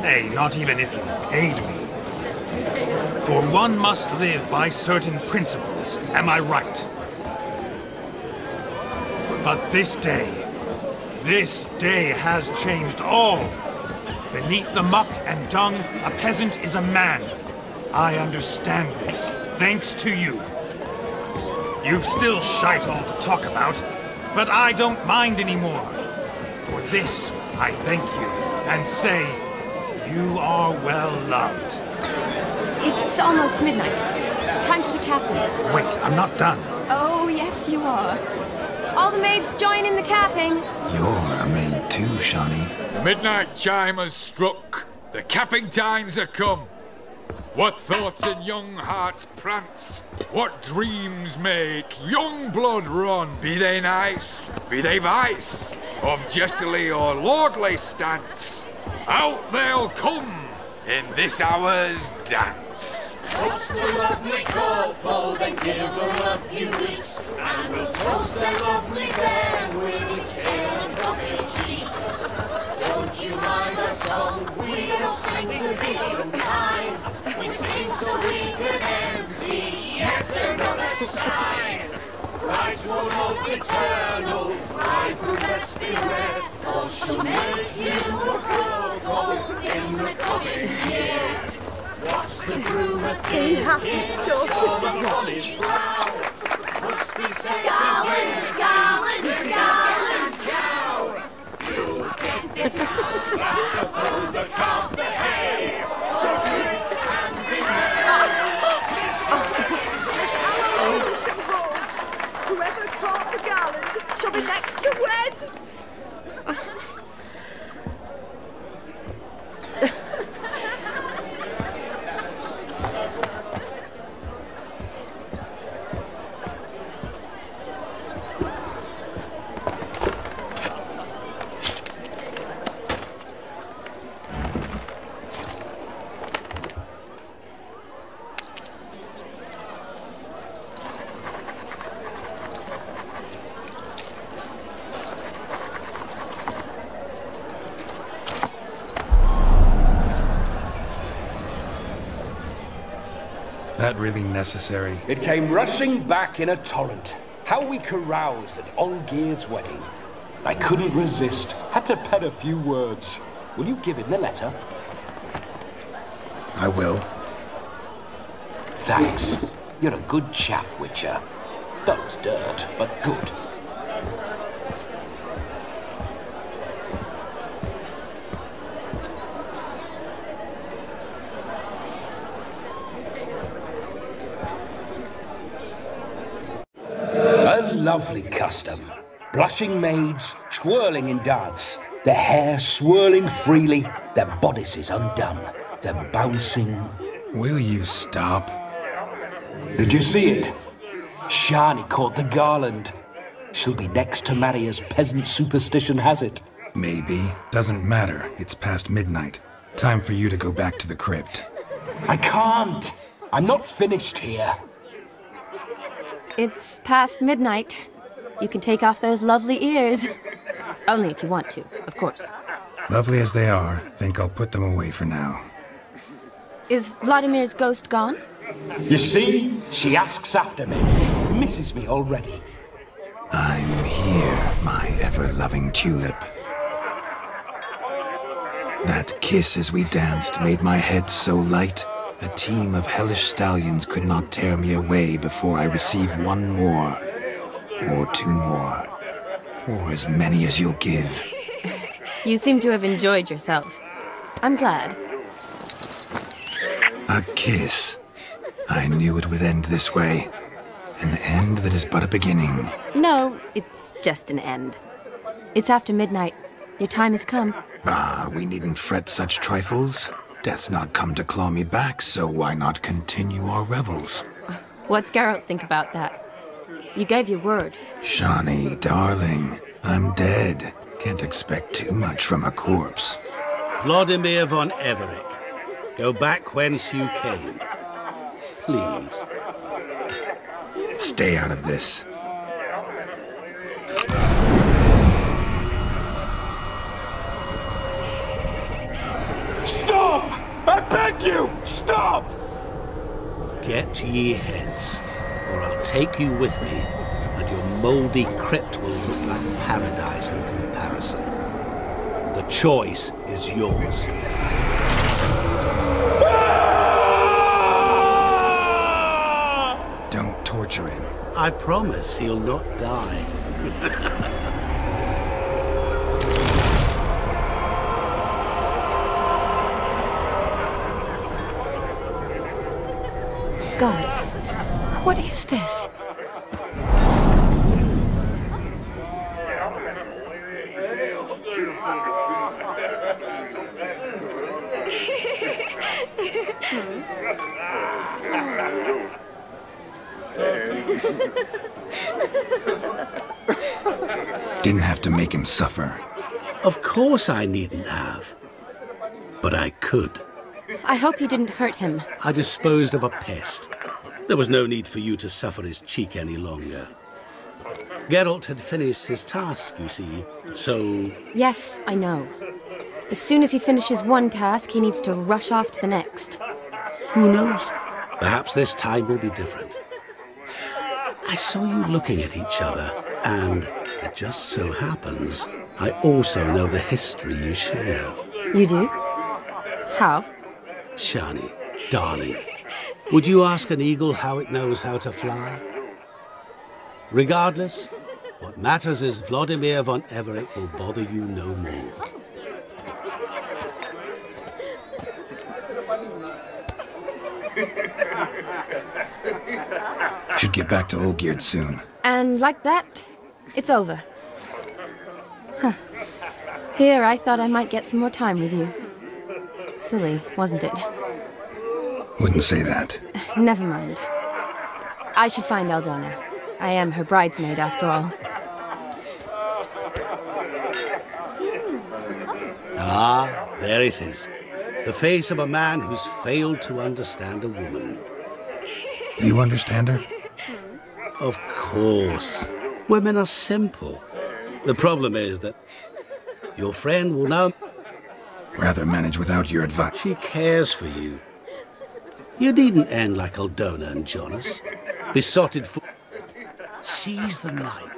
Nay, not even if you paid me. For one must live by certain principles, am I right? But this day has changed all. Beneath the muck and dung, a peasant is a man. I understand this, thanks to you. You've still shite all to talk about, but I don't mind anymore. For this, I thank you, and say, you are well loved. It's almost midnight. Time for the capping. Wait, I'm not done. Oh, yes, you are. All the maids join in the capping. You're a maid too, Shawnee. Midnight chime has struck. The capping times are come. What thoughts in young hearts prance? What dreams make young blood run? Be they nice, be they vice, of jestily or lordly stance. Out they'll come, in this hour's dance. Toast the lovely couple, then give them a few weeks, and we'll toast the lovely bear with its pale and puffy cheeks. Don't you mind our song, we don't sing to be unkind. We sing so we can empty yet another shrine. Christ will hope eternal, bridegroom let's beware, or she'll make you a broke in the coming year. What's the groom a thinking? Storm on his brow. Must be said Garland, garland, garland. cow. You get the cow, the calf, the hay. So drink and be merry. Bishop holds. Whoever caught the garland shall be next to wed. That really necessary? It came rushing back in a torrent. How we caroused at Olgierd's wedding. I couldn't resist. Had to pen a few words. Will you give him the letter? I will. Thanks. You're a good chap, Witcher. Dull as dirt, but good. A lovely custom. Blushing maids, twirling in dance, their hair swirling freely, their bodices undone, their bouncing... Will you stop? Did you see it? Shani caught the garland. She'll be next to marry as peasant superstition has it. Maybe. Doesn't matter. It's past midnight. Time for you to go back to the crypt. I can't. I'm not finished here. It's past midnight. You can take off those lovely ears. Only if you want to, of course. Lovely as they are, think I'll put them away for now. Is Vladimir's ghost gone? You see? She asks after me. Misses me already. I'm here, my ever-loving tulip. That kiss as we danced made my head so light. A team of hellish stallions could not tear me away before I receive one more. Or two more. Or as many as you'll give. You seem to have enjoyed yourself. I'm glad. A kiss. I knew it would end this way. An end that is but a beginning. No, it's just an end. It's after midnight. Your time has come. Ah, we needn't fret such trifles. Death's not come to claw me back, so why not continue our revels? What's Geralt think about that? You gave your word. Shani, darling, I'm dead. Can't expect too much from a corpse. Vladimir von Everick, go back whence you came. Please. Stay out of this. Stop! I beg you! Stop! Get ye hence, or I'll take you with me, and your mouldy crypt will look like paradise in comparison. The choice is yours. Don't torture him. I promise he'll not die. Gods, what is this? Didn't have to make him suffer. Of course I needn't have. But I could. I hope you didn't hurt him. I disposed of a pest. There was no need for you to suffer his cheek any longer. Geralt had finished his task, you see, so... Yes, I know. As soon as he finishes one task, he needs to rush off to the next. Who knows? Perhaps this time will be different. I saw you looking at each other, and it just so happens I also know the history you share. You do? How? Shani, darling, would you ask an eagle how it knows how to fly? Regardless, what matters is Vladimir von Everett will bother you no more. Should get back to Olgierd soon. And like that, it's over. Huh. Here, I thought I might get some more time with you. Silly, wasn't it? Wouldn't say that. Never mind. I should find Aldona. I am her bridesmaid, after all. Ah, there it is. The face of a man who's failed to understand a woman. You understand her? Of course. Women are simple. The problem is that your friend will now... Rather manage without your advice. She cares for you. You needn't end like Aldona and Jonas. Besotted for... Seize the night.